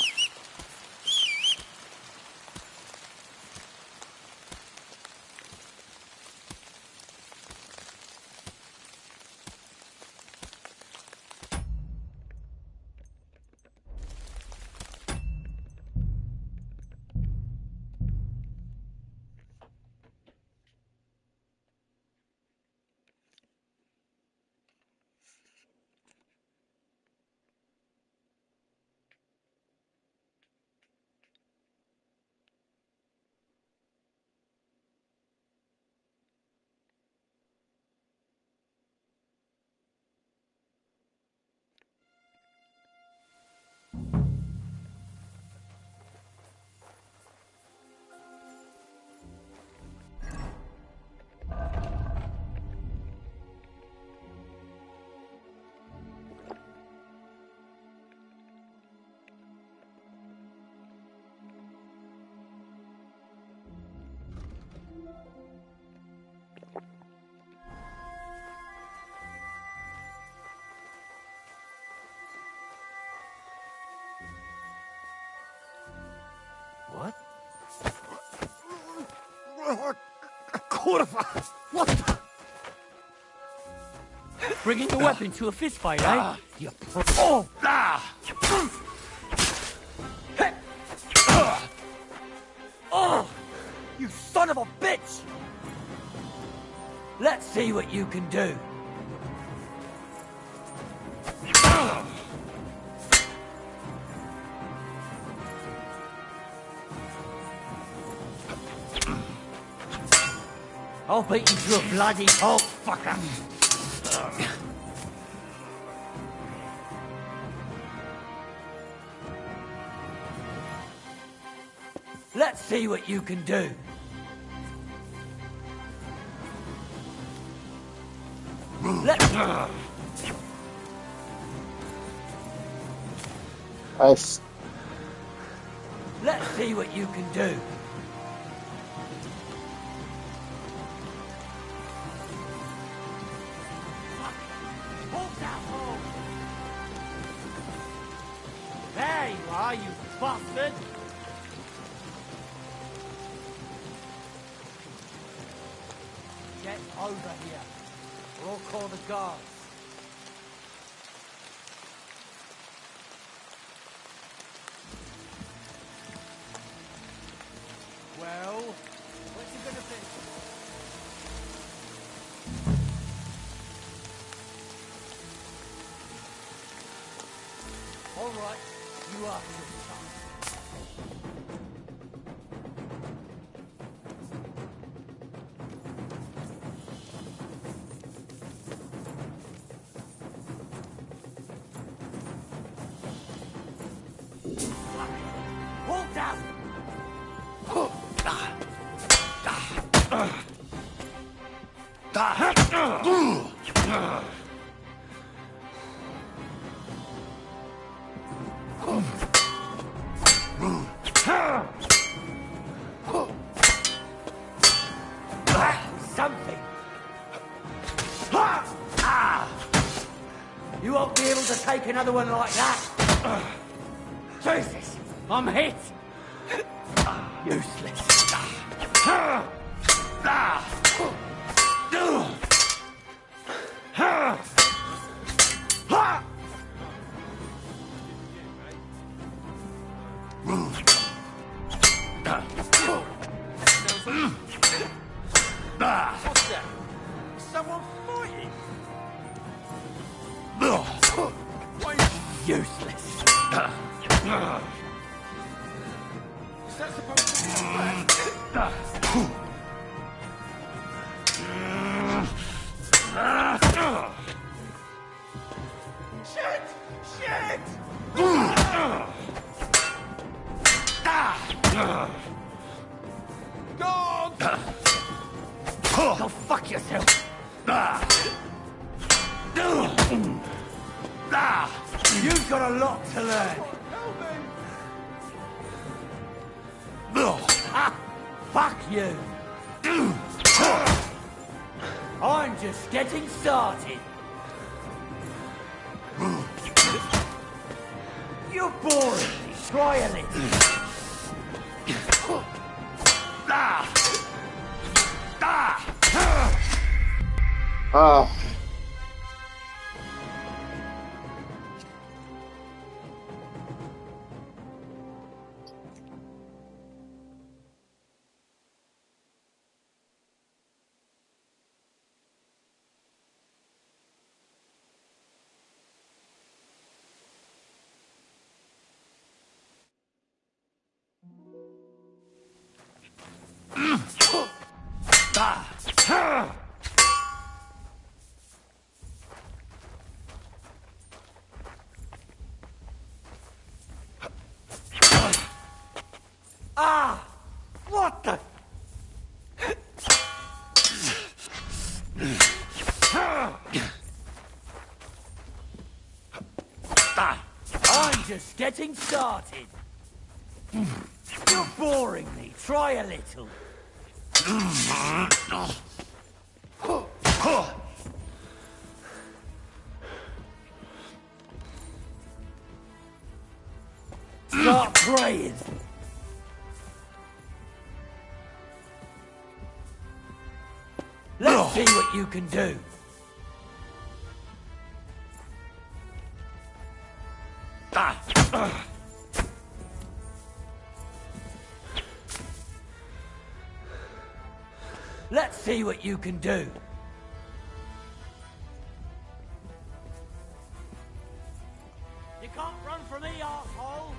Speaker 5: What the? Bringing your weapon to a fistfight, eh? You pro- Oh! Oh! You son of a bitch! Let's see what you can do. I'll beat you to a bloody pulp, fucker! Let's see what you can do.
Speaker 1: Nice.
Speaker 5: Let's see what you can do. There you are, you bastard! Get over here, or I'll call the guards. Well, what's it gonna be? All right, you are too tough. Hold down! Something. You won't be able to take another one like that. Jesus, I'm hit. Useless. What's that? Is someone fighting? Why useless? Is that supposed to be a Shit! Shit! Dog! Go fuck yourself! You've got a lot to learn. Fuck you! I'm just getting started. You're boring. Try a little.
Speaker 1: Ah.
Speaker 5: Ah! What the? I'm just getting started. You're boring me. Try a little. Start praying. what you can do. Let's see what you can do. You can't run from me, arsehole!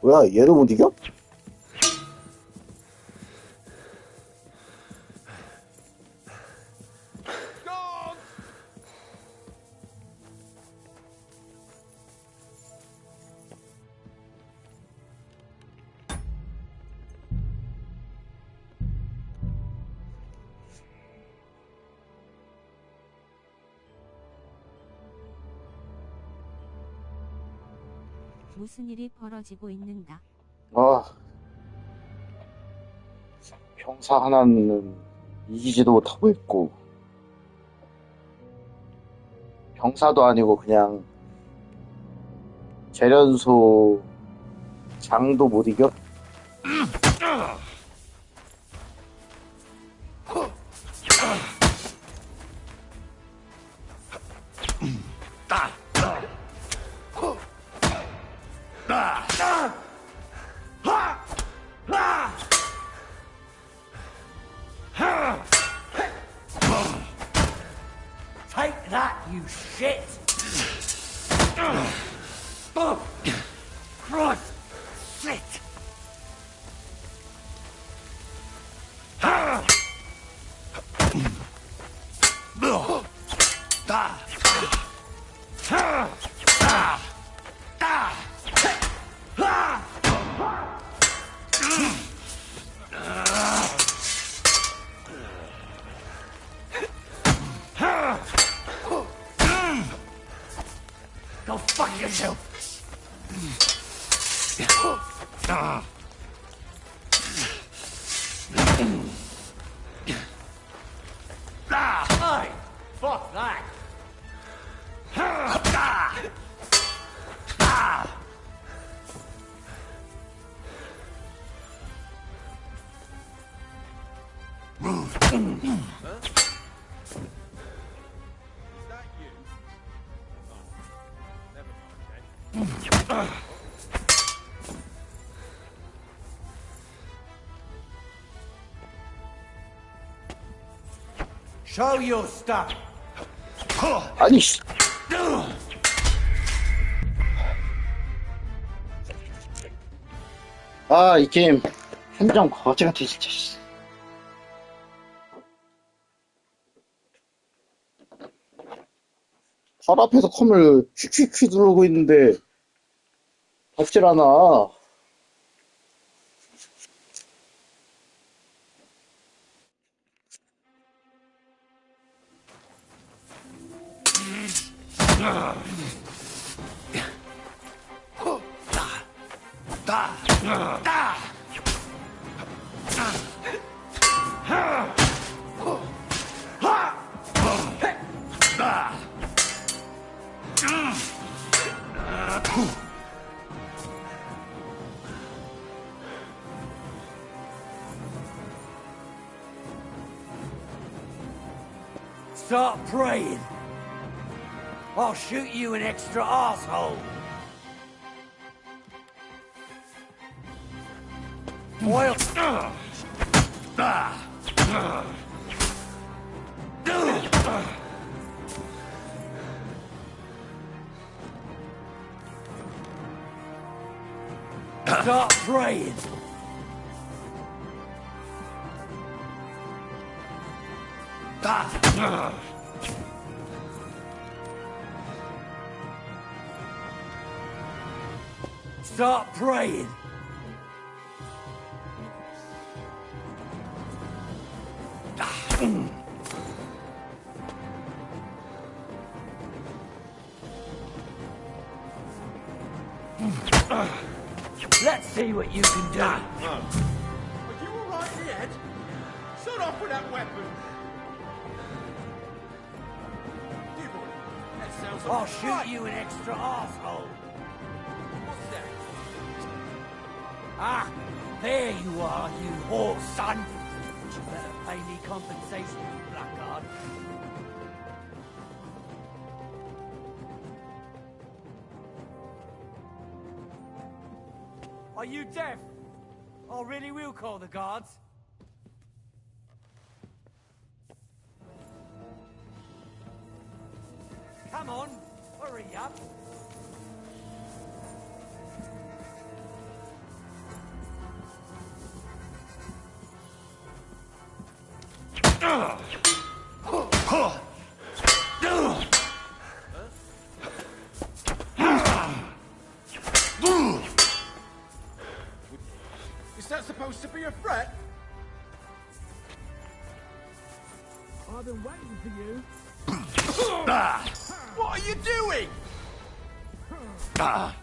Speaker 1: 뭐야, 얘도 못 이겨?
Speaker 19: 무슨 일이 벌어지고 있는가?
Speaker 1: 병사 하나는 이기지도 못하고 있고, 병사도 아니고 그냥 재련소 장도 못 이겨?
Speaker 5: Take that, you shit! Christ! Shit! Go fuck yourself! Hey! Fuck that! Show your stuff.
Speaker 1: 아니, 이 게임 한정 거지 같아 진짜. 바로 앞에서 컴을 휙휙휙 누르고 있는데 닿질 않아.
Speaker 5: Start praying. I'll shoot you an extra asshole. Well. Start praying. Start praying. Let's see what you can do.
Speaker 11: Are you alright in the head? Sod off with that weapon. That sounds like
Speaker 5: I'll
Speaker 11: a
Speaker 5: shoot
Speaker 11: fight.
Speaker 5: you an extra arsehole.
Speaker 11: What's that?
Speaker 5: Ah, there you are, you whore son. You better pay me compensation, you blackguard. Are you deaf? I really will call the guards. Come on, hurry up.
Speaker 11: Is that supposed to be a threat?
Speaker 10: I've been waiting for you.
Speaker 11: What are you doing? Guards!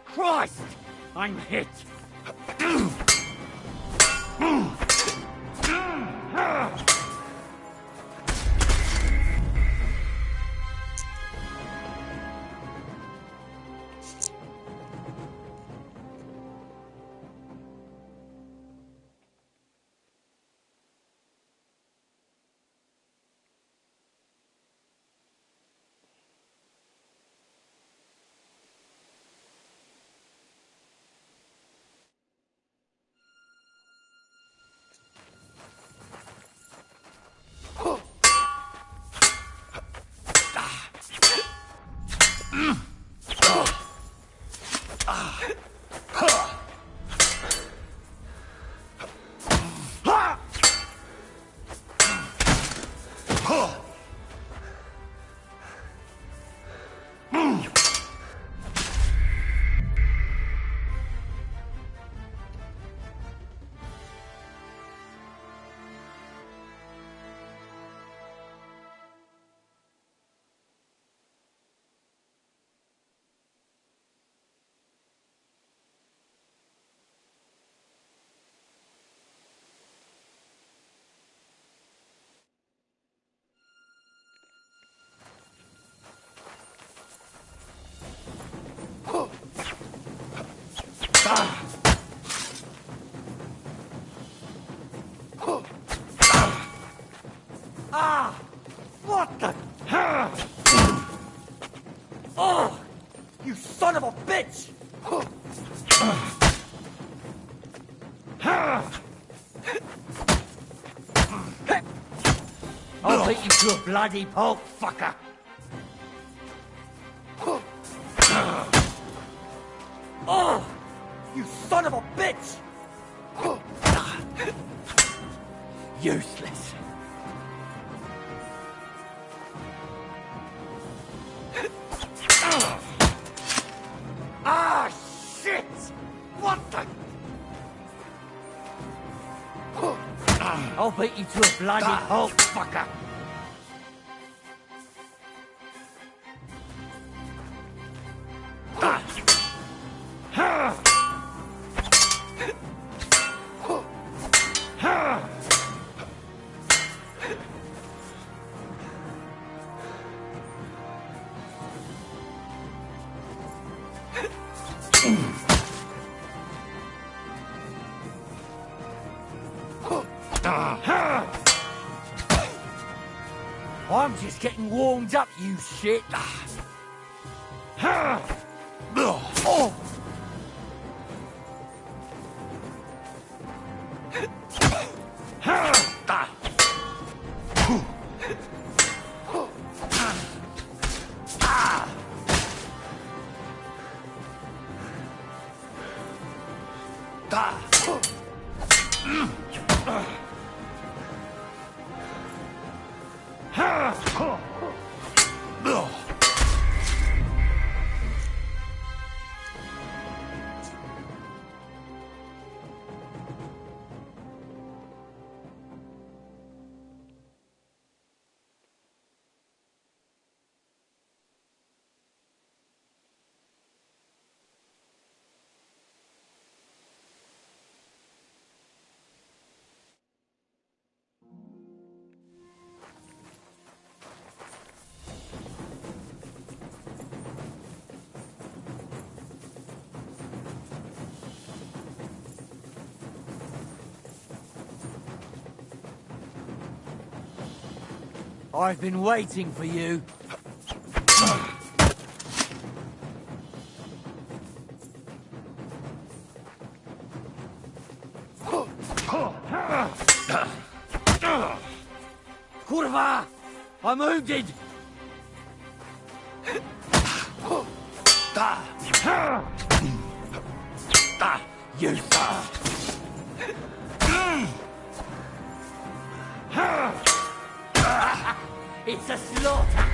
Speaker 5: Christ! I'm hit! Ah! What the? Oh! You son of a bitch! I'll beat you to a bloody pulp, fucker! Oh! You son of a bitch! Useless. Ah, shit! What the? I'll beat you to a bloody pulp, fucker! I'm just getting warmed up, you shit. Oh. I've been waiting for you. Kurva! I'm wounded! You It's a slaughter!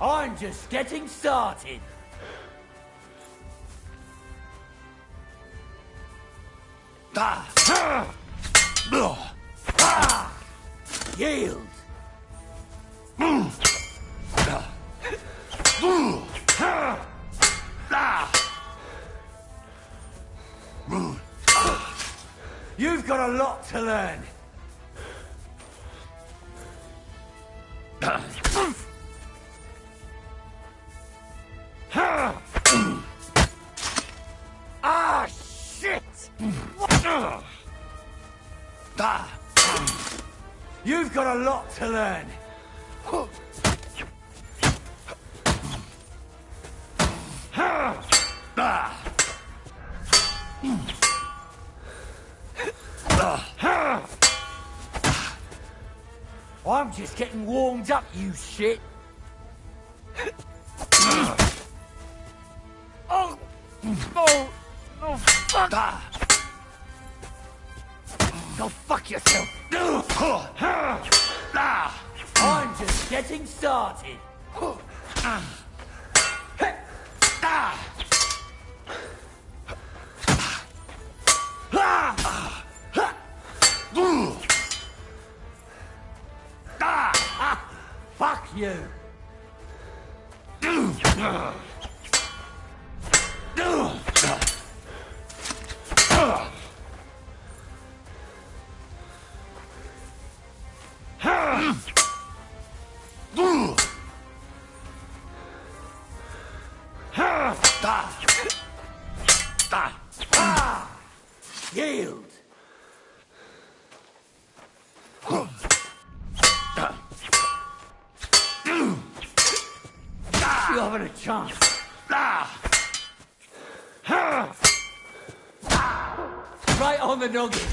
Speaker 5: I'm just getting started. Yield. You've got a lot to learn. Ah, shit! You've got a lot to learn. I'm just getting warmed up, you shit. Oh! No! No, fuck! Go fuck yourself! I'm just getting started. Fuck you! Yield! You haven't a chance. Right on the nugget.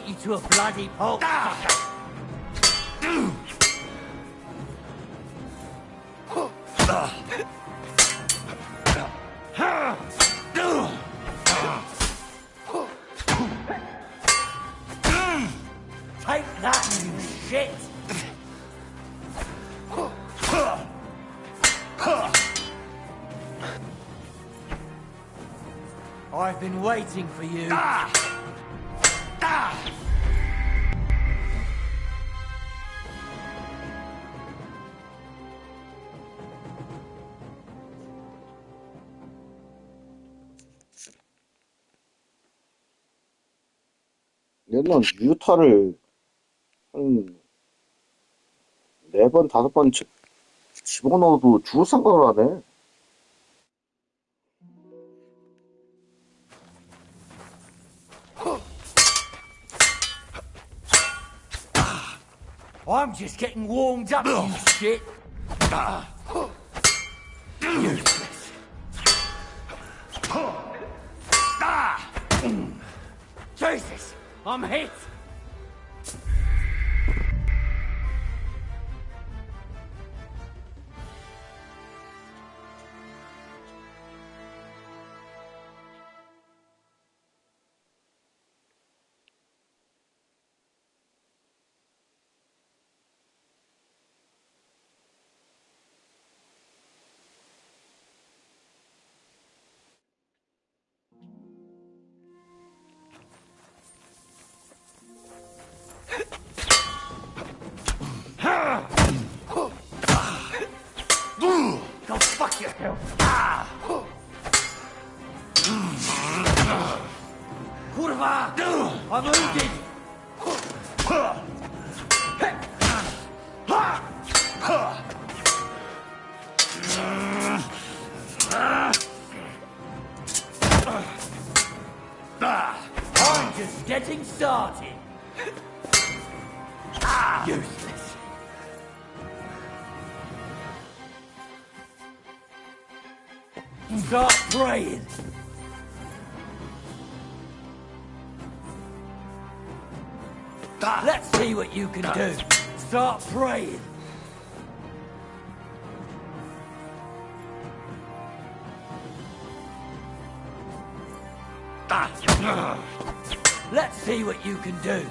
Speaker 5: put you to a bloody pulp. Take that, you shit! I've been waiting for you.
Speaker 1: 얘는 유타를 한 4번, 5번 집어넣어도 죽을 생각을 하네.
Speaker 5: I'm just getting warmed up, you shit. Useless. Jesus, I'm hit. Go fuck yourself. Kurwa! I'm wounded. I'm just getting started. Useless. Start praying. Let's see what you can do. Start praying. Let's see what you can do.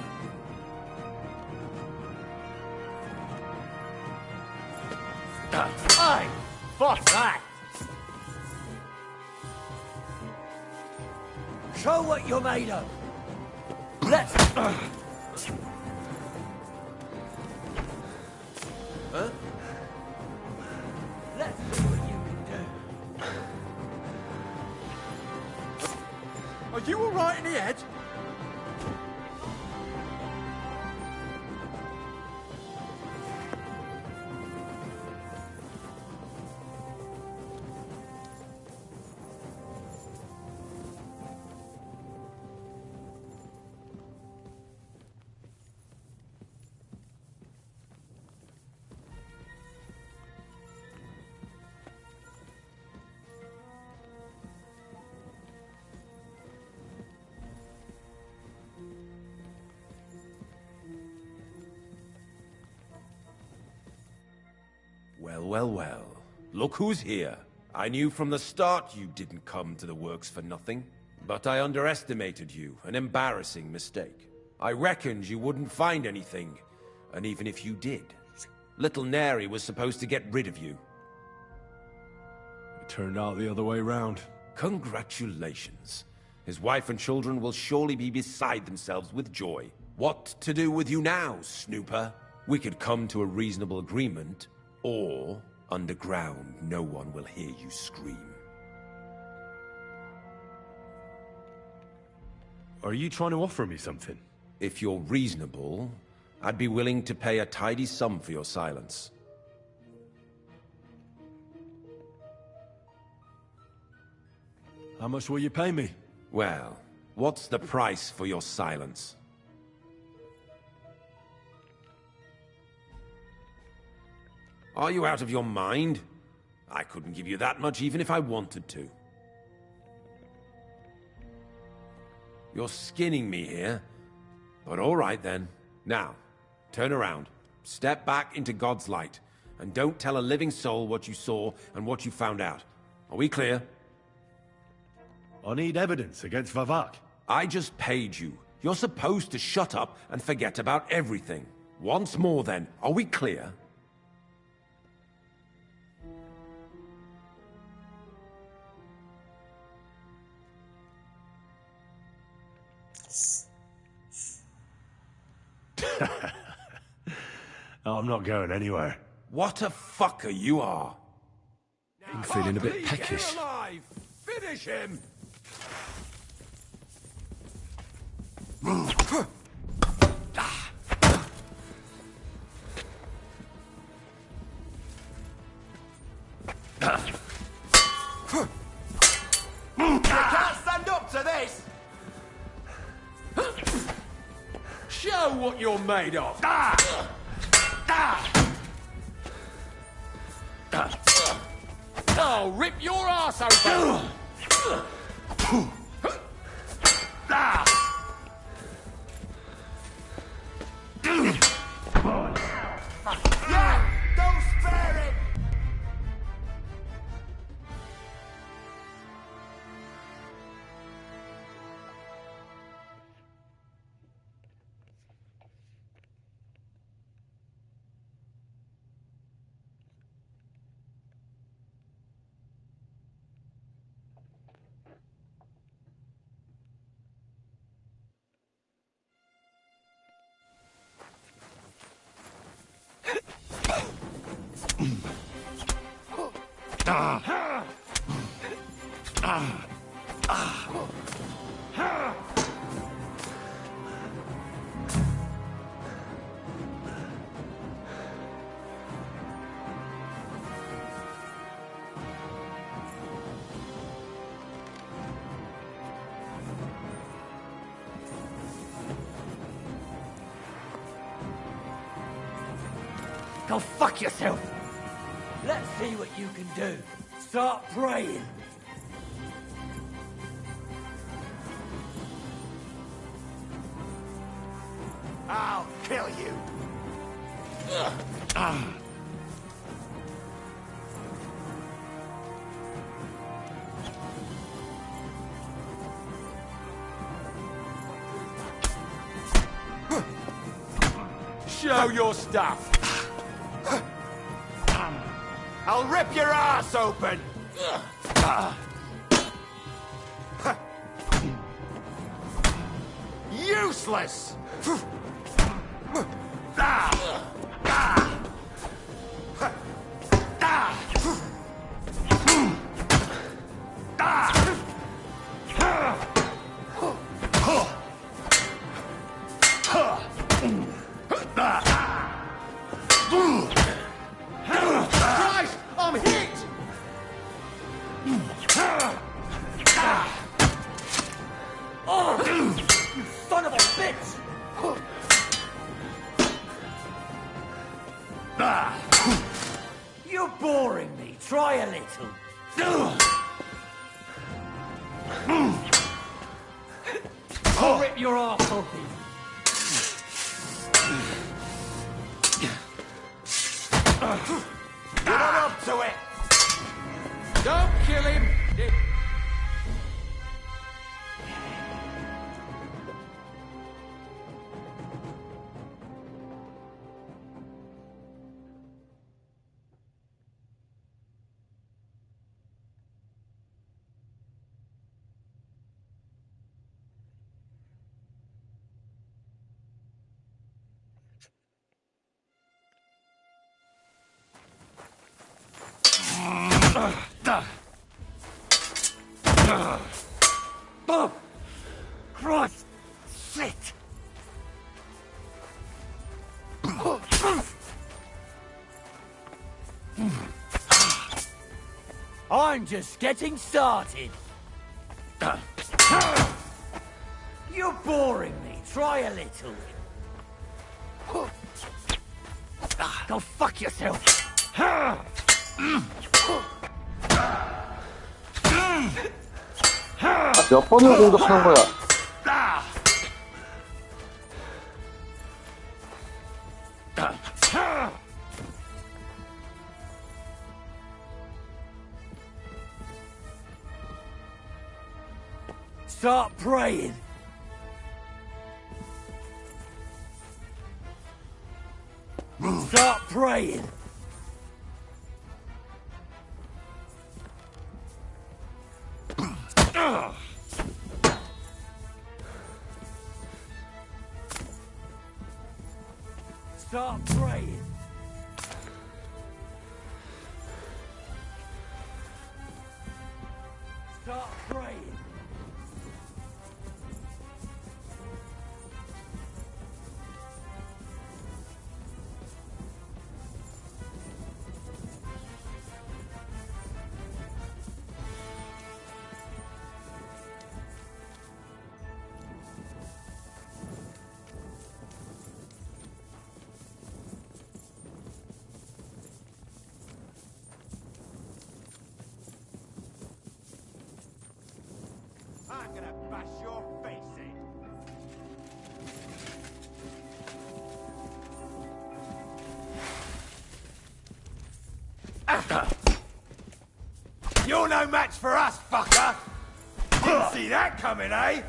Speaker 5: Hey, fuck that. Show what you're made of. Let's... Huh? Let's see what you can do.
Speaker 17: Are you all right in the head?
Speaker 15: Well. Look who's here. I knew from the start you didn't come to the works for nothing. But I underestimated you. An embarrassing mistake. I reckoned you wouldn't find anything. And even if you did, little Neri was supposed to get rid of you.
Speaker 18: It turned out the other way round.
Speaker 15: Congratulations. His wife and children will surely be beside themselves with joy. What to do with you now, snooper? We could come to a reasonable agreement, or underground no one will hear you scream.
Speaker 18: Are you trying to offer me something?
Speaker 15: If you're reasonable, I'd be willing to pay a tidy sum for your silence.
Speaker 18: How much will you pay me?
Speaker 15: Well, what's the price for your silence? Are you out of your mind? I couldn't give you that much even if I wanted to. You're skinning me here. But all right then. Now, turn around. Step back into God's light. And don't tell a living soul what you saw and what you found out. Are we clear?
Speaker 7: I need evidence against Vavak.
Speaker 15: I just paid you. You're supposed to shut up and forget about everything. Once more then, are we clear?
Speaker 7: I'm not going anywhere.
Speaker 15: What a fucker you are.
Speaker 7: I'm feeling a bit peckish.
Speaker 11: Finish him!
Speaker 15: You can't stand up to this!
Speaker 11: Show what you're made of! I'll rip your ass open!
Speaker 15: Yeah! Don't spare it!
Speaker 5: Go fuck yourself! Let's see what you can do. Start praying.
Speaker 15: I'll kill you!
Speaker 11: Show your stuff!
Speaker 15: I'll rip your ass open! Useless!
Speaker 11: Christ! I'm hit!
Speaker 5: Oh, you son of a bitch! You're boring me. Try a little. I'll rip your ass open.
Speaker 15: You're not up to it!
Speaker 11: Don't kill him!
Speaker 5: Oh, Christ! Shit! I'm just getting started. You're boring me. Try a little. Go fuck yourself.
Speaker 1: 몇 번을 공격하는 거야?
Speaker 5: Start praying. Start praying. Start praying. Start praying.
Speaker 12: I'm gonna bash your face in.
Speaker 11: You're no match for us, fucker! Didn't see that coming, eh?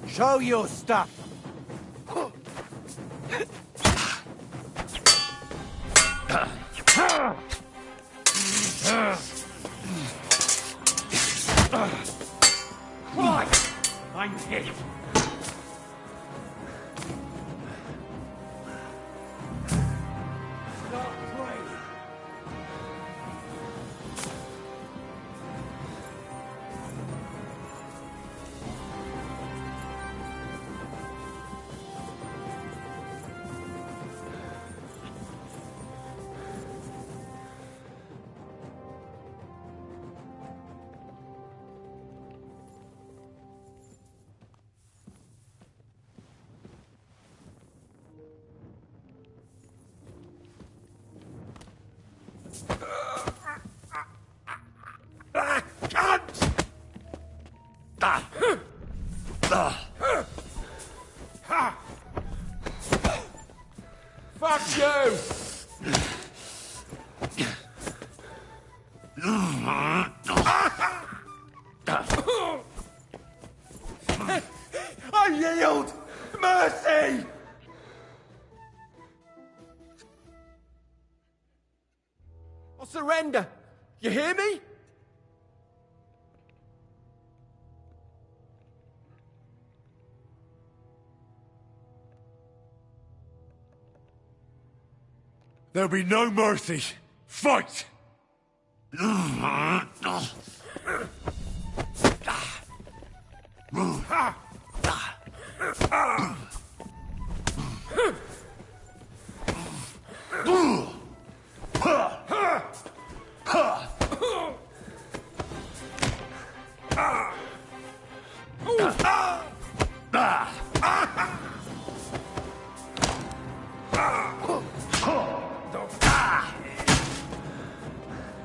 Speaker 5: Show your stuff.
Speaker 11: Right! I'm hit.
Speaker 5: Start praying.
Speaker 11: Fuck you! I yield! Mercy!
Speaker 15: I'll surrender. You hear me?
Speaker 18: There'll be no mercy. Fight!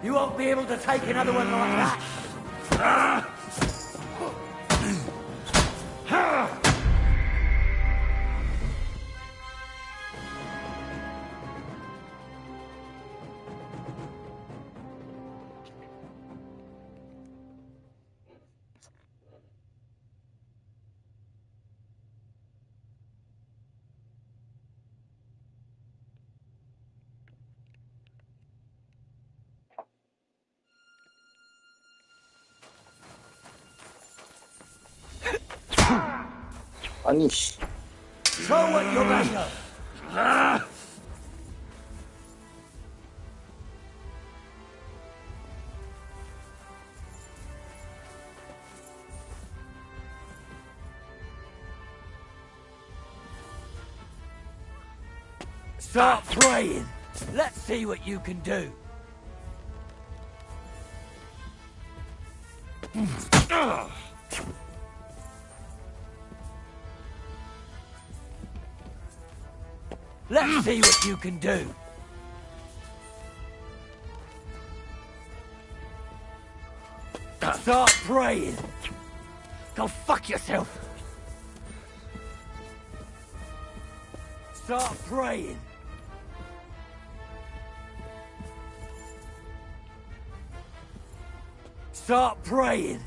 Speaker 5: You won't be able to take another one like that.
Speaker 1: 아니 씨.
Speaker 5: Show what you're made of. Start praying. Let's see what you can do. Let's see what you can do. Start praying. Go fuck yourself. Start praying. Start praying.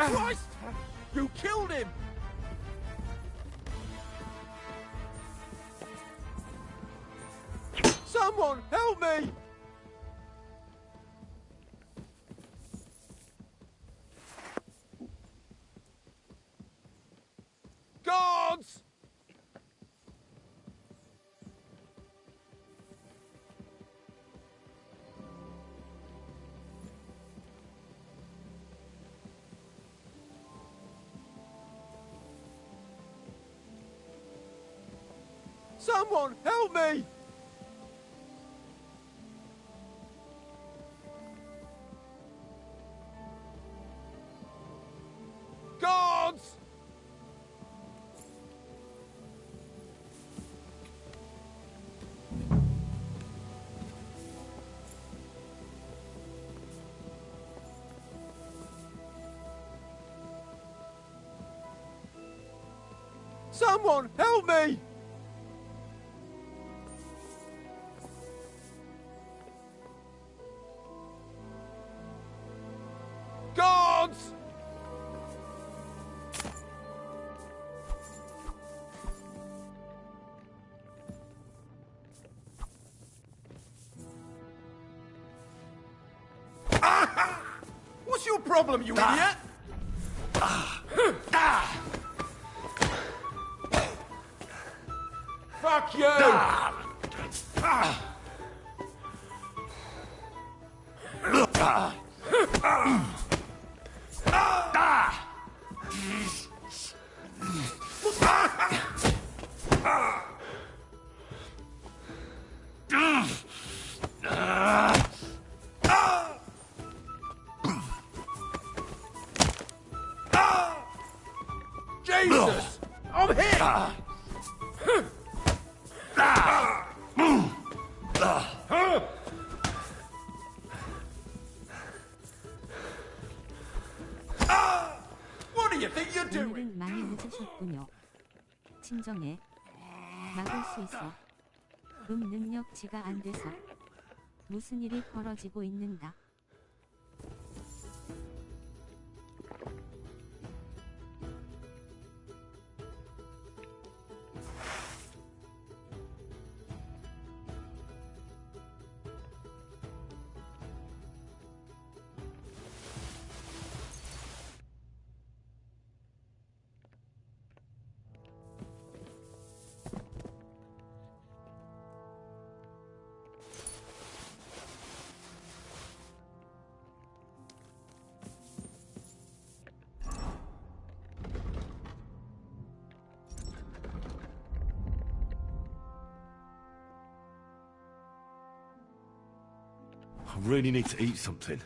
Speaker 11: Christ! You killed him! Someone help me! Guards! Someone help me! Guards! Someone help me! Guards! What's your problem, you idiot? Fuck you! Jesus! I'm hit! What do you think you're doing?
Speaker 19: 오늘은 많이 늦으셨군요. 진정해. 막을 수 있어. 능력치가 안 돼서. 무슨 일이 벌어지고 있는가?
Speaker 7: I really need to eat something.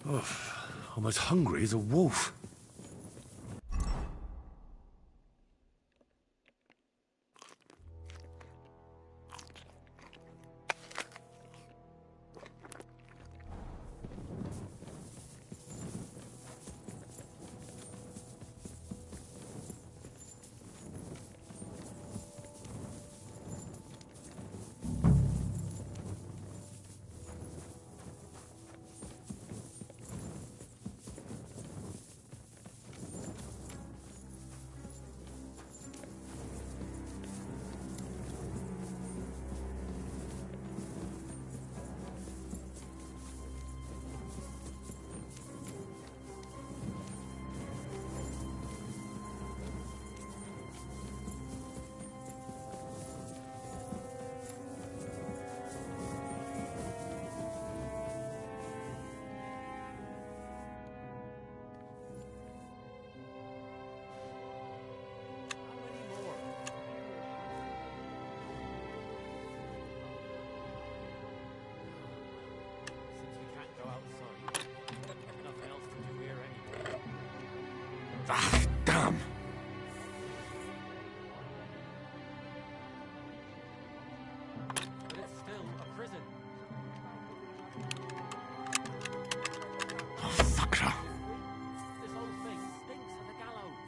Speaker 7: I'm as hungry as a wolf.
Speaker 8: Ah, damn!
Speaker 5: But it's still a prison.
Speaker 8: Oh, fucker.
Speaker 5: This whole thing stinks of the gallows.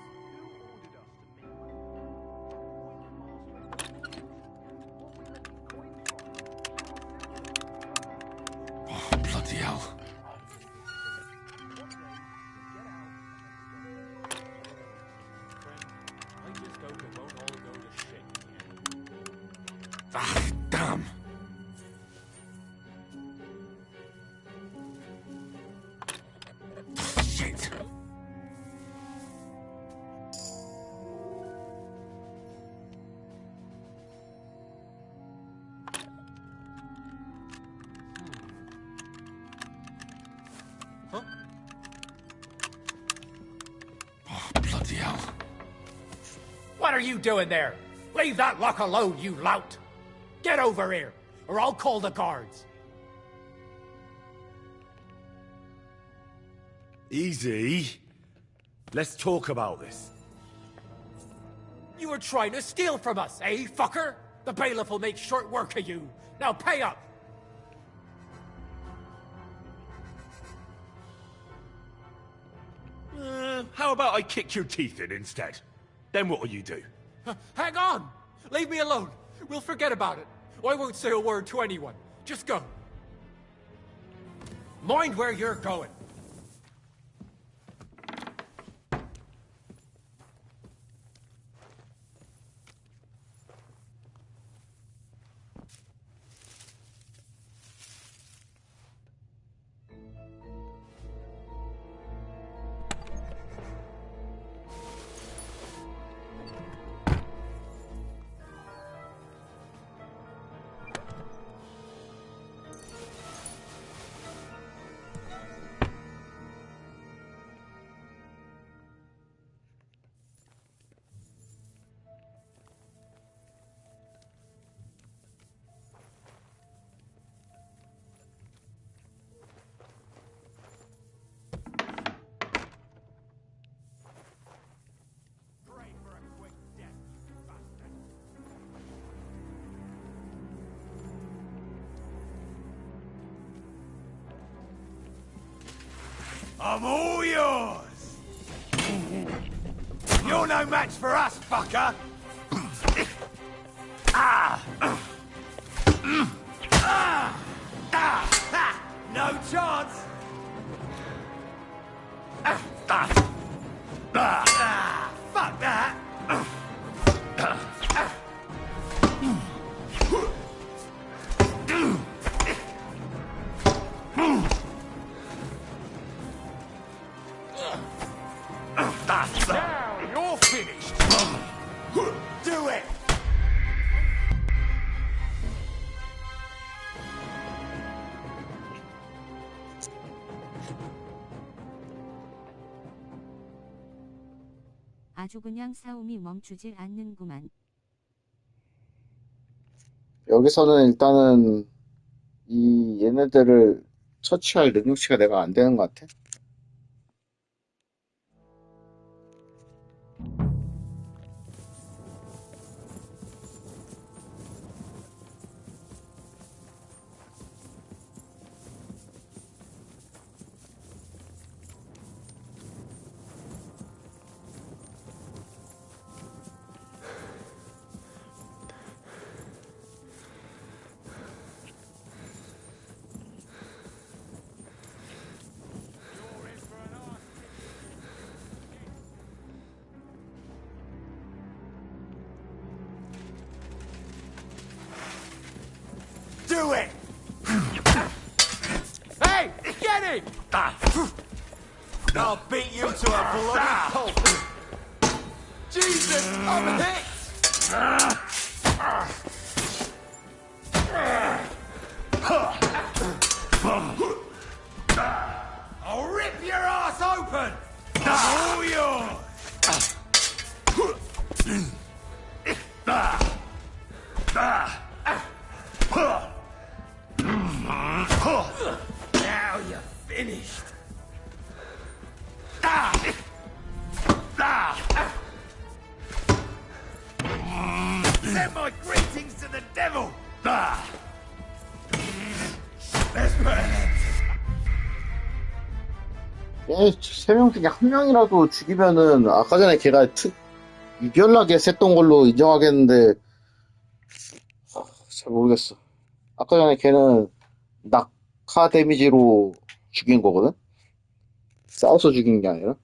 Speaker 8: Oh, bloody hell. Ah, damn! Shit!
Speaker 5: Huh?
Speaker 8: Oh, bloody hell.
Speaker 5: What are you doing there? Leave that lock alone, you lout! Get over here, or I'll call the guards.
Speaker 7: Easy. Let's talk about this.
Speaker 5: You were trying to steal from us, eh, fucker? The bailiff will make short work of you. Now pay up!
Speaker 7: How about I kick your teeth in instead? Then what'll you do?
Speaker 5: Hang on! Leave me alone. We'll forget about it. I won't say a word to anyone. Just go. Mind where you're going.
Speaker 11: I'm all yours! You're no match for us, fucker! No chance! Fuck that!
Speaker 8: Now you're finished!
Speaker 11: Do it!
Speaker 19: 아주 그냥 싸움이 멈추질 않는구만.
Speaker 1: 여기서는 일단은 이 얘네들을 처치할 능력치가 내가 안 되는 것 같아.
Speaker 5: Do it! Hey, get him!
Speaker 12: I'll beat you to a bloody pulp.
Speaker 5: Jesus, I'm hit! I'll rip your ass open!
Speaker 11: All yours!
Speaker 5: Now you're finished. Send my greetings to the devil!
Speaker 1: 세 명 중에 한 명이라도 죽이면은 아까 전에 걔가 유별나게 셌던 걸로 인정하겠는데 잘 모르겠어. 아까 전에 걔는 낙하 데미지로 죽인 거거든? 싸워서 죽인 게 아니라.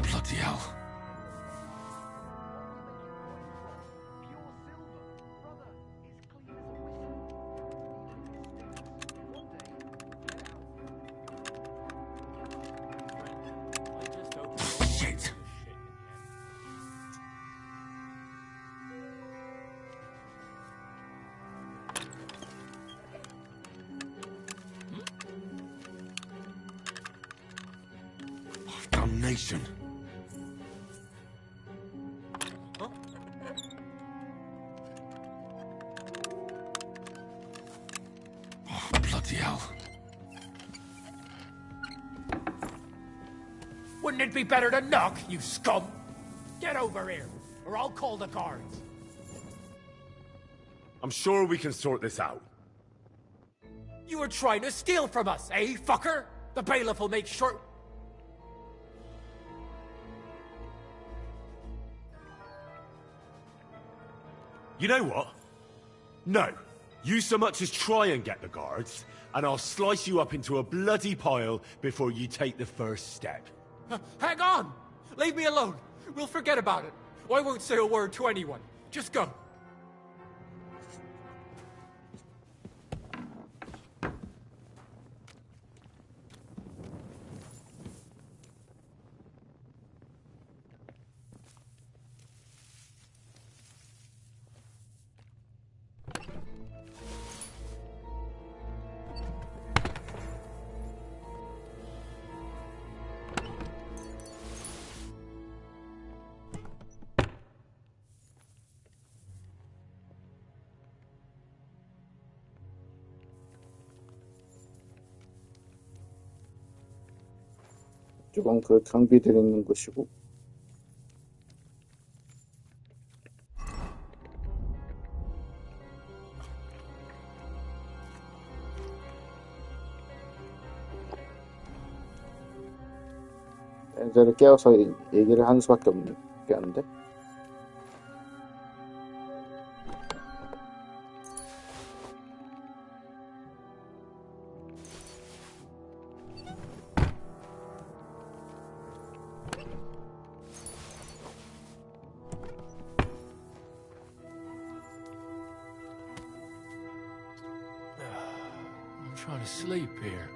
Speaker 11: Bloody hell. Shit. Damnation. Bloody hell.
Speaker 5: Wouldn't it be better to knock, you scum? Get over here, or I'll call the guards.
Speaker 7: I'm sure we can sort this out.
Speaker 5: You were trying to steal from us, eh, fucker? The bailiff will make sure...
Speaker 7: You know what? No. You so much as try and get the guards, and I'll slice you up into a bloody pile before you take the first step.
Speaker 5: Hang on! Leave me alone. We'll forget about it. I won't say a word to anyone. Just go.
Speaker 1: 이쪽은 그 경비들 있는 곳이고. 매니저를 깨워서 얘기를 하는 수밖에 없겠는데.
Speaker 8: I'm trying to sleep here.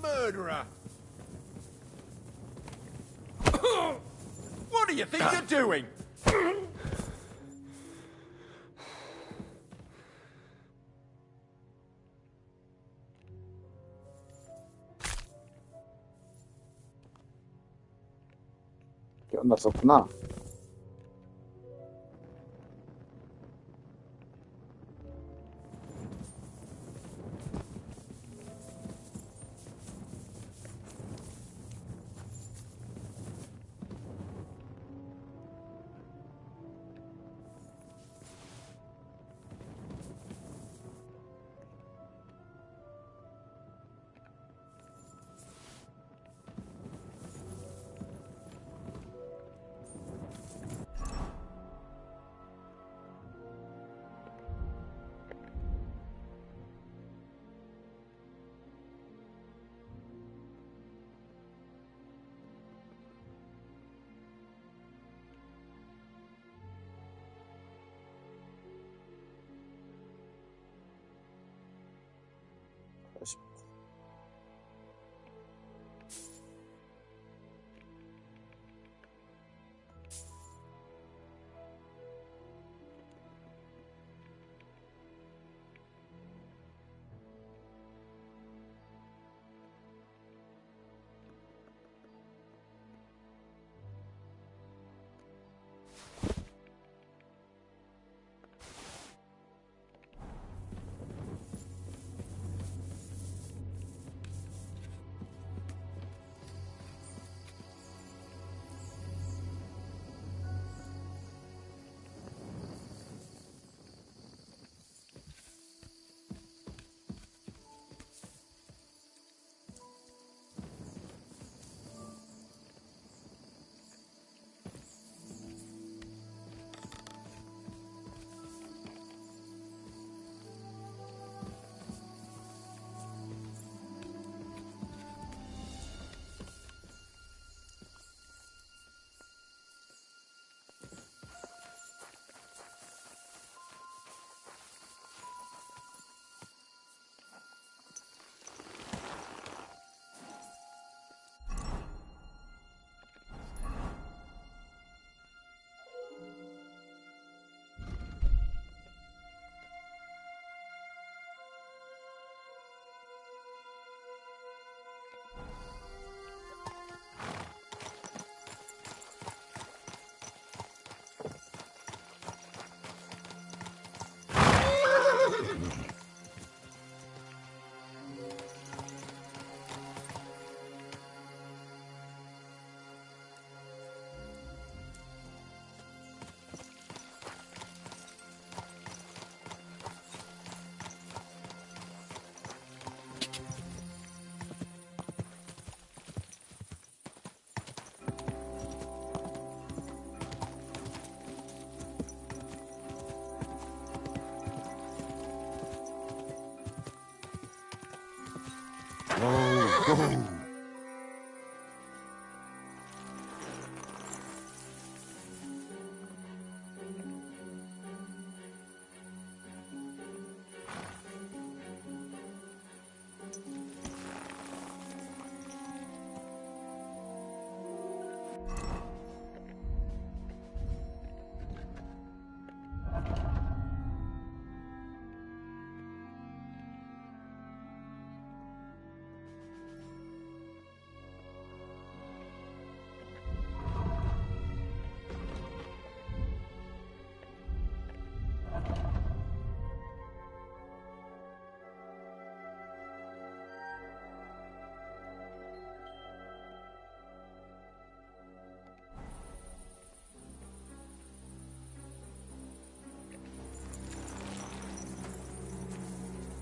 Speaker 11: Murderer! What do you think you're doing?
Speaker 1: 깨어났었구나.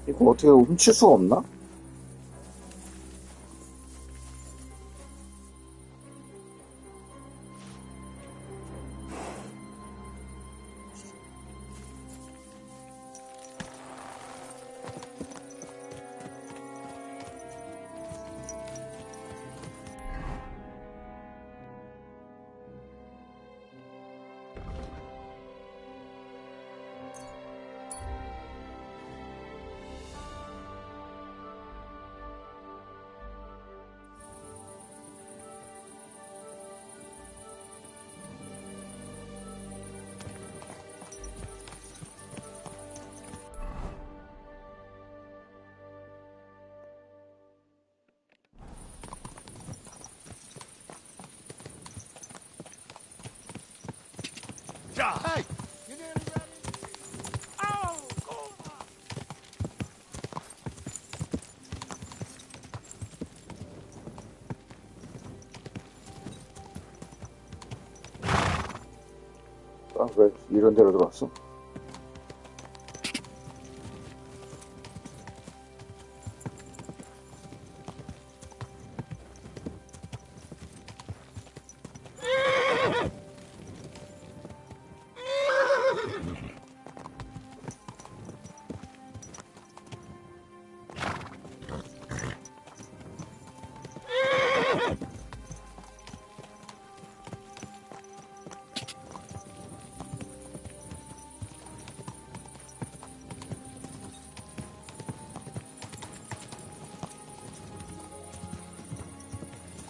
Speaker 1: 이거 어떻게 훔칠 수가 없나?
Speaker 11: Hey! You nearly ran into me. Ow!
Speaker 1: 아, 왜 이런 데로 들어왔어?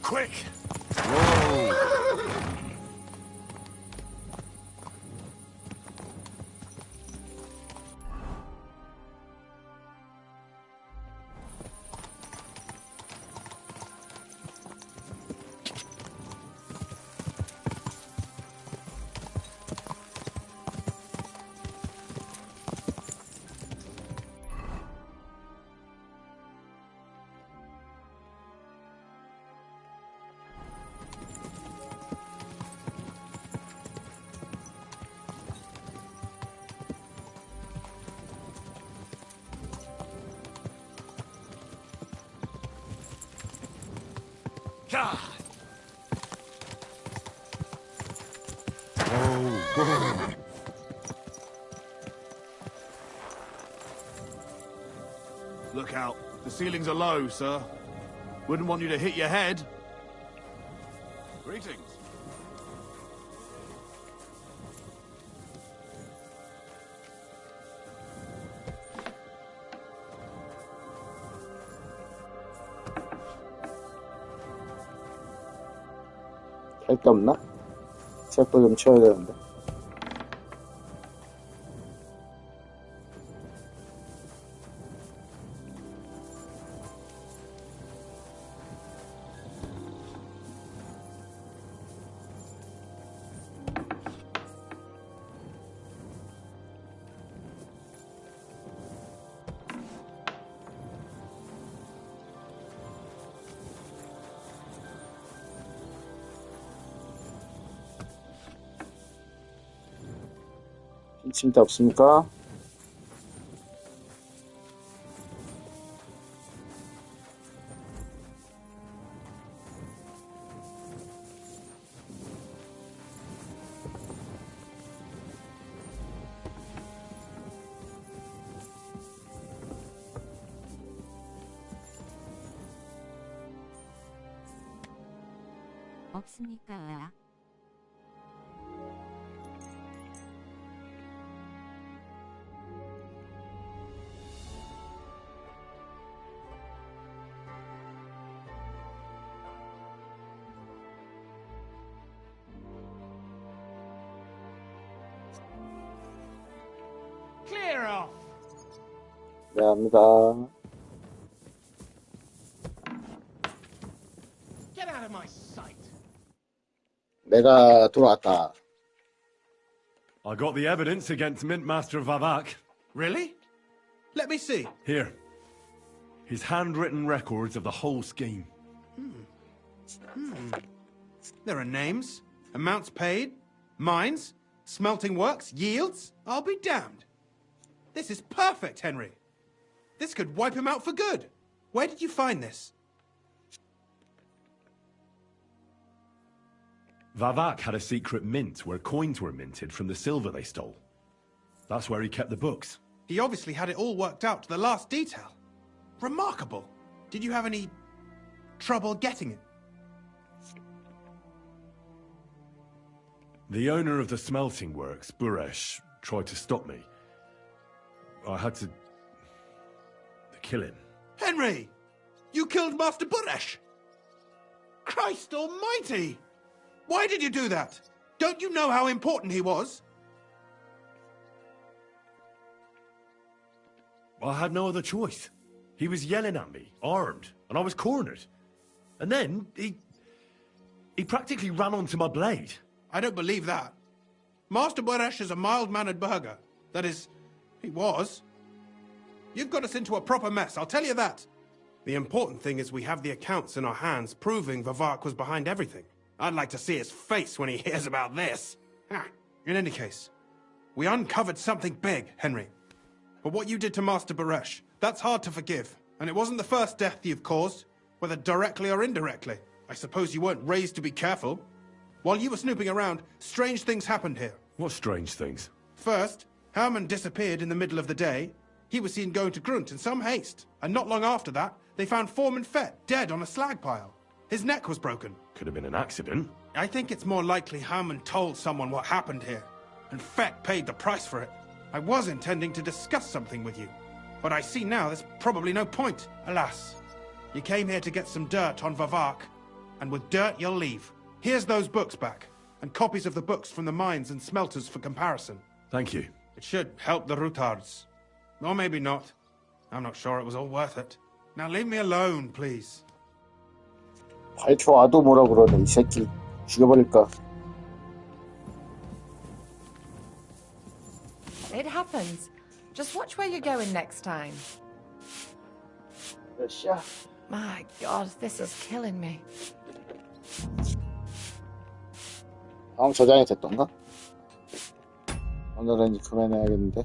Speaker 11: Quick! God!
Speaker 2: Look out. The ceilings are low, sir. Wouldn't want you to hit your head. Greetings.
Speaker 1: 할 게 없나? 책도 좀 치워야 되는데. 침대 없습니까?
Speaker 19: 없습니까?
Speaker 5: Clear off!
Speaker 1: 미안합니다.
Speaker 5: Get out of my sight!
Speaker 1: 내가 돌아왔다.
Speaker 7: I got the evidence against Mintmaster Vavak.
Speaker 2: Really? Let me see.
Speaker 7: Here. His handwritten records of the whole scheme.
Speaker 2: There are names, amounts paid, mines, smelting works, yields. I'll be damned. This is perfect, Henry. This could wipe him out for good. Where did you find this?
Speaker 7: Vavak had a secret mint where coins were minted from the silver they stole. That's where he kept the books.
Speaker 2: He obviously had it all worked out to the last detail. Remarkable. Did you have any trouble getting it?
Speaker 7: The owner of the smelting works, Buresh, tried to stop me. I had to kill him.
Speaker 2: Henry! You killed Master Buresh! Christ almighty! Why did you do that? Don't you know how important he was?
Speaker 7: I had no other choice. He was yelling at me, armed, and I was cornered. And then he practically ran onto my blade.
Speaker 2: I don't believe that. Master Buresh is a mild-mannered burgher. That is, he was. You've got us into a proper mess, I'll tell you that. The important thing is we have the accounts in our hands proving Vavak was behind everything. I'd like to see his face when he hears about this. In any case, we uncovered something big, Henry. But what you did to Master Buresh, that's hard to forgive. And it wasn't the first death you've caused, whether directly or indirectly. I suppose you weren't raised to be careful. While you were snooping around, strange things happened here.
Speaker 7: What strange things?
Speaker 2: First, Herman disappeared in the middle of the day. He was seen going to Grunt in some haste. And not long after that, they found Foreman Fett dead on a slag pile. His neck was broken.
Speaker 7: Could have been an accident.
Speaker 2: I think it's more likely Herman told someone what happened here. And Fett paid the price for it. I was intending to discuss something with you. But I see now there's probably no point. Alas, you came here to get some dirt on Vavak. And with dirt, you'll leave. Here's those books back, and copies of the books from the mines and smelters for comparison.
Speaker 7: Thank you.
Speaker 2: It should help the Rutards. Or maybe not. I'm not sure it was all worth it. Now leave me alone, please.
Speaker 1: 발표 와도 뭐라 그러네, 이 새끼. 죽여버릴까.
Speaker 13: It happens. Just watch where you're going next time.
Speaker 1: 몇 시야?
Speaker 13: My God, this is killing me.
Speaker 1: 다음 저장이 됐던가? 오늘은 그만해야겠는데.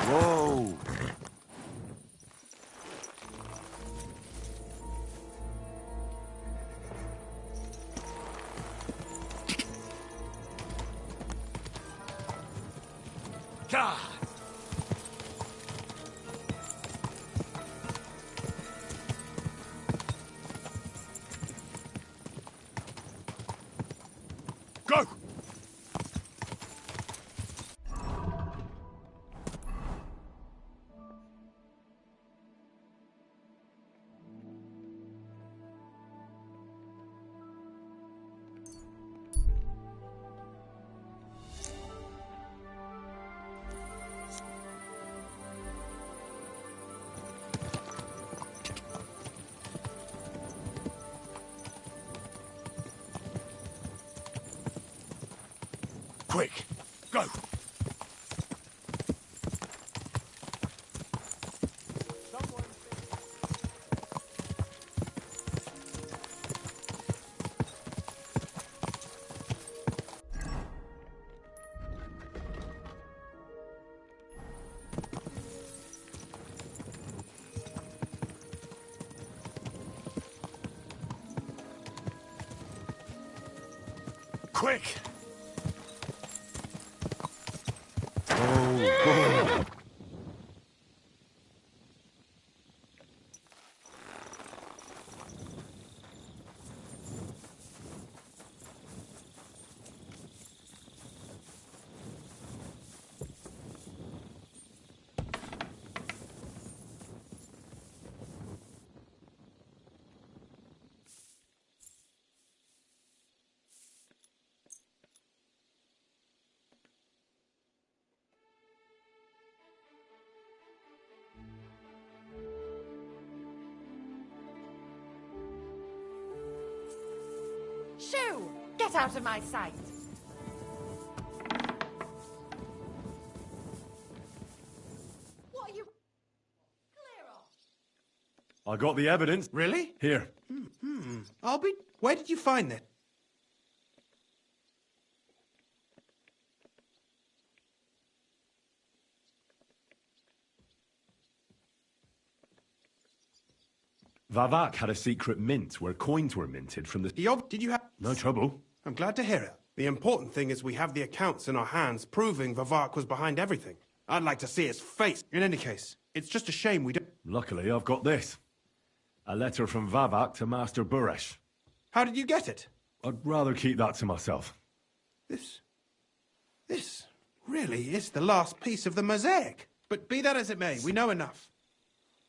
Speaker 16: Whoa!
Speaker 11: Go! Quick, go! Quick!
Speaker 16: Oh.
Speaker 13: Shoo! Get out of my sight! What are you... Clear off!
Speaker 7: I got the evidence.
Speaker 2: Really?
Speaker 7: Here.
Speaker 2: Where did you find it?
Speaker 7: Vavak had a secret mint where coins were minted from the...
Speaker 2: Did you have...
Speaker 7: No trouble.
Speaker 2: I'm glad to hear it. The important thing is we have the accounts in our hands proving Vavak was behind everything. I'd like to see his face. In any case, it's just a shame we don't...
Speaker 7: Luckily, I've got this. A letter from Vavak to Master Buresh.
Speaker 2: How did you get it?
Speaker 7: I'd rather keep that to myself.
Speaker 2: This really is the last piece of the mosaic. But be that as it may, we know enough.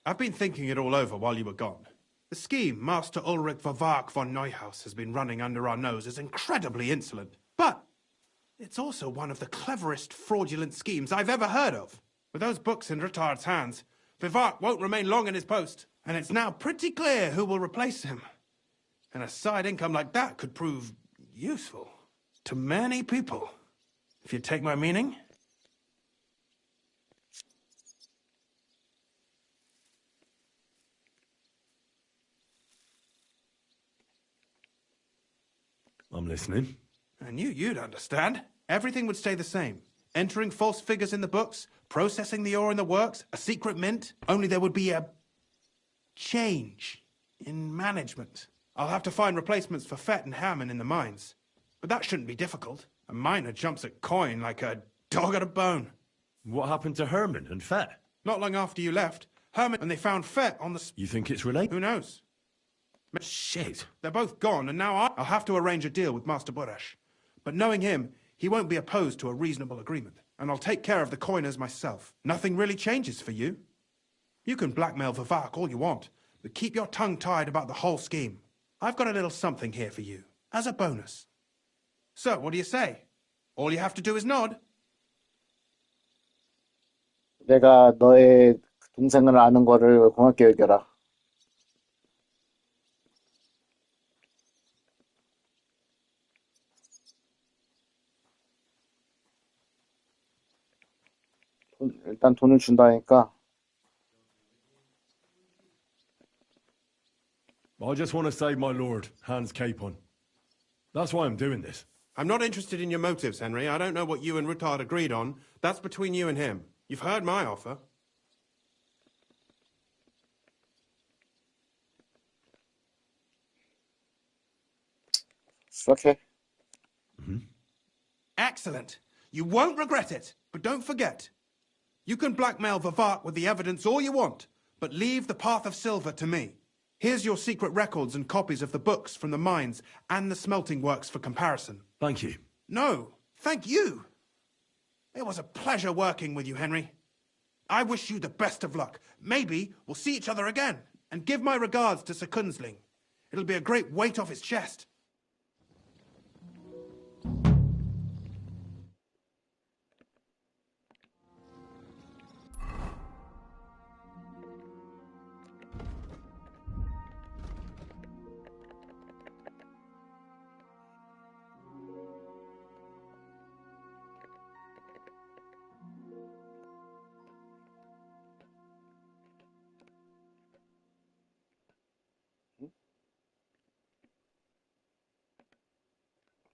Speaker 2: I've been thinking it all over while you were gone. The scheme Master Ulrich Vavak von Neuhaus has been running under our nose is incredibly insolent. But it's also one of the cleverest fraudulent schemes I've ever heard of. With those books in Retard's hands, Vivak won't remain long in his post, and it's now pretty clear who will replace him. And a side income like that could prove useful to many people, if you take my meaning.
Speaker 7: I'm listening.
Speaker 2: I knew you'd understand. Everything would stay the same. Entering false figures in the books, processing the ore in the works, a secret mint. Only there would be a change in management. I'll have to find replacements for Fett and Hammond in the mines. But that shouldn't be difficult. A miner jumps at coin like a dog at a bone.
Speaker 7: What happened to Herman and Fett?
Speaker 2: Not long after you left, Herman and they found Fett on the...
Speaker 7: You think it's related?
Speaker 2: Who knows?
Speaker 7: Shit.
Speaker 2: They're both gone, and now I'll have to arrange a deal with Master Buresh. But knowing him, he won't be opposed to a reasonable agreement. And I'll take care of the coiners myself. Nothing really changes for you. You can blackmail Vivak all you want, but keep your tongue tied about the whole scheme. I've got a little something here for you, as a bonus. So, what do you say? All you have to do is nod.
Speaker 1: 내가 너의 동생을 아는 거를 고맙게 여겨라. 일단 돈을 준다니까
Speaker 7: I just want to save my lord, Hans Capon. That's why I'm doing this.
Speaker 2: I'm not interested in your motives, Henry. I don't know what you and Ruttard agreed on. That's between you and him. You've heard my offer.
Speaker 1: Okay.
Speaker 2: Excellent. You won't regret it, but don't forget. You can blackmail Vivart with the evidence all you want, but leave the Path of Silver to me. Here's your secret records and copies of the books from the mines and the smelting works for comparison.
Speaker 7: Thank you.
Speaker 2: No, thank you. It was a pleasure working with you, Henry. I wish you the best of luck. Maybe we'll see each other again. And give my regards to Sir Kunzling. It'll be a great weight off his chest.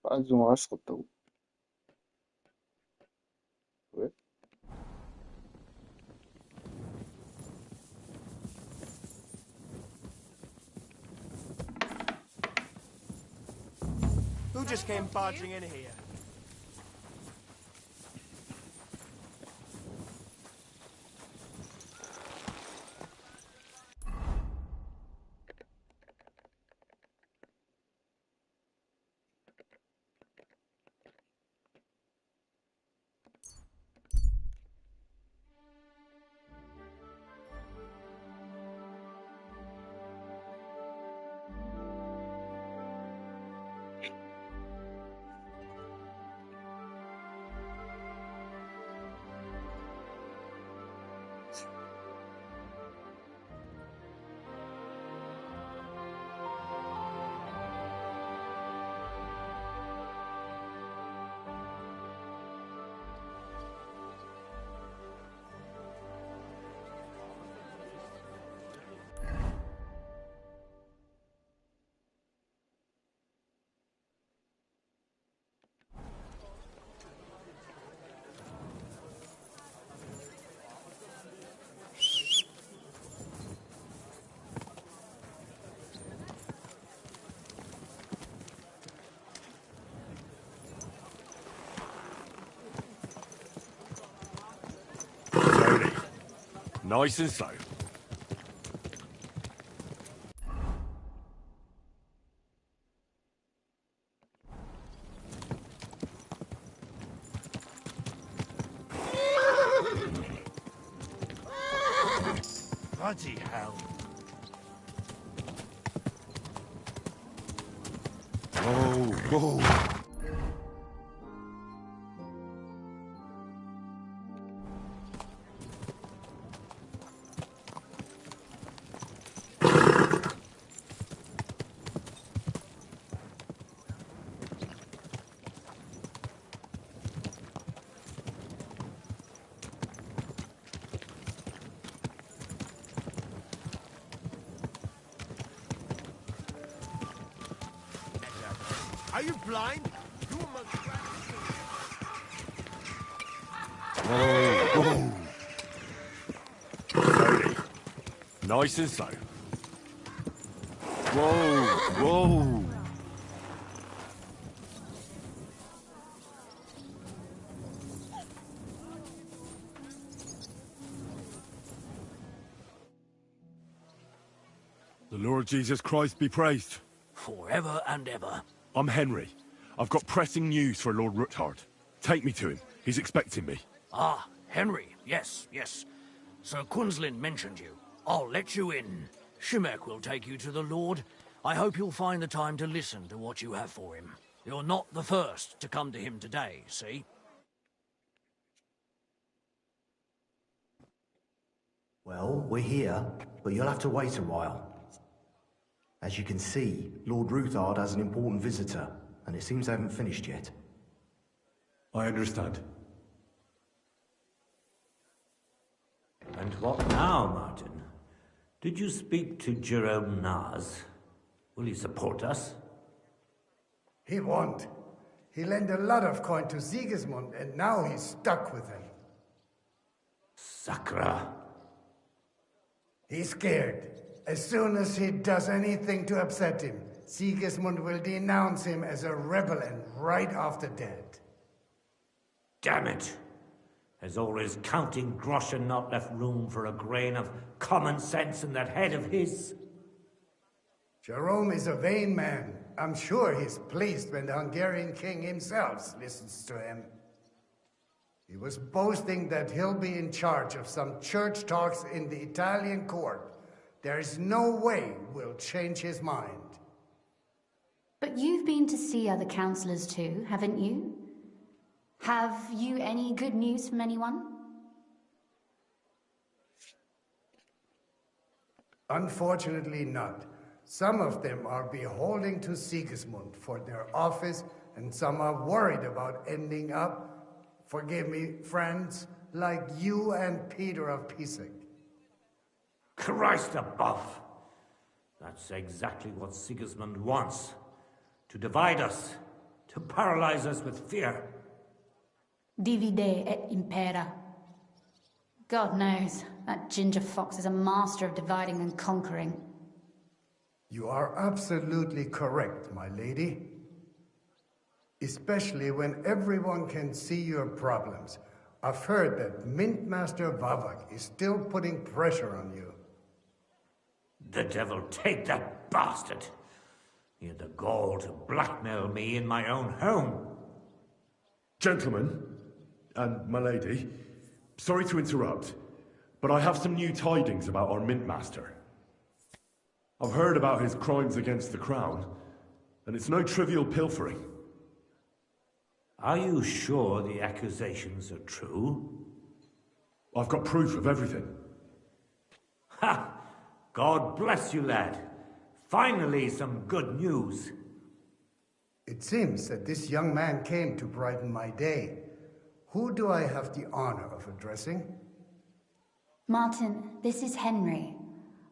Speaker 1: 빠지동을 할 수가 없다고? 왜?
Speaker 12: Who just came barging in here?
Speaker 7: Nice and slow.
Speaker 11: Bloody hell.
Speaker 16: Whoa.
Speaker 11: Are you blind? You
Speaker 7: Whoa. Slowly. Nice and slow. Whoa. The Lord Jesus Christ be praised.
Speaker 11: forever and ever.
Speaker 7: I'm Henry. I've got pressing news for Lord Ruttard. Take me to him. He's expecting me.
Speaker 11: Ah, Henry. Yes. Sir Kunzlin mentioned you. I'll let you in. Shimek will take you to the Lord. I hope you'll find the time to listen to what you have for him. You're not the first to come to him today, see?
Speaker 14: Well, we're here, but you'll have to wait a while. As you can see, Lord Ruthard has an important visitor, and it seems they haven't finished yet.
Speaker 7: I understand.
Speaker 22: And what now, Martin? Did you speak to Jerome Naz?
Speaker 5: Will he support us?
Speaker 9: He won't. He lent a lot of coin to Sigismund, and now he's stuck with him.
Speaker 5: Sakra.
Speaker 9: He's scared. As soon as he does anything to upset him, Sigismund will denounce him as a rebel and right off the dead.
Speaker 5: Damn it! Has all his counting groschen not left room for a grain of common sense in that head of his?
Speaker 9: Jerome is a vain man. I'm sure he's pleased when the Hungarian king himself listens to him. He was boasting that he'll be in charge of some church talks in the Italian court. There is no way we'll change his mind.
Speaker 22: But you've been to see other councillors too, haven't you? Have you any good news from anyone?
Speaker 9: Unfortunately not. Some of them are beholden to Sigismund for their office, and some are worried about ending up, forgive me, friends, like you and Peter of Pisek.
Speaker 5: Christ above! That's exactly what Sigismund wants. To divide us, to paralyze us with fear.
Speaker 22: Divide et impera. God knows, that ginger fox is a master of dividing and conquering.
Speaker 9: You are absolutely correct, my lady. Especially when everyone can see your problems. I've heard that Mint Master Vavak is still putting pressure on you.
Speaker 5: The devil take that bastard! He had the gall to blackmail me in my own home.
Speaker 7: Gentlemen, and my lady, sorry to interrupt, but I have some new tidings about our Mint Master. I've heard about his crimes against the crown, and it's no trivial pilfering.
Speaker 5: Are you sure the accusations are true?
Speaker 7: I've got proof of everything.
Speaker 5: Ha! God bless you, lad. Finally, some good news.
Speaker 9: It seems that this young man came to brighten my day. Who do I have the honor of addressing?
Speaker 22: Martin, this is Henry,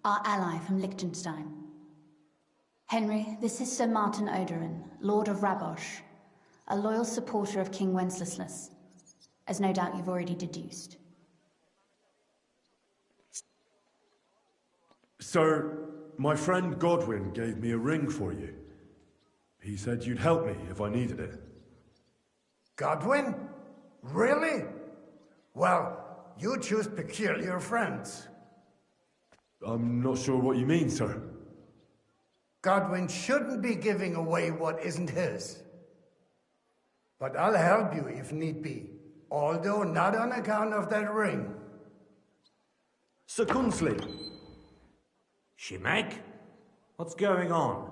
Speaker 22: our ally from Liechtenstein. Henry, this is Sir Martin Odorin, Lord of Rabosh, a loyal supporter of King Wenceslas, as no doubt you've already deduced.
Speaker 7: Sir, my friend Godwin gave me a ring for you. He said you'd help me if I needed it.
Speaker 9: Godwin? Really? Well, you choose peculiar friends.
Speaker 7: I'm not sure what you mean, sir.
Speaker 9: Godwin shouldn't be giving away what isn't his. But I'll help you if need be, although not on account of that ring.
Speaker 14: Sir Kunsley.
Speaker 5: Shimek? What's going on?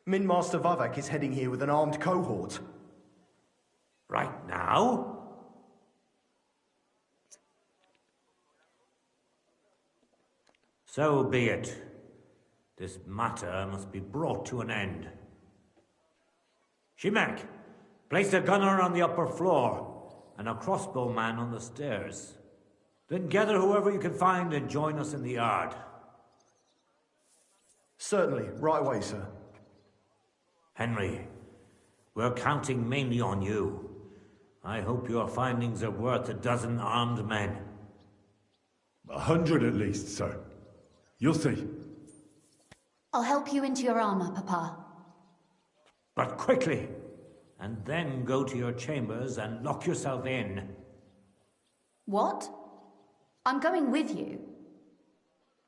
Speaker 14: Min Master Vavak is heading here with an armed cohort.
Speaker 5: Right now? So be it. This matter must be brought to an end. Shimek, place a gunner on the upper floor and a crossbowman on the stairs. Then gather whoever you can find and join us in the yard.
Speaker 14: Certainly, right away, sir.
Speaker 5: Henry, we're counting mainly on you. I hope your findings are worth 12 armed men.
Speaker 7: 100 at least, sir. You'll see.
Speaker 22: I'll help you into your armor, Papa.
Speaker 5: But quickly, and then go to your chambers and lock yourself in.
Speaker 22: What? I'm going with you.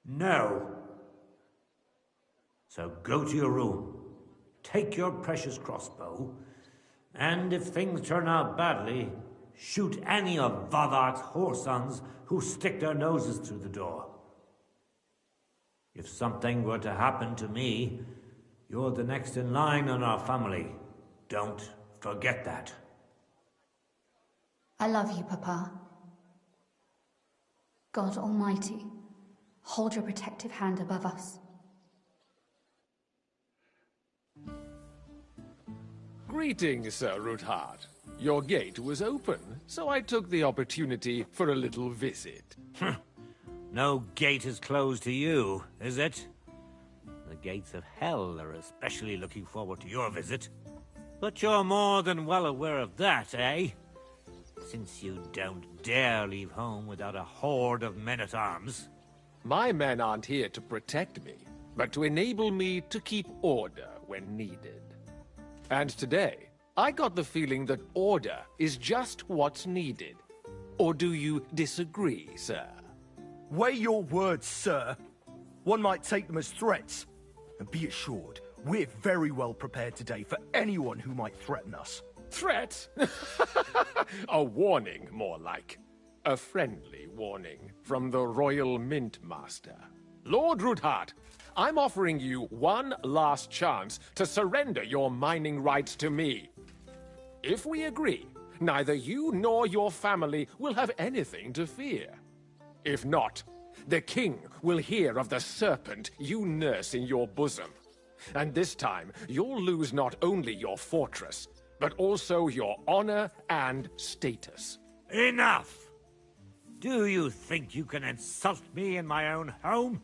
Speaker 5: No. So go to your room, take your precious crossbow, and if things turn out badly, shoot any of Vavak's whoresons who stick their noses through the door. If something were to happen to me, you're the next in line in our family. Don't forget that.
Speaker 22: I love you, Papa. God Almighty, hold your protective hand above us.
Speaker 8: Greetings, Sir Ruthard. Your gate was open, so I took the opportunity for a little visit.
Speaker 5: No gate is closed to you, is it? The gates of hell are especially looking forward to your visit. But you're more than well aware of that, eh? Since you don't dare leave home without a horde of men-at-arms.
Speaker 8: My men aren't here to protect me, but to enable me to keep order when needed. And today, I got the feeling that order is just what's needed. Or do you disagree, sir?
Speaker 6: Weigh your words, sir. One might take them as threats. And be assured, we're very well prepared today for anyone who might threaten us.
Speaker 8: Threat? A warning, more like. A friendly warning from the Royal Mint Master. Lord Ruthard, I'm offering you one last chance to surrender your mining rights to me. If we agree, neither you nor your family will have anything to fear. If not, the king will hear of the serpent you nurse in your bosom. And this time, you'll lose not only your fortress, but also your honor and status.
Speaker 5: Enough! Do you think you can insult me in my own home?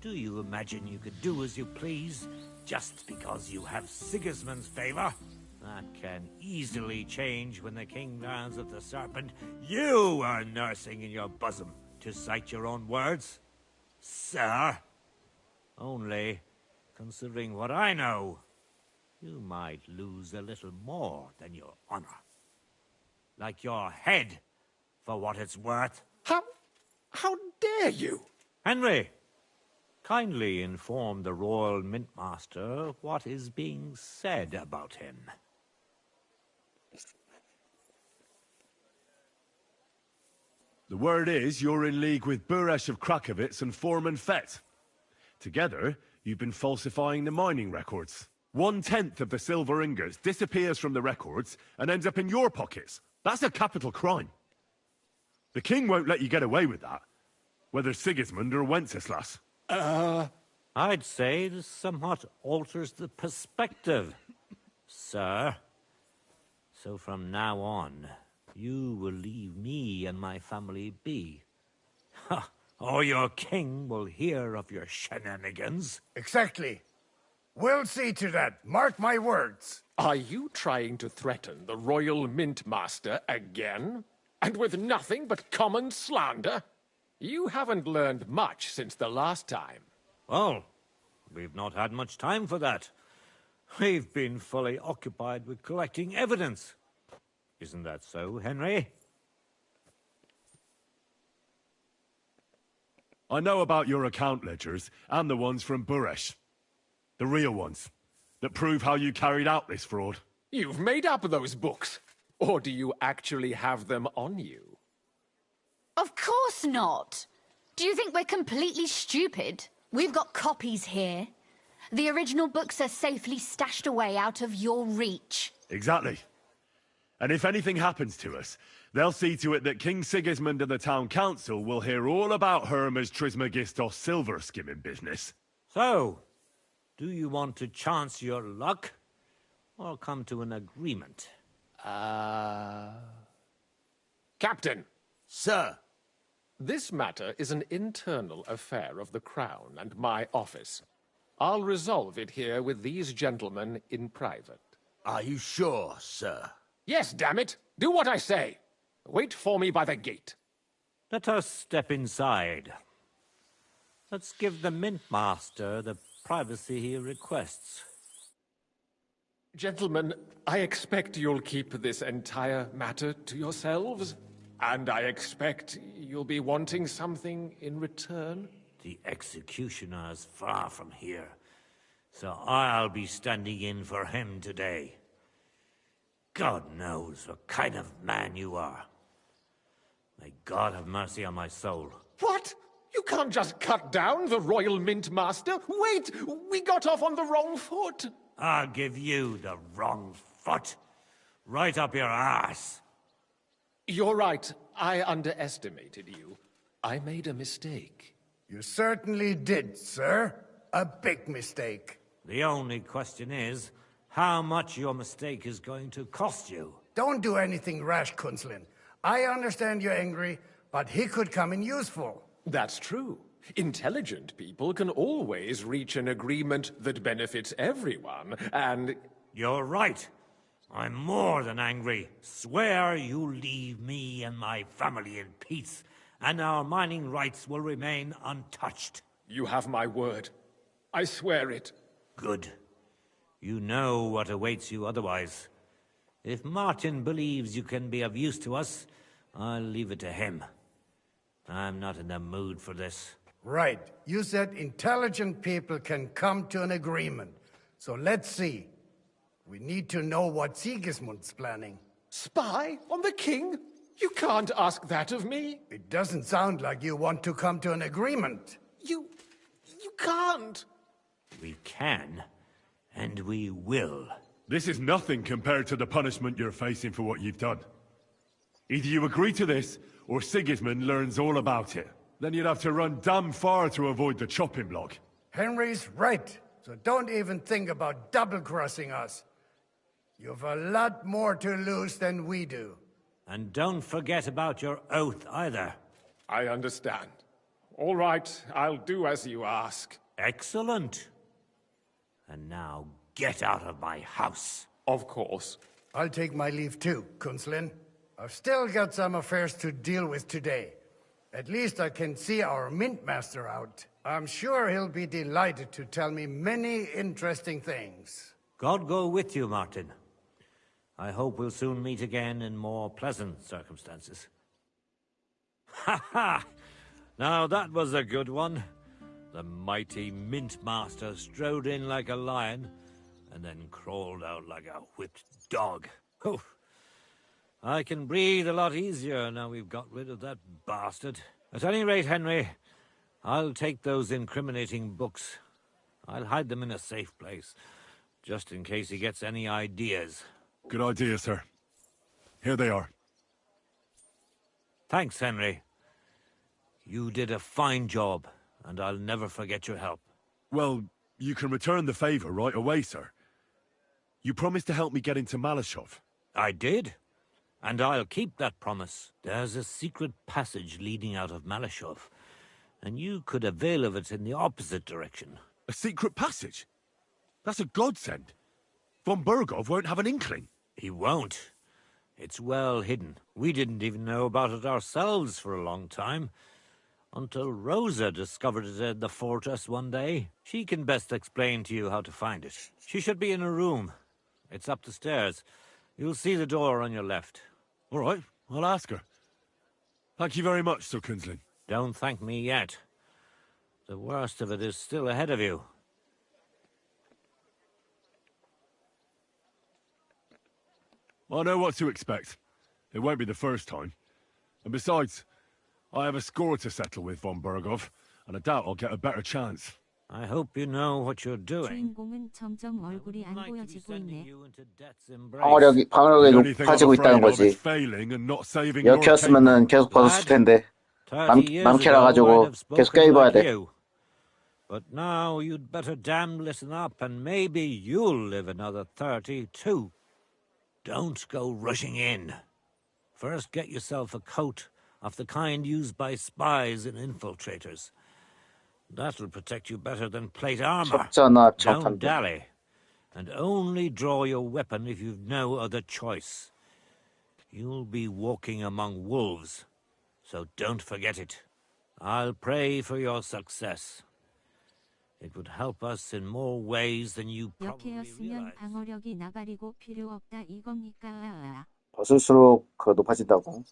Speaker 5: Do you imagine you could do as you please, just because you have Sigismund's favor? That can easily change when the king learns of the serpent you are nursing in your bosom, to cite your own words. Sir, only, considering what I know, you might lose a little more than your honor. Like your head, for what it's worth.
Speaker 8: How dare you?
Speaker 5: Henry, kindly inform the Royal Mint Master what is being said about him.
Speaker 7: The word is you're in league with Buresh of Krakowitz and Foreman Fett. Together, you've been falsifying the mining records. 1/10 of the silver ingots disappears from the records and ends up in your pockets. That's a capital crime. The king won't let you get away with that, whether Sigismund or Wenceslas.
Speaker 5: I'd say this somewhat alters the perspective, sir. So from now on, you will leave me and my family be. Or your king will hear of your shenanigans.
Speaker 9: Exactly. We'll see to that. Mark my words.
Speaker 8: Are you trying to threaten the Royal Mint Master again? And with nothing but common slander? You haven't learned much since the last time.
Speaker 5: Well, we've not had much time for that. We've been fully occupied with collecting evidence. Isn't that so, Henry?
Speaker 7: I know about your account ledgers and the ones from Buresh. The real ones, that prove how you carried out this fraud.
Speaker 8: You've made up those books. Or do you actually have them on you?
Speaker 20: Of course not. Do you think we're completely stupid? We've got copies here. The original books are safely stashed away out of your reach.
Speaker 7: Exactly. And if anything happens to us, they'll see to it that King Sigismund and the town council will hear all about Herma's Trismegistos silver skimming business.
Speaker 5: So, do you want to chance your luck, or come to an agreement?
Speaker 8: Captain!
Speaker 6: Sir!
Speaker 8: This matter is an internal affair of the Crown and my office. I'll resolve it here with these gentlemen in private.
Speaker 6: Are you sure, sir?
Speaker 8: Yes, damn it! Do what I say! Wait for me by the gate.
Speaker 5: Let us step inside. Let's give the Mint Master the privacy he requests.
Speaker 8: Gentlemen, I expect you'll keep this entire matter to yourselves. And I expect you'll be wanting something in return.
Speaker 5: The executioner's far from here, so I'll be standing in for him today. God knows what kind of man you are. May God have mercy on my soul.
Speaker 8: What? You can't just cut down the Royal Mint Master? Wait! We got off on the wrong foot!
Speaker 5: I'll give you the wrong foot. Right up your ass.
Speaker 8: You're right. I underestimated you. I made a mistake.
Speaker 9: You certainly did, sir. A big mistake.
Speaker 5: The only question is, how much your mistake is going to cost you.
Speaker 9: Don't do anything rash, Kunzlin. I understand you're angry, but he could come in useful.
Speaker 8: That's true. Intelligent people can always reach an agreement that benefits everyone, and...
Speaker 5: You're right. I'm more than angry. Swear you'll leave me and my family in peace, and our mining rights will remain untouched.
Speaker 8: You have my word. I swear it.
Speaker 5: Good. You know what awaits you otherwise. If Martin believes you can be of use to us, I'll leave it to him. I'm not in the mood for this.
Speaker 9: Right. You said intelligent people can come to an agreement. So let's see. We need to know what Sigismund's planning.
Speaker 8: Spy on the king? You can't ask that of me.
Speaker 9: It doesn't sound like you want to come to an agreement.
Speaker 8: You can't.
Speaker 5: We can, and we will.
Speaker 18: This is nothing compared to the punishment you're facing for what you've done. Either you agree to this, or Sigismund learns all about it. Then you'd have to run damn far to avoid the chopping block.
Speaker 9: Henry's right, so don't even think about double-crossing us. You've a lot more to lose than we do.
Speaker 5: And don't forget about your oath either.
Speaker 8: I understand. All right, I'll do as you ask.
Speaker 5: Excellent. And now get out of my house.
Speaker 8: Of course.
Speaker 9: I'll take my leave too, Kunslin. I've still got some affairs to deal with today. At least I can see our mint master out. I'm sure he'll be delighted to tell me many interesting things.
Speaker 5: God go with you, Martin. I hope we'll soon meet again in more pleasant circumstances. Ha ha! Now that was a good one. The mighty mint master strode in like a lion, and then crawled out like a whipped dog. Oof. I can breathe a lot easier now we've got rid of that bastard. At any rate, Henry, I'll take those incriminating books. I'll hide them in a safe place, just in case he gets any ideas.
Speaker 18: Good idea, sir. Here they are.
Speaker 5: Thanks, Henry. You did a fine job, and I'll never forget your help.
Speaker 18: Well, you can return the favor right away, sir. You promised to help me get into Malashov.
Speaker 5: I did. And I'll keep that promise. There's a secret passage leading out of Malashov, and you could avail of it in the opposite direction.
Speaker 18: A secret passage? That's a godsend. Von Bergov won't have an inkling.
Speaker 5: He won't. It's well hidden. We didn't even know about it ourselves for a long time, until Rosa discovered it in the fortress one day. She can best explain to you how to find it. She should be in her room. It's up the stairs. You'll see the door on your left.
Speaker 18: All right, I'll ask her. Thank you very much, Sir Kunslin.
Speaker 5: Don't thank me yet. The worst of it is still ahead of you.
Speaker 18: I know what to expect. It won't be the first time. And besides, I have a score to settle with von Bergov, and I doubt I'll get a better chance.
Speaker 5: I hope you know what you're doing.
Speaker 19: 주인공은 점점 얼굴이 안 보여지고 있네.
Speaker 1: 방어력이 높아지고 있다는 거지. 역이었으면은 계속 벗었을 텐데. 망캐라 가지고 계속 껴입어야 돼.
Speaker 5: But now you'd better damn listen up, and maybe you'll live another 30 too. Don't go rushing in. First get yourself a coat of the kind used by spies and infiltrators. That'll protect you better than plate armor. Don't dally. And only draw your weapon if you've no other choice. You'll be walking among wolves, so don't forget it. I'll pray for your success. It would help us in more ways than you probably realize.
Speaker 19: 방어력이 나발이고 필요 없다 이겁니까?
Speaker 1: 벗을수록 높아진다고.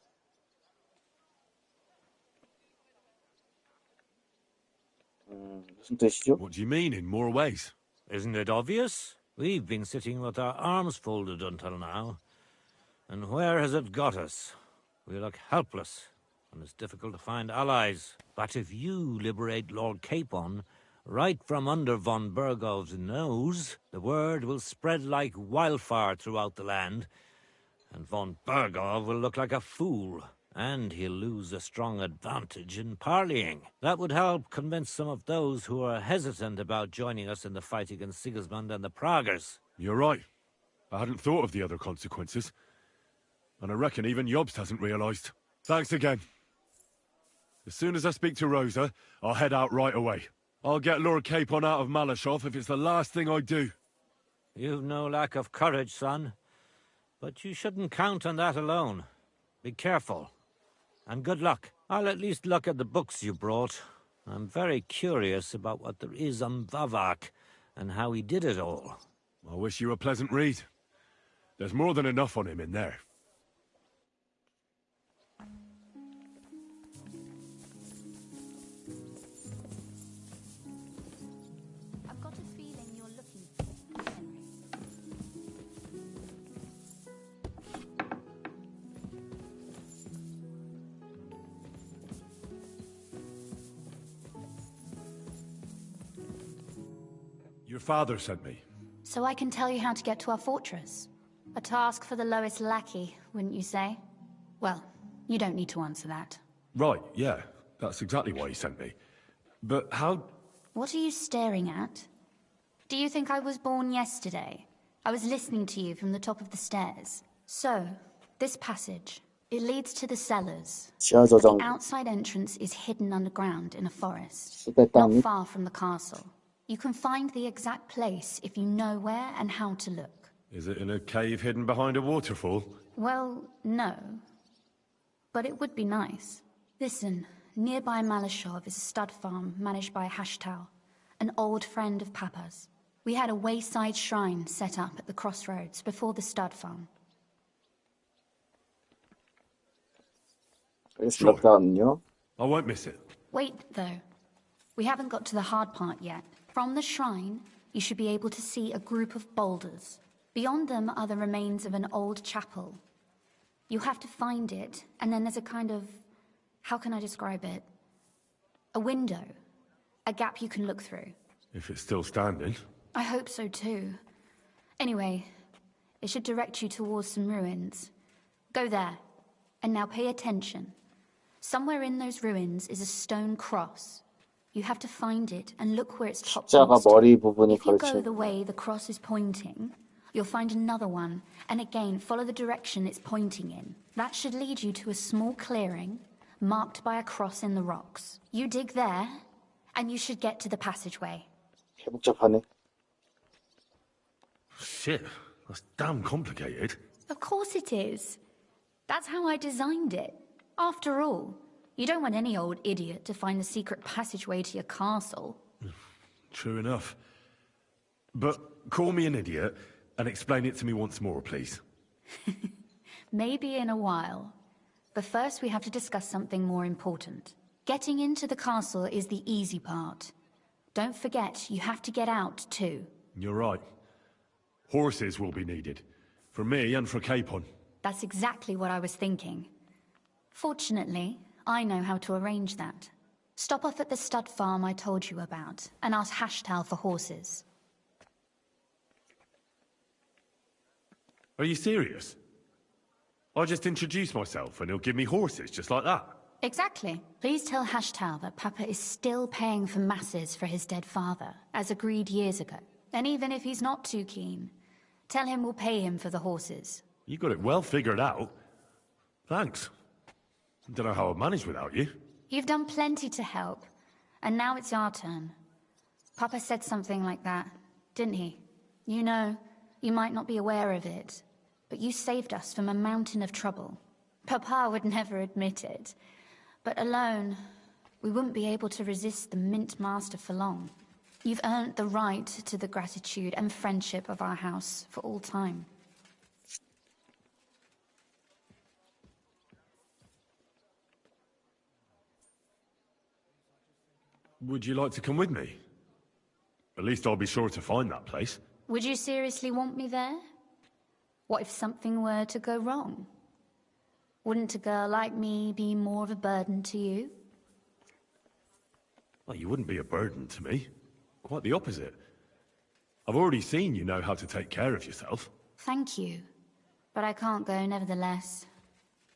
Speaker 1: 무슨 뜻이죠?
Speaker 18: What do you mean, in more ways?
Speaker 5: Isn't it obvious? We've been sitting with our arms folded until now. And where has it got us? We look helpless, and it's difficult to find allies. But if you liberate Lord Capon, right from under von Bergov's nose, the word will spread like wildfire throughout the land, and von Bergov will look like a fool. And he'll lose a strong advantage in parleying. That would help convince some of those who are hesitant about joining us in the fight against Sigismund and the Praguers.
Speaker 18: You're right. I hadn't thought of the other consequences. And I reckon even Jobst hasn't realized. Thanks again. As soon as I speak to Rosa, I'll head out right away. I'll get Lord Capon out of Malashov if it's the last thing I do.
Speaker 5: You've no lack of courage, son. But you shouldn't count on that alone. Be careful. And good luck. I'll at least look at the books you brought. I'm very curious about what there is on Vavak, and how he did it all.
Speaker 18: I wish you a pleasant read. There's more than enough on him in there.
Speaker 22: I've got a feeling you're looking for Henry.
Speaker 18: Your father sent me.
Speaker 22: So I can tell you how to get to our fortress. A task for the lowest lackey, wouldn't you say? Well, you don't need to answer that.
Speaker 18: Right, yeah. That's exactly why he sent me. But how...
Speaker 22: What are you staring at? Do you think I was born yesterday? I was listening to you from the top of the stairs. So, this passage, it leads to the cellars. But the outside entrance is hidden underground in a forest, not far from the castle. You can find the exact place if you know where and how to look.
Speaker 18: Is it in a cave hidden behind a waterfall?
Speaker 22: Well, no. But it would be nice. Listen, nearby Malashov is a stud farm managed by Hashtal, an old friend of Papa's. We had a wayside shrine set up at the crossroads before the stud farm.
Speaker 1: 알겠습니다.
Speaker 18: I won't miss it.
Speaker 22: Wait, though. We haven't got to the hard part yet. From the shrine, you should be able to see a group of boulders. Beyond them are the remains of an old chapel. You have to find it, and then there's a kind of... how can I describe it? A window. A gap you can look through.
Speaker 18: If it's still standing.
Speaker 22: I hope so too. Anyway, it should direct you towards some ruins. Go there. And now pay attention. Somewhere in those ruins is a stone cross. You have to find it and look where its top points to. If you go the way the cross is pointing, you'll find another one, and again follow the direction it's pointing in. That should lead you to a small clearing marked by a cross in the rocks. You dig there, and you should get to the passageway.
Speaker 1: 복잡하네.
Speaker 18: Shit, that's damn complicated.
Speaker 22: Of course it is. That's how I designed it. After all, you don't want any old idiot to find the secret passageway to your castle.
Speaker 18: True enough. But call me an idiot and explain it to me once more, please.
Speaker 22: Maybe in a while. But first we have to discuss something more important. Getting into the castle is the easy part. Don't forget, you have to get out too.
Speaker 18: You're right. Horses will be needed. For me and for Capon.
Speaker 22: That's exactly what I was thinking. Fortunately, I know how to arrange that. Stop off at the stud farm I told you about, and ask Hashtal for horses.
Speaker 18: Are you serious? I'll just introduce myself and he'll give me horses just like that.
Speaker 22: Exactly. Please tell Hashtal that Papa is still paying for masses for his dead father, as agreed years ago. And even if he's not too keen, tell him we'll pay him for the horses.
Speaker 18: You got it well figured out. Thanks. Don't know how I'd manage without you.
Speaker 22: You've done plenty to help, and now it's our turn. Papa said something like that, didn't he? You know, you might not be aware of it, but you saved us from a mountain of trouble. Papa would never admit it, but alone, we wouldn't be able to resist the Mint Master for long. You've earned the right to the gratitude and friendship of our house for all time.
Speaker 18: Would you like to come with me? At least I'll be sure to find that place.
Speaker 22: Would you seriously want me there? What if something were to go wrong? Wouldn't a girl like me be more of a burden to you?
Speaker 18: Well, you wouldn't be a burden to me. Quite the opposite. I've already seen you know how to take care of yourself.
Speaker 22: Thank you. But I can't go nevertheless.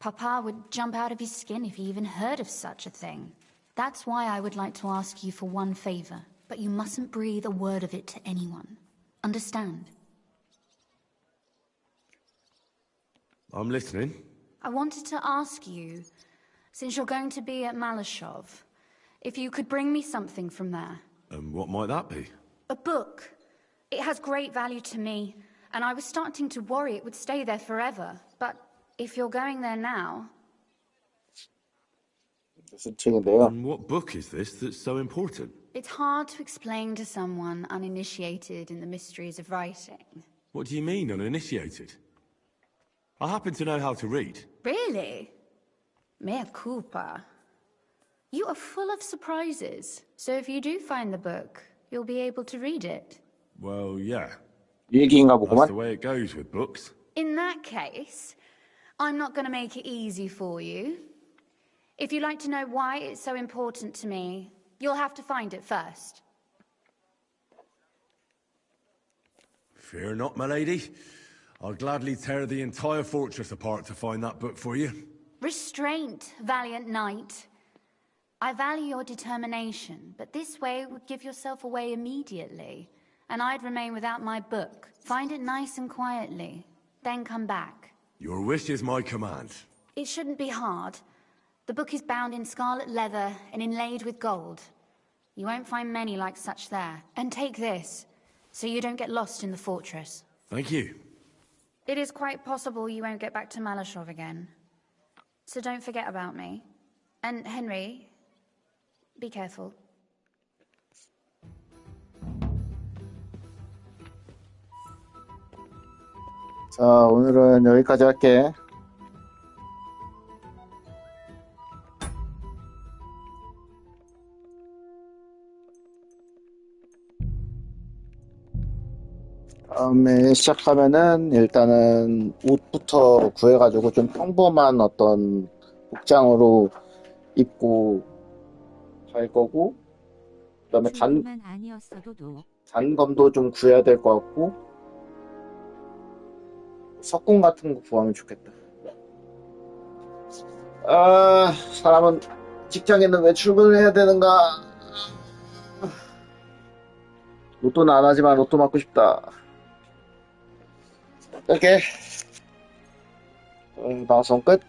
Speaker 22: Papa would jump out of his skin if he even heard of such a thing. That's why I would like to ask you for one favor, but you mustn't breathe a word of it to anyone. Understand?
Speaker 18: I'm listening.
Speaker 22: I wanted to ask you, since you're going to be at Malashov, if you could bring me something from there.
Speaker 7: And what might that be?
Speaker 22: A book. It has great value to me, and I was starting to worry it would stay there forever. But if you're going there now...
Speaker 7: And what book is this that's so important?
Speaker 22: It's hard to explain to someone uninitiated in the mysteries of writing.
Speaker 7: What do you mean, uninitiated? I happen to know how to read.
Speaker 22: Really? Mea culpa. You are full of surprises, so if you do find the book, you'll be able to read it.
Speaker 7: Well, yeah.
Speaker 1: 얘기인가
Speaker 7: That's
Speaker 1: 보구만.
Speaker 7: the way it goes with books.
Speaker 22: In that case, I'm not going to make it easy for you. If you'd like to know why it's so important to me, you'll have to find it first.
Speaker 7: Fear not, my lady. I'll gladly tear the entire fortress apart to find that book for you.
Speaker 22: Restraint, valiant knight. I value your determination, but this way would give yourself away immediately, and I'd remain without my book. Find it nice and quietly, then come back.
Speaker 7: Your wish is my command.
Speaker 22: It shouldn't be hard. The book is bound in scarlet leather and inlaid with gold. You won't find many like such there. And take this, so you don't get lost in the fortress.
Speaker 7: Thank you.
Speaker 22: It is quite possible you won't get back to Malashov again. So don't forget about me. And Henry, be careful.
Speaker 1: 자, 오늘은 여기까지 할게. 다음에 시작하면은 일단은 옷부터 구해가지고 좀 평범한 어떤 복장으로 입고 갈 거고, 그다음에
Speaker 19: 중국만 아니었어도
Speaker 1: 단검도 좀 구해야 될 것 같고, 석궁 같은 거 구하면 좋겠다. 아, 사람은 직장에는 왜 출근을 해야 되는가? 로또는 안 하지만 로또 맞고 싶다. 이렇게 방송 끝.